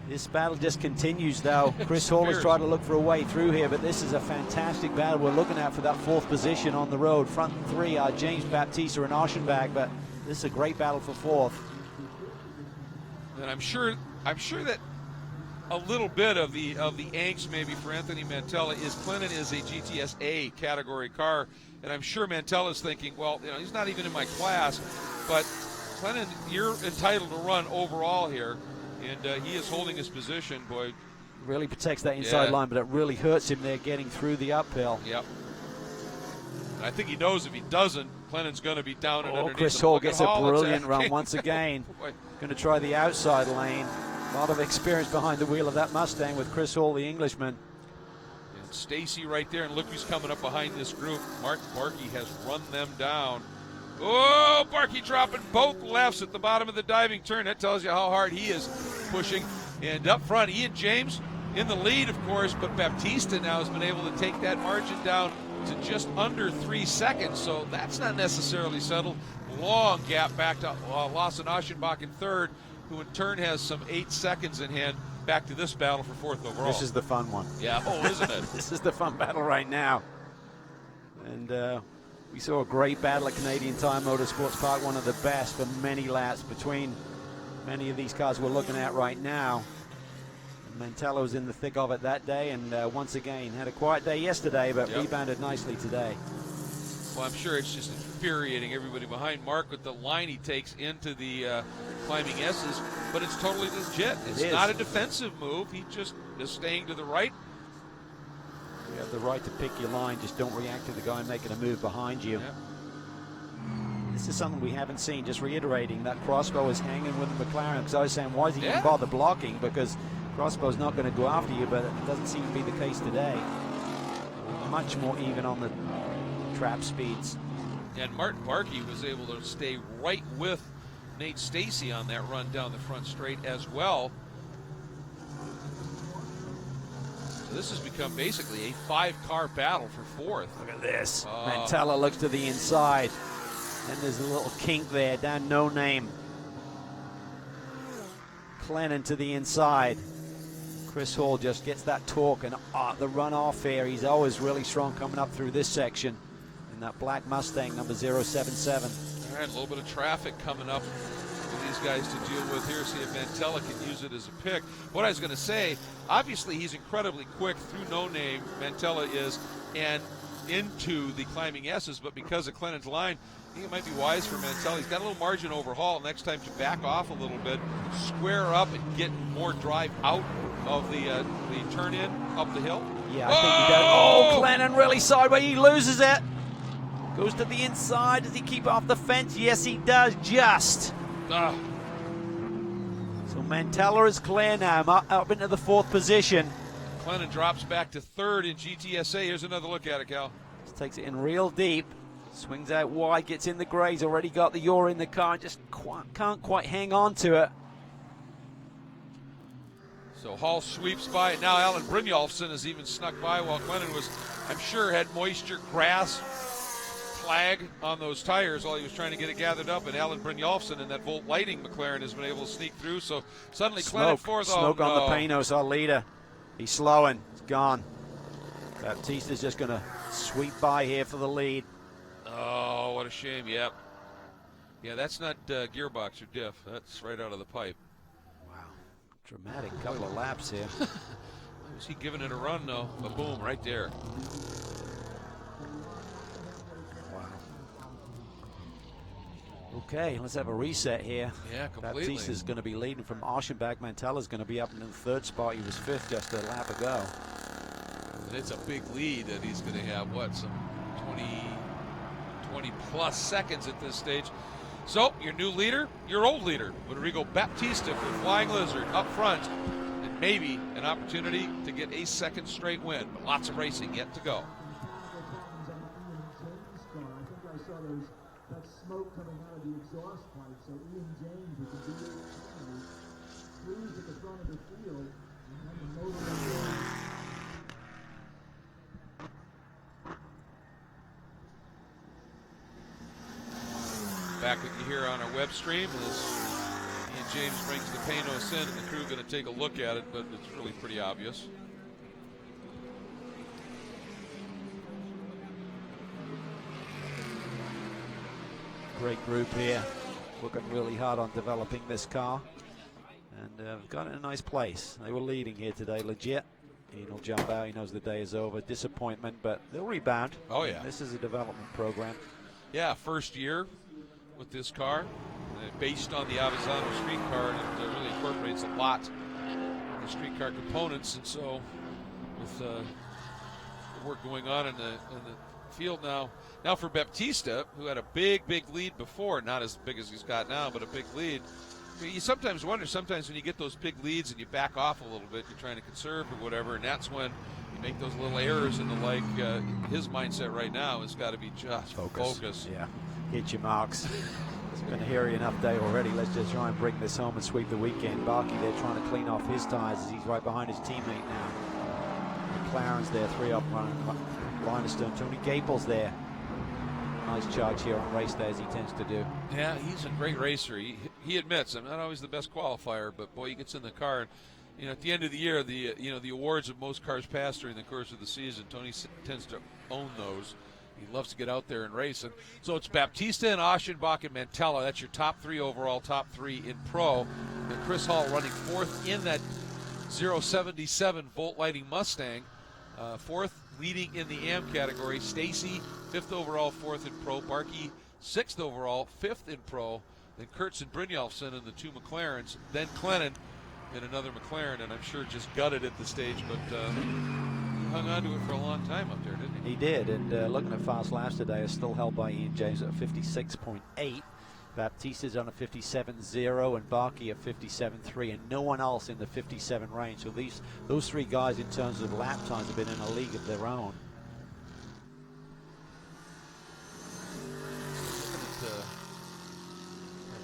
this battle just continues, though. Chris Hall has tried to look for a way through here, but this is a fantastic battle. We're looking at for that 4th position on the road. Front 3 are James Baptista and Aschenbach, but this is a great battle for 4th. And I'm sure that a little bit of the angst maybe for Anthony Mantella is Clennon is a GTS A category car, and I'm sure Mantella's thinking, well, he's not even in my class, but Clennon, you're entitled to run overall here. And he is holding his position, boy. Really protects that inside line, but it really hurts him there getting through the uphill. Yep. And I think he knows if he doesn't, Clennon's going to be down and underneath. Chris Hall gets a brilliant run once again. Going to try the outside lane. A lot of experience behind the wheel of that Mustang with Chris Hall, the Englishman. And Stacy right there, and look who's coming up behind this group. Mark Barkey has run them down. Oh, Barkey dropping both lefts at the bottom of the diving turn. That tells you how hard he is pushing. And up front, Ian James in the lead, of course, but Baptista now has been able to take that margin down to just under 3 seconds. So that's not necessarily settled. Long gap back to Lawson Aschenbach in 3rd, who in turn has some 8 seconds in hand back to this battle for 4th overall. This is the fun one. Yeah, isn't it? This is the fun battle right now. And we saw a great battle at Canadian Tire Motorsports Park, one of the best for many laps between many of these cars we're looking at right now. Mantella was in the thick of it that day, and once again had a quiet day yesterday, but rebounded nicely today. Well, I'm sure it's just infuriating everybody behind Mark with the line he takes into the climbing S's, but it's totally legit. It's not a defensive move. He just is staying to the right. You have the right to pick your line. Just don't react to the guy making a move behind you. Yep. This is something we haven't seen. Just reiterating, that crossbow is hanging with the McLaren, because I was saying, why is he even bother blocking? Because crossbow's not going to go after you, but it doesn't seem to be the case today. Much more even on the trap speeds. And Martin Barkey was able to stay right with Nate Stacy on that run down the front straight as well. So this has become basically a 5-car battle for 4th. Look at this. Mantella looks to the inside. And there's a little kink there down No Name. Clennon to the inside. Chris Hall just gets that torque, and the run off here. He's always really strong coming up through this section. In that black Mustang, number 077. All right, a little bit of traffic coming up for these guys to deal with here. See if Mantella can use it as a pick. What I was going to say, obviously he's incredibly quick through No Name, Mantella is, and into the climbing S's, but because of Clennon's line, I think it might be wise for Mantella. He's got a little margin overhaul next time to back off a little bit, square up, and get more drive out of the turn in up the hill? Yeah, I think he does. Oh, Glennon really sideways. He loses it. Goes to the inside. Does he keep off the fence? Yes, he does. Just. Ah. So Mantella is clear now, up into the 4th position. Glennon drops back to 3rd in GTS-A. Here's another look at it, Cal. Just takes it in real deep. Swings out wide, gets in the grays. Already got the yaw in the car. Just can't quite hang on to it. So Hall sweeps by, and now Alan Brynjolfsson has even snuck by while Glennon was, I'm sure, had moisture, grass, flag on those tires while he was trying to get it gathered up, and Alan Brynjolfsson in that Volt Lighting McLaren has been able to sneak through. So suddenly Glennon fourth. Smoke on the Panos, our leader. He's slowing. It's gone. Baptista's just going to sweep by here for the lead. Oh, what a shame. Yep. Yeah, that's not gearbox or diff. That's right out of the pipe. Dramatic couple of laps here. Is he giving it a run, though? But boom, right there. Wow. Okay, let's have a reset here. Yeah, completely. Baptista's going to be leading from Aschenbach. Mantella's going to be up in the 3rd spot. He was 5th just a lap ago. It's a big lead, and he's going to have, what, some 20 plus seconds at this stage. So, your new leader, your old leader, Rodrigo Baptista for Flying Lizard up front, and maybe an opportunity to get a 2nd straight win, but lots of racing yet to go. I think I saw that smoke coming out of the exhaust pipe, so Ian James, who can do it, cruise at the front of the field, and then the motor. Back with you here on our web stream as Ian James brings the Panos in, and the crew going to take a look at it, but it's really pretty obvious. Great group here, working really hard on developing this car, and got it in a nice place. They were leading here today, legit. Ian will jump out, he knows the day is over. Disappointment, but they'll rebound. Oh yeah. This is a development program. Yeah, first year with this car, based on the Avezzano street car, and it really incorporates a lot of the street car components. And so, with the work going on in the field now for Baptista, who had a big lead before, not as big as he's got now, but a big lead. I mean, you sometimes wonder, when you get those big leads and you back off a little bit, you're trying to conserve or whatever, and that's when you make those little errors and the like. His mindset right now has got to be just focus. Yeah. Hit your marks. It's been a hairy enough day already. Let's just try and bring this home and sweep the weekend. Barkey there trying to clean off his tires as he's right behind his teammate now. McLaren's there, 3 up running. Linestone, Tony Gapel's there. Nice charge here on race day as he tends to do. Yeah, he's a great racer. He admits I'm not always the best qualifier, but boy, he gets in the car and at the end of the year, the awards of most cars passed during the course of the season, Tony tends to own those. He loves to get out there and race. And so it's Baptista and Aschenbach and Mantella. That's your top 3 overall, top 3 in pro. And Chris Hall running 4th in that 077 Volt Lighting Mustang. 4th leading in the AM category. Stacy, 5th overall, 4th in pro. Barkey, 6th overall, 5th in pro. Then Kurtz and Brynjolfsson in the 2 McLarens. Then Glennon in another McLaren, and I'm sure just gutted at the stage, but he hung on to it for a long time up there, didn't he? He did, and looking at fast laps today, is still held by Ian James at 56.8. Baptista's on a 57.0 and Barkey at 57.3, and no one else in the 57 range. So those 3 guys in terms of lap times have been in a league of their own.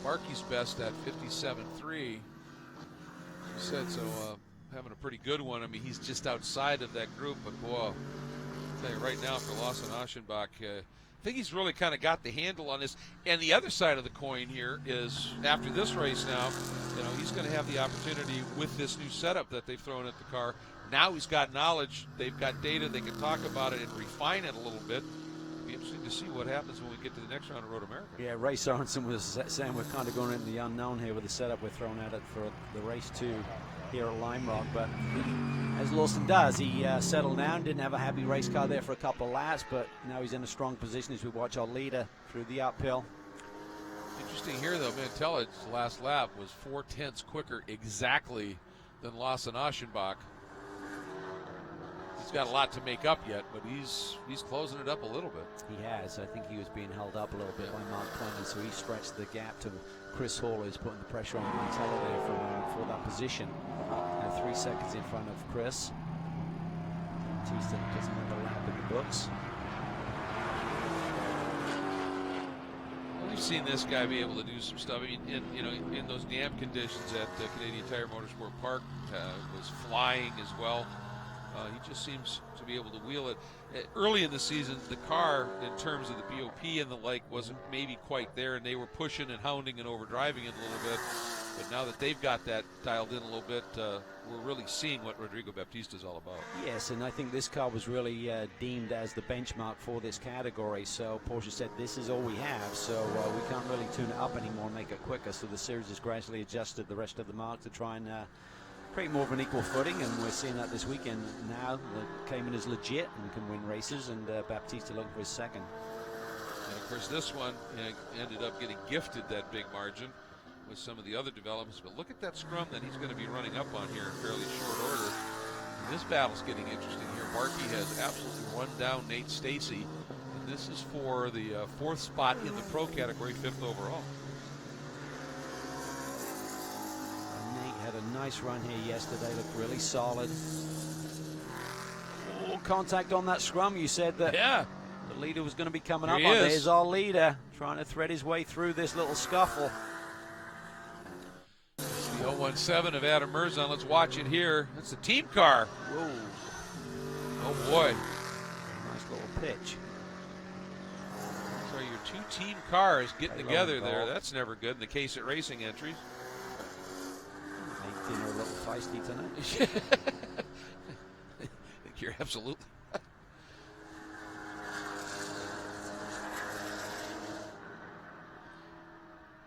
Barkey's best at 57.3. Said so, having a pretty good one. I mean, he's just outside of that group, but boy, I'll tell you right now for Lawson Aschenbach, I think he's really kind of got the handle on this. And the other side of the coin here is after this race now, he's going to have the opportunity with this new setup that they've thrown at the car. Now he's got knowledge, they've got data, they can talk about it and refine it a little bit. It'll be interesting to see what happens when we get to the next round of Road America. Yeah, Ray Sorensen was saying we're kind of going into the unknown here with the setup we're throwing at it for the race 2 here at Lime Rock, but as Lawson does, he settled down, didn't have a happy race car there for a couple of laps, but now he's in a strong position as we watch our leader through the uphill. Interesting here, though, Mantella's last lap was 0.4 quicker exactly than Lawson Aschenbach. He's got a lot to make up yet, but he's closing it up a little bit. He has. I think he was being held up a little bit by Mark Clemens, so he stretched the gap to Chris Hall, who's putting the pressure on Montello there for that position. 3 seconds in front of Chris. Bautista doesn't have a lap in the books. We've seen this guy be able to do some stuff. I mean, in those damp conditions at Canadian Tire Motorsport Park, was flying as well. He just seems to be able to wheel it. Early in the season, the car, in terms of the BOP and the like, wasn't maybe quite there, and they were pushing and hounding and overdriving it a little bit. But now that they've got that dialed in a little bit, we're really seeing what Rodrigo Baptista is all about. Yes, and I think this car was really deemed as the benchmark for this category. So Porsche said, this is all we have, so we can't really tune it up anymore and make it quicker. So the series has gradually adjusted the rest of the mark to try and create more of an equal footing, and we're seeing that this weekend now. Cayman is legit and can win races, and Baptista looking for his second. And of course this one ended up getting gifted that big margin with some of the other developments, but look at that scrum that he's going to be running up on here in fairly short order. And this battle's getting interesting here. Markey has absolutely run down Nate Stacey, and this is for the 4th spot in the pro category, 5th overall. Had a nice run here yesterday, looked really solid. Oh, contact on that scrum. You said that the leader was going to be coming up. There's our leader trying to thread his way through this little scuffle. The 017 of Adam Merzon. Let's watch it here. That's the team car. Whoa. Oh boy. Nice little pitch. So your 2 team cars getting together there. That's never good in the case at racing entries. Dinner a little feisty tonight. I think you're absolutely.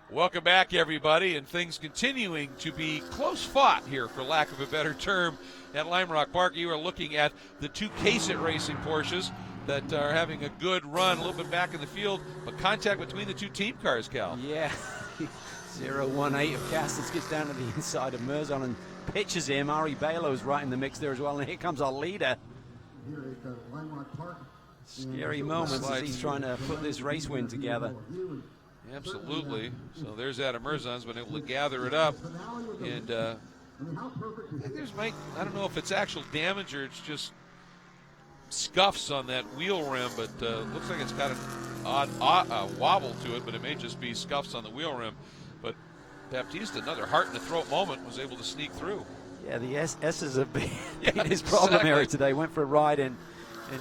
Welcome back, everybody, and things continuing to be close fought here, for lack of a better term, at Lime Rock Park. You are looking at the 2 Case-It Racing Porsches that are having a good run, a little bit back in the field, but contact between the 2 team cars, Cal. Yeah. 018 of Castles gets down to the inside of Merzon and pitches him. Ari Balo's right in the mix there as well, and here comes our leader. Here at Lime Rock Park. Scary moments as he's trying to put this race win together. Absolutely. So there's Adam Merzon's been able to gather it up, and I think I don't know if it's actual damage or it's just scuffs on that wheel rim, but looks like it's got an odd wobble to it, but it may just be scuffs on the wheel rim. But Baptista, another heart in the throat moment, was able to sneak through. Yeah, the S's have been his problem area today. Went for a ride in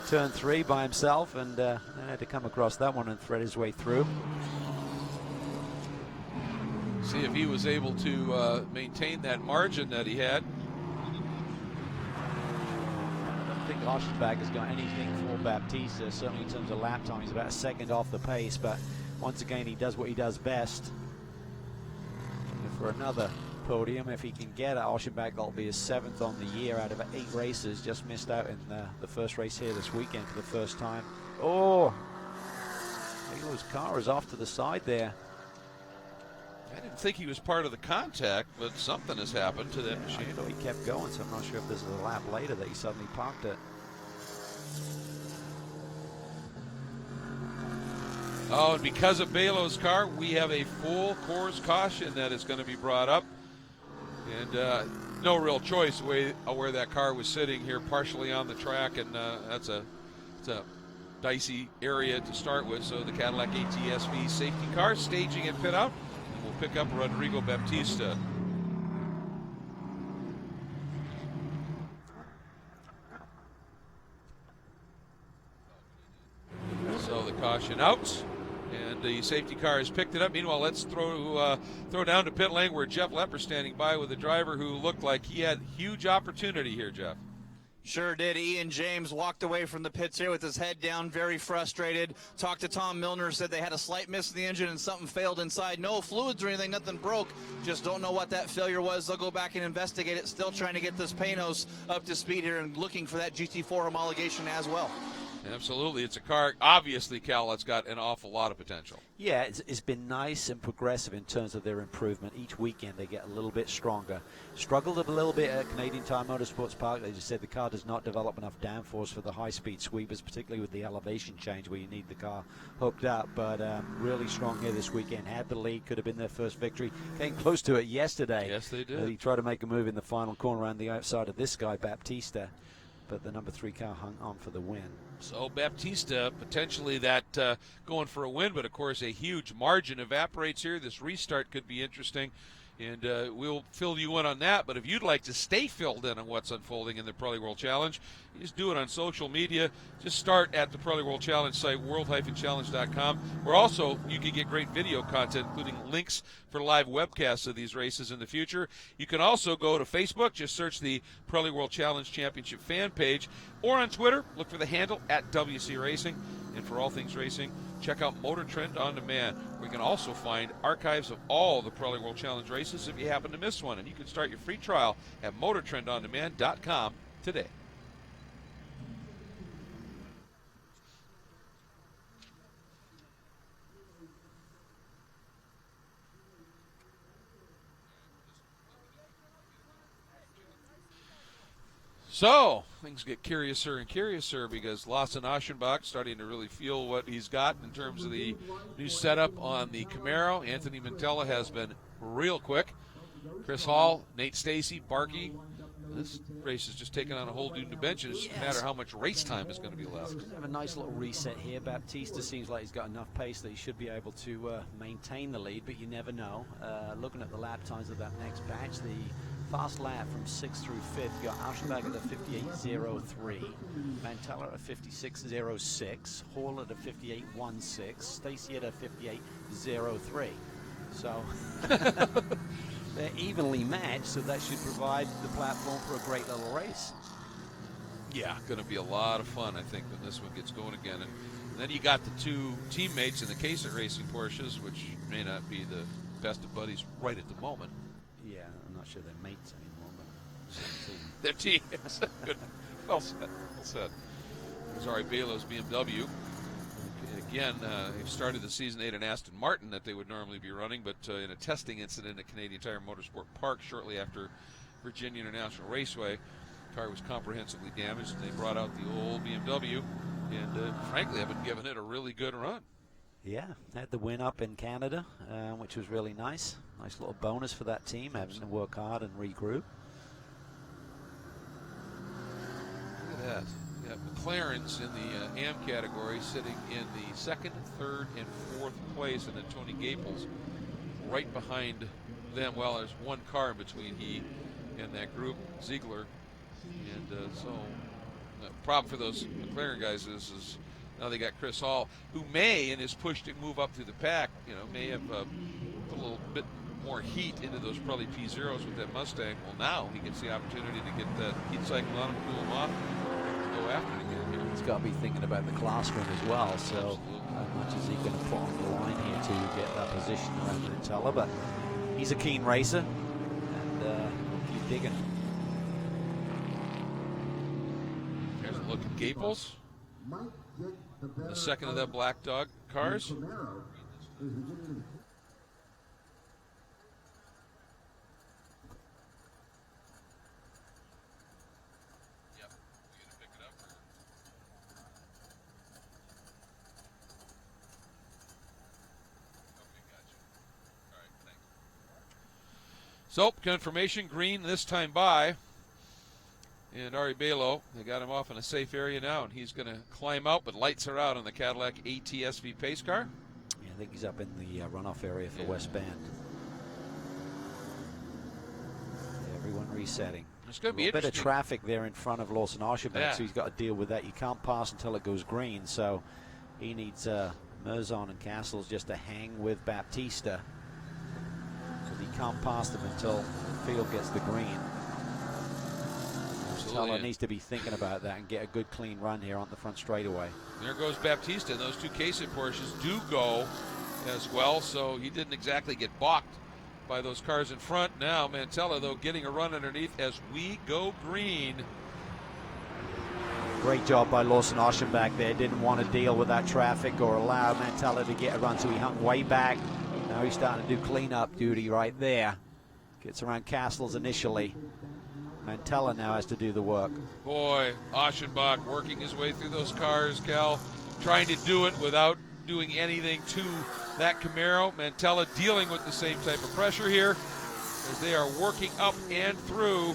turn 3 by himself, and then had to come across that one and thread his way through. See if he was able to maintain that margin that he had. I don't think Aschenbach has got anything for Baptista, certainly in terms of lap time. He's about a second off the pace, but once again, he does what he does best. And for another podium, if he can get it, Aschenbach, that'll be his 7th on the year out of 8 races. Just missed out in the first race here this weekend for the first time. Oh, Halo's car is off to the side there. I didn't think he was part of the contact, but something has happened to that machine. I thought he kept going, so I'm not sure if this is a lap later that he suddenly parked it. Oh, and because of Balo's car, we have a full course caution that is going to be brought up. And no real choice where that car was sitting here, partially on the track, and it's a dicey area to start with. So the Cadillac ATSV safety car staging at pit out. We'll pick up Rodrigo Baptista. So the caution out, and the safety car has picked it up. Meanwhile, let's throw down to pit lane where Jeff Lepper standing by with a driver who looked like he had huge opportunity here, Jeff. Sure did. Ian James walked away from the pits here with his head down, very frustrated. Talked to Tom Milner, said they had a slight miss in the engine and something failed inside. No fluids or anything, nothing broke. Just don't know what that failure was. They'll go back and investigate it. Still trying to get this Panos up to speed here and looking for that GT4 homologation as well. Absolutely. It's a car, obviously, Cal, that's got an awful lot of potential. Yeah, it's been nice and progressive in terms of their improvement. Each weekend they get a little bit stronger. Struggled a little bit at Canadian Tire Motorsports Park. They just said the car does not develop enough downforce for the high-speed sweepers, particularly with the elevation change where you need the car hooked up. But really strong here this weekend. Had the lead, could have been their first victory. Came close to it yesterday. Yes, they did. He tried to make a move in the final corner around the outside of this guy, Baptista. But the number 3 car hung on for the win. So Baptista potentially that going for a win, but of course a huge margin evaporates here. This restart could be interesting, and we'll fill you in on that. But if you'd like to stay filled in on what's unfolding in the Pirelli World Challenge, you just do it on social media. Just start at the Pirelli World Challenge site, world-challenge.com, where also you can get great video content, including links for live webcasts of these races in the future. You can also go to Facebook, just search the Pirelli World Challenge Championship fan page, or on Twitter, look for the handle at WC Racing. And for all things racing, check out Motor Trend On Demand. We can also find archives of all the Pirelli World Challenge races if you happen to miss one. And you can start your free trial at motortrendondemand.com today. So, things get curiouser and curiouser because Lawson Aschenbach starting to really feel what he's got in terms of the new setup on the Camaro. Anthony Mantella has been real quick. Chris Hall, Nate Stacey, Barkey. This race is just taking on a whole new dimension. It's just a matter how much race time is going to be left. Have a nice little reset here. Baptista seems like he's got enough pace that he should be able to maintain the lead, but you never know. Looking at the lap times of that next batch, the fast lap from 6th through 5th, you got Aschenbach at a 58.03, Mantella at a 56.06, Hall at a 58.16, Stacey at a 58.03. So they're evenly matched, so that should provide the platform for a great little race. Yeah, going to be a lot of fun, I think, when this one gets going again. And then you got the two teammates in the Case It Racing Porsches, which may not be the best of buddies right at the moment. Yeah, I'm not sure they're mates anymore, but same team. Their teams. Good. Well said. Well said. Sorry, Balo's BMW. Again, they've started the season. They had an Aston Martin that they would normally be running, but in a testing incident at Canadian Tire Motorsport Park shortly after Virginia International Raceway, the car was comprehensively damaged, and they brought out the old BMW, and frankly, have been giving it a really good run. Yeah, had the win up in Canada, which was really nice. Nice little bonus for that team, having to work hard and regroup. Look at that. Yeah, McLaren's in the AM category, sitting in the 2nd, 3rd, and 4th place, and then Tony Gaples right behind them. Well, there's one car in between he and that group, Ziegler. And so the problem for those McLaren guys is now they got Chris Hall, who may, in his push to move up through the pack, may have put a little bit more heat into those probably P0s with that Mustang. Well, now he gets the opportunity to get that heat cycle on him, cool him off, and go after it again here. He's got to be thinking about the class run as well, so how much is he going to put on the line here to get that position around Mantella? But he's a keen racer, and keep digging. There's a look at Gaples. The second of the Black Dog cars. So, confirmation, green this time by. And Ari Balo, they got him off in a safe area now, and he's going to climb out, but lights are out on the Cadillac ATSV pace car. Yeah, I think he's up in the runoff area for West Bend. Everyone resetting. It's going to be a bit interesting. of traffic there in front of Lawson Aschenbach, Yeah. so he's got to deal with that. You can't pass until it goes green, so he needs Merzon and Castles just to hang with Baptista, because he can't pass them until the field gets the green. Teller needs to be thinking about that and get a good clean run here on the front straightaway. There goes Baptista, and those two Case It Porsches do go as well, so he didn't exactly get balked by those cars in front. Now Mantella, though, getting a run underneath as we go green. Great job by Lawson Oschenbach there. Didn't want to deal with that traffic or allow Mantella to get a run, so he hung way back. Now he's starting to do cleanup duty right there. Gets around Castles initially. Mantella now has to do the work. Boy, Oschenbach working his way through those cars, Cal, trying to do it without doing anything to that Camaro. Mantella dealing with the same type of pressure here as they are working up and through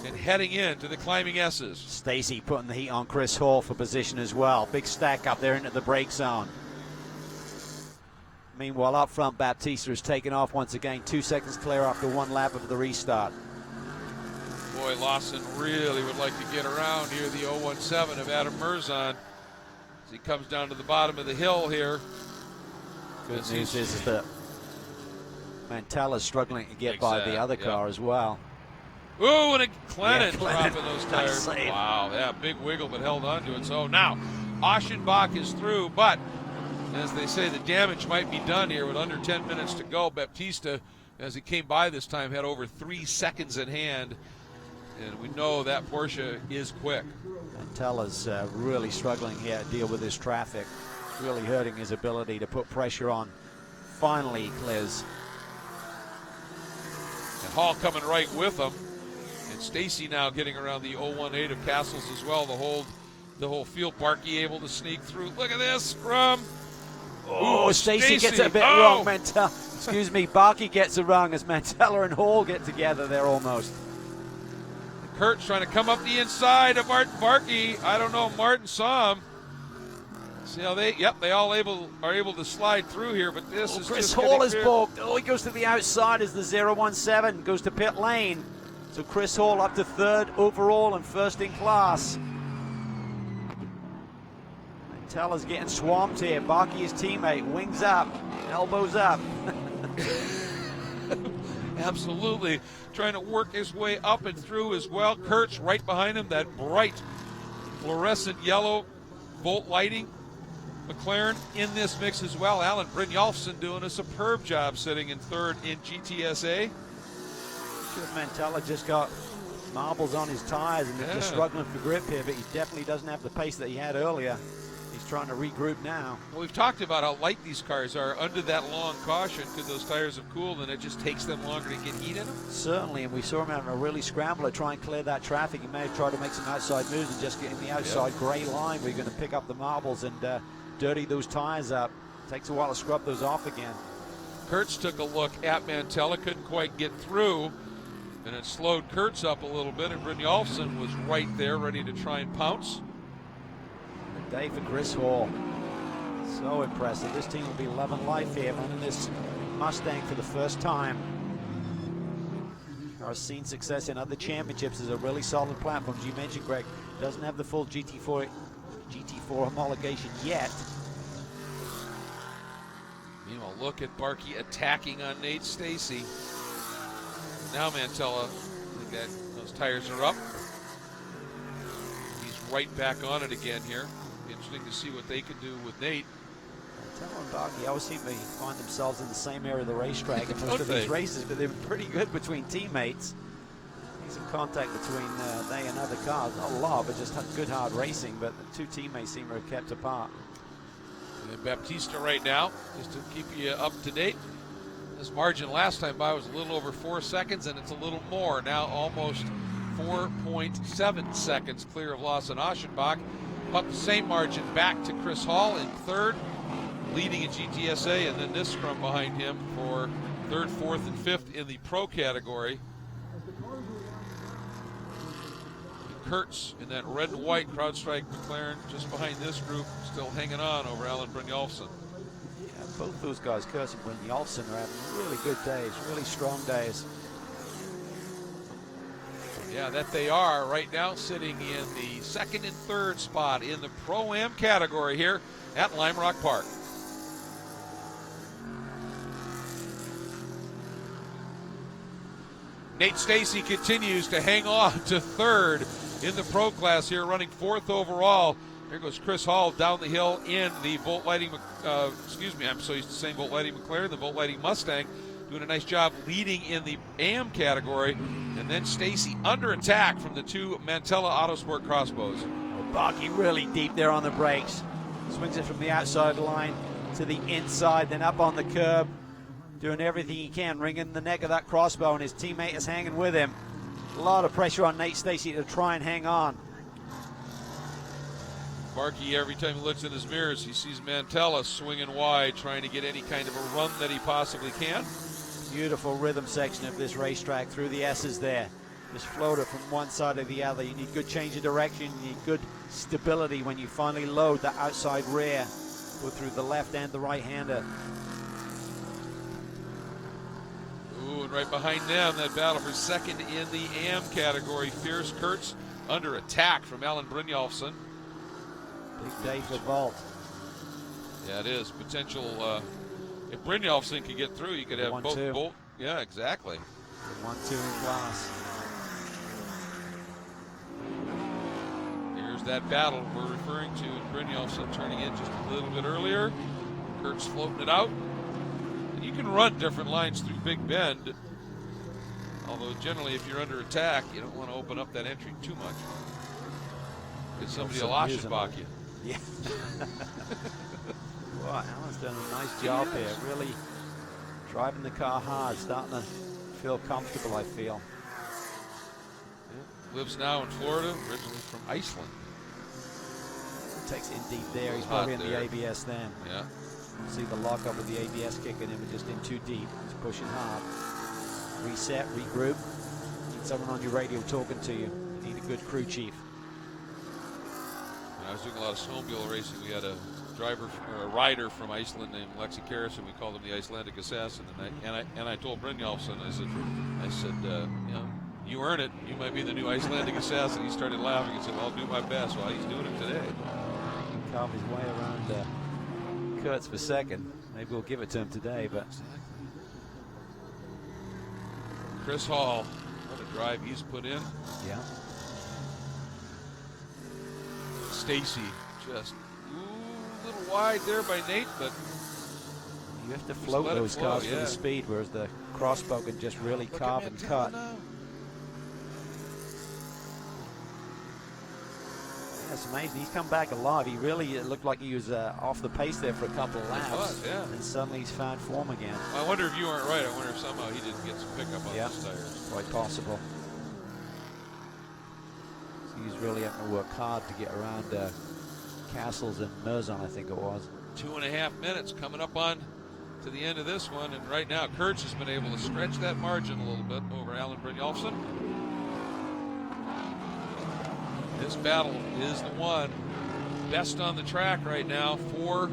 and heading into the climbing S's. Stacy putting the heat on Chris Hall for position as well. Big stack up there into the brake zone. Meanwhile, up front, Baptista is taken off once again. 2 seconds clear after one lap of the restart. Boy, Lawson really would like to get around here the 017 of Adam Merzon as he comes down to the bottom of the hill here. Good news is that Mantella's struggling to get by the other car as well. Ooh, and Clennon Clennon. dropping those tires. Nice. Wow, yeah, big wiggle, but held on to it. So now, Oschenbach is through, but as they say, the damage might be done here with under 10 minutes to go. Baptista, as he came by this time, had over 3 seconds in hand, and we know that Porsche is quick. Mantella's really struggling here to deal with this traffic. Really hurting his ability to put pressure on. Finally, he clears. And Hall coming right with him. And Stacy now getting around the 018 of Castles as well the whole field. Barkey able to sneak through. Look at this from... Oh, Stacy gets it a bit wrong. Excuse me, Barkey gets it wrong as Mantella and Hall get together there almost. Kurt's trying to come up the inside of Martin Barkey. I don't know if Martin saw him. See how they all are able to slide through here, but this is Chris just Hall is clear. booked. Oh, he goes to the outside as the 017 goes to pit lane. So Chris Hall up to third overall and first in class. Mantella's getting swamped here. Barkey, his teammate, wings up, elbows up. Absolutely. Trying to work his way up and through as well. Kurt's right behind him, that bright fluorescent yellow Volt lighting. McLaren in this mix as well. Alan Brynjolfsson doing a superb job sitting in third in GTS-A. Mantella just got marbles on his tires and they're just struggling for grip here, but he definitely doesn't have the pace that he had earlier. He's trying to regroup now. Well, we've talked about how light these cars are under that long caution because those tires have cooled and it just takes them longer to get heat in them. Certainly, and we saw him having a really scramble to try and clear that traffic. He may have tried to make some outside moves and just get in the outside gray line where you're going to pick up the marbles and dirty those tires up. Takes a while to scrub those off again. Kurtz took a look at Mantella, couldn't quite get through, and it slowed Kurtz up a little bit, and Brynjolfsson was right there ready to try and pounce. Good day for Chris Hall. So impressive. This team will be loving life here, running this Mustang for the first time. I've seen success in other championships as a really solid platform. As you mentioned, Greg, doesn't have the full GT4 homologation yet. Meanwhile, look at Barkey attacking on Nate Stacy. Now Mantella, I think that those tires are up. He's right back on it again here. Be interesting to see what they can do with Nate. Mantella and Barkey always seem to find themselves in the same area of the racetrack in most of these races, but they've been pretty good between teammates. Some contact between they and other cars. Not a lot, but just good hard racing. But the two teammates seem to have kept apart. And Baptista right now, just to keep you up to date. This margin last time by was a little over 4 seconds, and it's a little more. Now almost 4.7 seconds clear of Lawson Oschenbach. But the same margin back to Chris Hall in third, leading in GTS-A, and then this scrum behind him for third, fourth, and fifth in the pro category. Kurtz in that red and white CrowdStrike McLaren just behind this group, still hanging on over Alan Brynjolfsson. Yeah, both those guys, Kurtz and Brynjolfsson, are having really good days, really strong days. Yeah, that they are right now, sitting in the second and third spot in the Pro-Am category here at Lime Rock Park. Nate Stacy continues to hang on to third in the pro class here, running fourth overall. There goes Chris Hall down the hill in the Volt Lighting, I'm so used to saying Volt Lighting McLaren, the Volt Lighting Mustang, doing a nice job leading in the AM category. And then Stacy under attack from the two Mantella Autosport Crossbows. Well, Barkey really deep there on the brakes. Swings it from the outside line to the inside, then up on the curb, doing everything he can, wringing the neck of that crossbow, and his teammate is hanging with him. A lot of pressure on Nate Stacey to try and hang on. Barkey, every time he looks in his mirrors, he sees Mantella swinging wide, trying to get any kind of a run that he possibly can. Beautiful rhythm section of this racetrack through the S's there. Just floater from one side to the other. You need good change of direction. You need good stability when you finally load the outside rear, both through the left and the right-hander. Ooh, and right behind them, that battle for second in the AM category. Fierce Kurtz under attack from Alan Brynjolfsson. Big day for Vault. Yeah, it is. Potential, if Brynjolfsson could get through, you could have both. Yeah, exactly. 1-2 in class. Here's that battle we're referring to, and Brynjolfsson turning in just a little bit earlier. Kurtz floating it out. And you can run different lines through Big Bend, although generally if you're under attack, you don't want to open up that entry too much, because somebody will Aschenbach you. Yeah. Well, Alan's done a nice job here, really driving the car hard, starting to feel comfortable, I feel. Yeah. Lives now in Florida, originally from Iceland. Takes in deep there. He's probably in the ABS then. Yeah. See the lockup with the ABS kicking in, but just in too deep. He's pushing hard. Reset, regroup. Need someone on your radio talking to you. You need a good crew chief. When I was doing a lot of snowmobile racing, we had a driver or a rider from Iceland named Lexi Karras, and we called him the Icelandic Assassin. And I told Brynjolfsson, I said, you know, you earn it. You might be the new Icelandic Assassin. He started laughing and said, well, I'll do my best. Well, he's doing it today. Carve his way around Kurtz for second. Maybe we'll give it to him today, but Chris Hall, what a drive he's put in. Yeah. Stacey just a little wide there by Nate, but you have to float those cars for the speed, whereas the crossbow can just really carve and cut. That's amazing. He's come back alive. He really, it looked like he was off the pace there for a couple of laps. Yeah. And suddenly he's found form again. I wonder if you weren't right. I wonder if somehow he didn't get some pickup on his tires. Quite possible. So he's really having to work hard to get around Castles and Merzon, I think it was. 2.5 minutes coming up on to the end of this one. And right now, Kurtz has been able to stretch that margin a little bit over Alan Brynjolfsson. This battle is the one best on the track right now for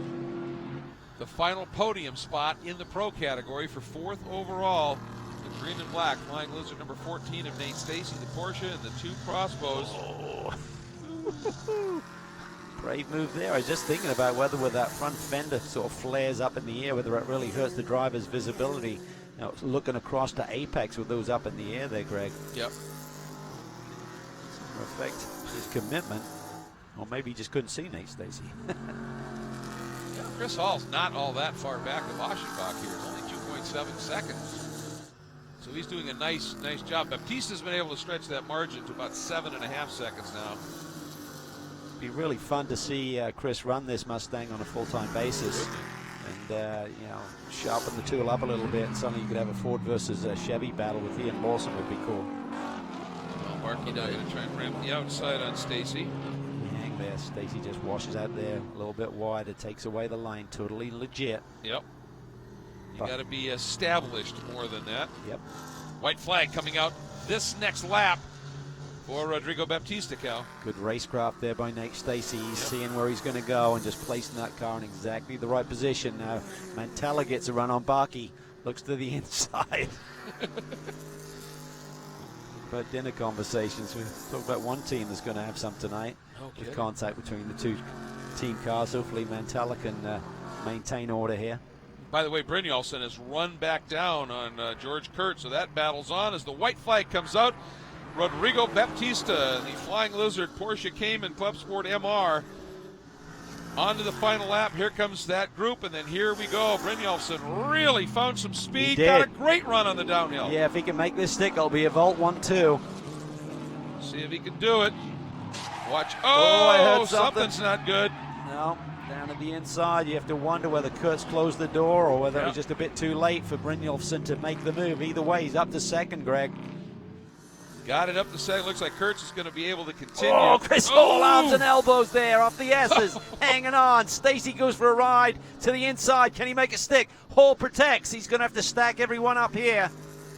the final podium spot in the pro category for 4th overall. The green and black Flying Lizard number 14 of Nate Stacey, the Porsche, and the 2 crossbows. Brave move there. I was just thinking about whether with that front fender sort of flares up in the air, whether it really hurts the driver's visibility. Now, looking across to apex with those up in the air there, Greg. Yep. Affect his commitment, or maybe he just couldn't see Nate Stacey. Yeah, Chris Hall's not all that far back of Aschenbach here. It's only 2.7 seconds. So he's doing a nice job. Baptista's been able to stretch that margin to about 7.5 seconds now. It'd be really fun to see Chris run this Mustang on a full-time basis, and you know, sharpen the tool up a little bit, and suddenly you could have a Ford versus Chevy battle with Ian Lawson. Would be cool. Markey now going to try and ramp the outside on Stacey. Hang there. Stacey just washes out there a little bit wide. It takes away the line. Totally legit. Yep. You got to be established more than that. Yep. White flag coming out this next lap for Rodrigo Baptista, Cal. Good racecraft there by Nate Stacey. He's seeing where he's going to go and just placing that car in exactly the right position. Now, Mantella gets a run on Barkey. Looks to the inside. But dinner conversations. We talk about one team that's going to have some tonight with contact between the 2 team cars. Hopefully Mantella can maintain order here. By the way, Brynjolfsson has run back down on George Kurtz, so that battle's on as the white flag comes out. Rodrigo Baptista, the Flying Lizard Porsche Cayman Club Sport MR, on to the final lap. Here comes that group, and then here we go. Brynjolfsson really found some speed. Got a great run on the downhill. Yeah, if he can make this stick, it'll be a Vault 1-2. See if he can do it. Watch. I heard Oh, something. something's not good. No, down at the inside, you have to wonder whether Kurt's closed the door or whether it was just a bit too late for Brynjolfsson to make the move. Either way, he's up to second, Greg. Got it up to second. Looks like Kurtz is going to be able to continue. Oh, Chris Hall, arms and elbows there off the S's. Hanging on. Stacy goes for a ride to the inside. Can he make it stick? Hall protects. He's going to have to stack everyone up here.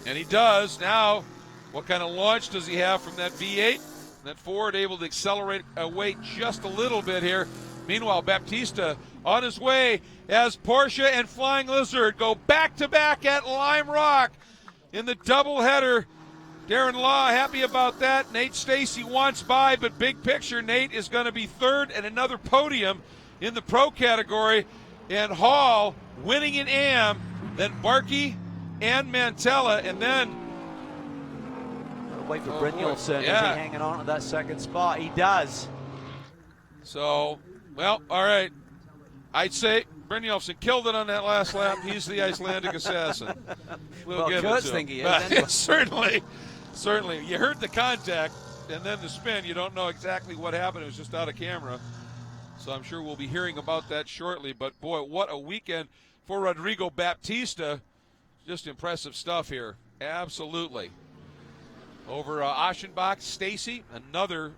And he does. Now, what kind of launch does he have from that V8? That Ford able to accelerate away just a little bit here. Meanwhile, Baptista on his way as Porsche and Flying Lizard go back-to-back at Lime Rock in the doubleheader. Darren Law happy about that. Nate Stacy wants by, but big picture, Nate is going to be third and another podium in the pro category. And Hall winning in AM, then Barkey and Mantella, and then wait for Brynjolfsson. Yeah. Is he hanging on to that second spot? He does. So, well, all right. I'd say Brynjolfsson killed it on that last lap. He's the Icelandic assassin. We'll give Kurt's it to think him. he is, anyway. Certainly. You heard the contact and then the spin. You don't know exactly what happened. It was just out of camera. So I'm sure we'll be hearing about that shortly. But, boy, what a weekend for Rodrigo Baptista. Just impressive stuff here. Absolutely. Over Aschenbach, Stacy, another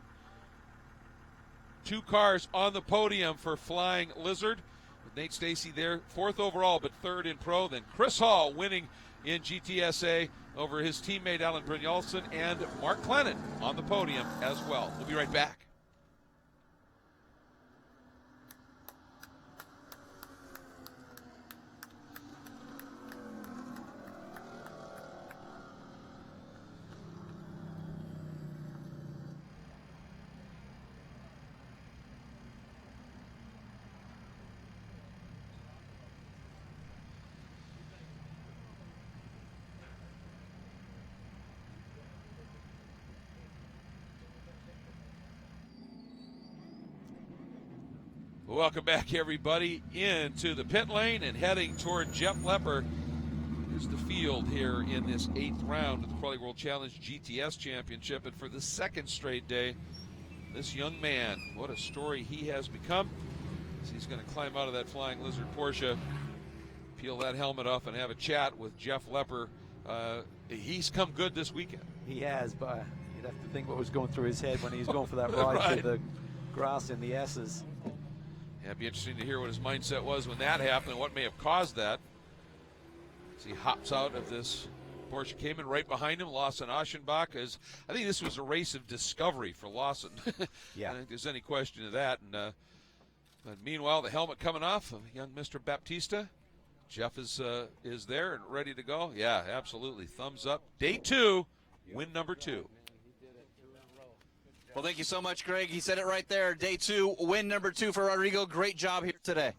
2 cars on the podium for Flying Lizard. With Nate Stacy there, 4th overall, but 3rd in pro. Then Chris Hall winning in GTSA over his teammate Alan Brynjolfsson, and Mark Clennon on the podium as well. We'll be right back. Welcome back, everybody, into the pit lane and heading toward Jeff Lepper is the field here in this 8th round of the Pirelli World Challenge GTS Championship. And for the 2nd straight day, this young man, what a story he has become. So he's going to climb out of that Flying Lizard Porsche, peel that helmet off, and have a chat with Jeff Lepper. He's come good this weekend. He has, but you'd have to think what was going through his head when he was going for that ride Right. through the grass in the S's. Yeah, it'd be interesting to hear what his mindset was when that happened and what may have caused that. As he hops out of this Porsche Cayman, right behind him, Lawson Aschenbach. I think this was a race of discovery for Lawson. Yeah. I don't think there's any question of that. And but meanwhile, the helmet coming off of young Mr. Baptista. Jeff is there and ready to go. Yeah, absolutely. Thumbs up. Day 2, win number 2. Well, thank you so much, Greg. He said it right there. Day 2, win number 2 for Rodrigo. Great job here today.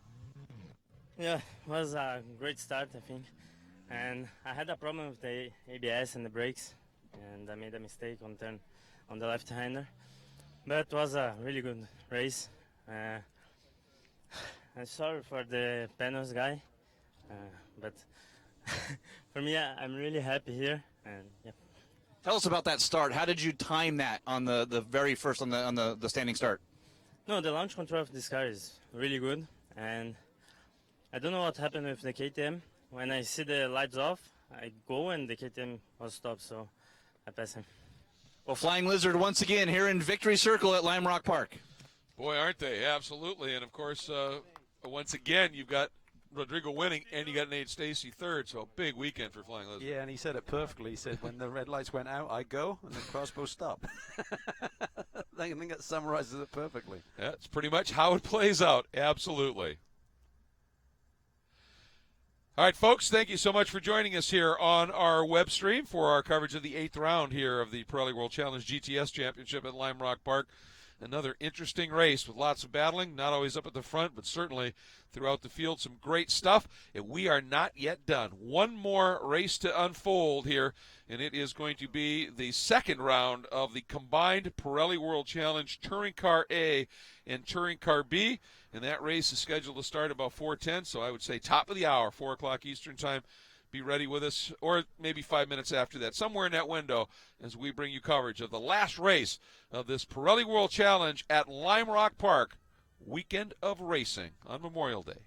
Yeah, it was a great start, I think. And I had a problem with the ABS and the brakes, and I made a mistake on turn on the left-hander. But it was a really good race. I'm sorry for the panels guy, but for me, I'm really happy here. And yeah. Tell us about that start. How did you time that on the very first on the standing start? No, the launch control of this car is really good, and I don't know what happened with the KTM. When I see the lights off, I go and the KTM was stopped, so I pass him. Well, Flying Lizard once again here in Victory Circle at Lime Rock Park. Boy, aren't they? Absolutely. And, of course, once again, you've got Rodrigo winning, and you got Nate Stacy third, so a big weekend for Flying Lizard. Yeah, and he said it perfectly. He said, when the red lights went out, I go, and the crossbow stop. I think that summarizes it perfectly. That's pretty much how it plays out. Absolutely. All right, folks, thank you so much for joining us here on our web stream for our coverage of the 8th round here of the Pirelli World Challenge GTS Championship at Lime Rock Park. Another interesting race with lots of battling, not always up at the front, but certainly throughout the field, some great stuff. And we are not yet done. One more race to unfold here, and it is going to be the 2nd round of the combined Pirelli World Challenge Touring Car A and Touring Car B. And that race is scheduled to start about 4:10, so I would say top of the hour, 4 o'clock Eastern Time. be ready with us, or maybe 5 minutes after that, somewhere in that window, as we bring you coverage of the last race of this Pirelli World Challenge at Lime Rock Park, weekend of racing on Memorial Day.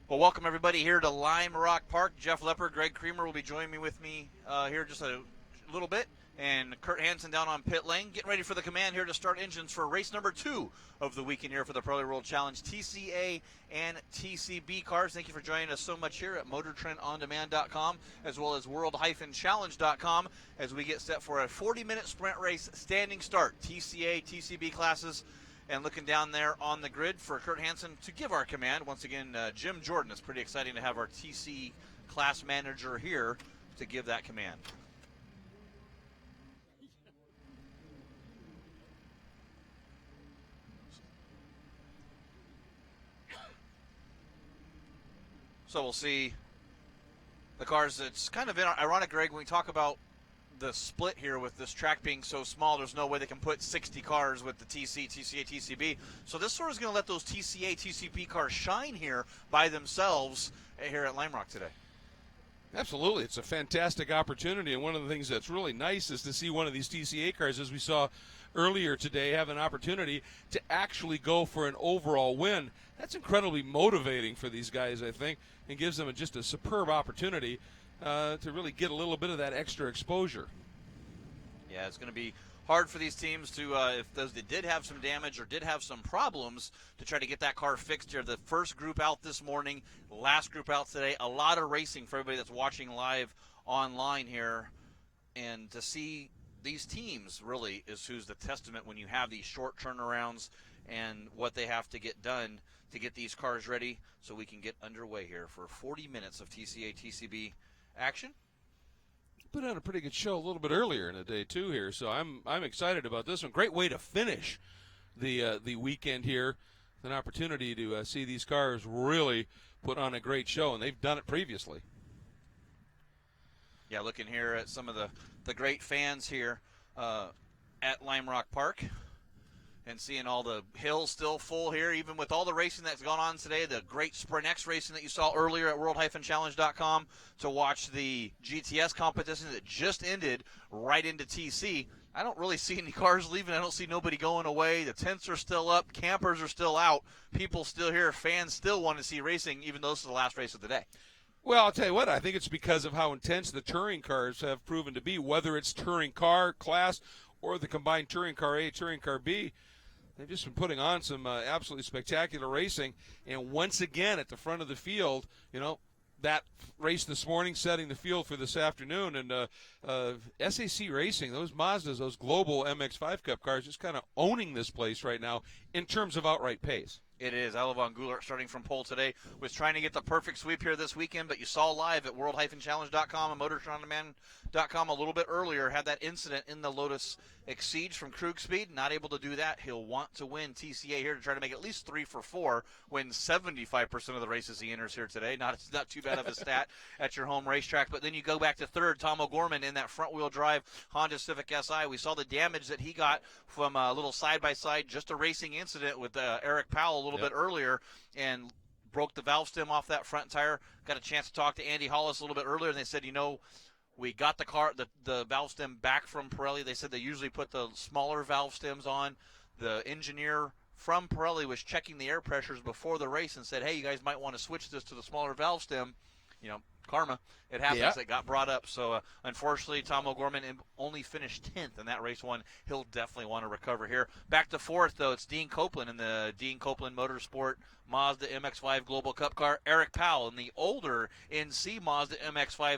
Well, welcome everybody here to Lime Rock Park. Jeff Lepper, Greg Creamer will be joining me here just a little bit. And Kurt Hansen down on pit lane, getting ready for the command here to start engines for race number 2 of the weekend here for the Pirelli World Challenge TCA and TCB cars. Thank you for joining us so much here at MotorTrendOnDemand.com as well as World-Challenge.com as we get set for a 40-minute sprint race standing start. TCA, TCB classes. And looking down there on the grid for Kurt Hansen to give our command. Once again, Jim Jordan. It's pretty exciting to have our TC class manager here to give that command. So we'll see the cars. It's kind of ironic, Greg, when we talk about the split here with this track being so small, there's no way they can put 60 cars with the TC, TCA, TCB. So this sort of is going to let those TCA, TCB cars shine here by themselves here at Lime Rock today. Absolutely. It's a fantastic opportunity, and one of the things that's really nice is to see one of these TCA cars, as we saw earlier today, have an opportunity to actually go for an overall win. That's incredibly motivating for these guys, I think, and gives them just a superb opportunity to really get a little bit of that extra exposure. Yeah, it's going to be hard for these teams to, if those that did have some damage or did have some problems, to try to get that car fixed here. The first group out this morning, last group out today. A lot of racing for everybody that's watching live online here. And to see these teams really is who's the testament when you have these short turnarounds and what they have to get done to get these cars ready so we can get underway here for 40 minutes of TCA, TCB action. Put on a pretty good show a little bit earlier in the day too here, so I'm excited about this one. Great way to finish the weekend here. An opportunity to see these cars really put on a great show, and they've done it previously. Yeah, looking here at some of the great fans here at Lime Rock Park. And seeing all the hills still full here, even with all the racing that's gone on today, the great SprintX racing that you saw earlier at World-Challenge.com, to watch the GTS competition that just ended right into TC. I don't really see any cars leaving. I don't see nobody going away. The tents are still up. Campers are still out. People still here. Fans still want to see racing, even though this is the last race of the day. Well, I'll tell you what, I think it's because of how intense the touring cars have proven to be, whether it's touring car class or the combined touring car A, touring car B. They've just been putting on some absolutely spectacular racing. And once again, at the front of the field, you know, that race this morning setting the field for this afternoon. And SAC Racing, those Mazdas, those global MX-5 Cup cars, just kind of owning this place right now in terms of outright pace. It is. Alevon Goulart, starting from pole today, was trying to get the perfect sweep here this weekend, but you saw live at World-Challenge.com and MotorTrendOnDemand.com a little bit earlier, had that incident in the Lotus Exige from Krug Speed. Not able to do that. He'll want to win TCA here to try to make at least 3 for 4, win 75% of the races he enters here today. Not too bad of a stat at your home racetrack. But then you go back to third, Tom O'Gorman in that front-wheel drive Honda Civic Si. We saw the damage that he got from a little side-by-side, just a racing incident with Eric Powell a little bit earlier, and broke the valve stem off that front tire. Got a chance to talk to Andy Hollis a little bit earlier, and they said, you know, we got the valve stem back from Pirelli. They said they usually put the smaller valve stems on. The engineer from Pirelli was checking the air pressures before the race and said, hey, you guys might want to switch this to the smaller valve stem. You know, karma. It happens. Yeah. It got brought up. So, unfortunately, Tom O'Gorman only finished 10th in that race one. He'll definitely want to recover here. Back to fourth, though, it's Dean Copeland in the Dean Copeland Motorsport Mazda MX-5 Global Cup car. Eric Powell in the older NC Mazda MX-5.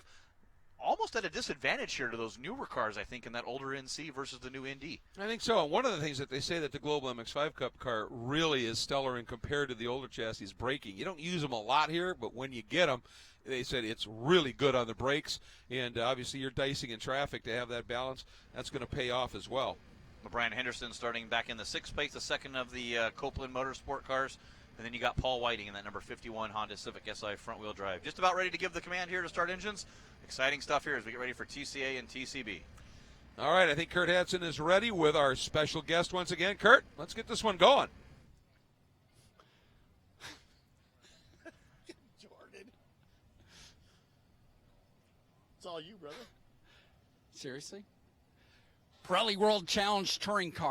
Almost at a disadvantage here to those newer cars, I think, in that older NC versus the new ND. I think so. And one of the things that they say that the Global MX-5 Cup car really is stellar in compared to the older chassis is braking. You don't use them a lot here, but when you get them, they said it's really good on the brakes. And obviously you're dicing in traffic to have that balance. That's going to pay off as well. Brian Henderson starting back in the 6th place, the second of the Copeland Motorsport cars. And then you got Paul Whiting in that number 51 Honda Civic Si front-wheel drive. Just about ready to give the command here to start engines. Exciting stuff here as we get ready for TCA and TCB. All right, I think Kurt Hansen is ready with our special guest once again. Kurt, let's get this one going. Jordan. It's all you, brother. Seriously? Pirelli World Challenge Touring Car.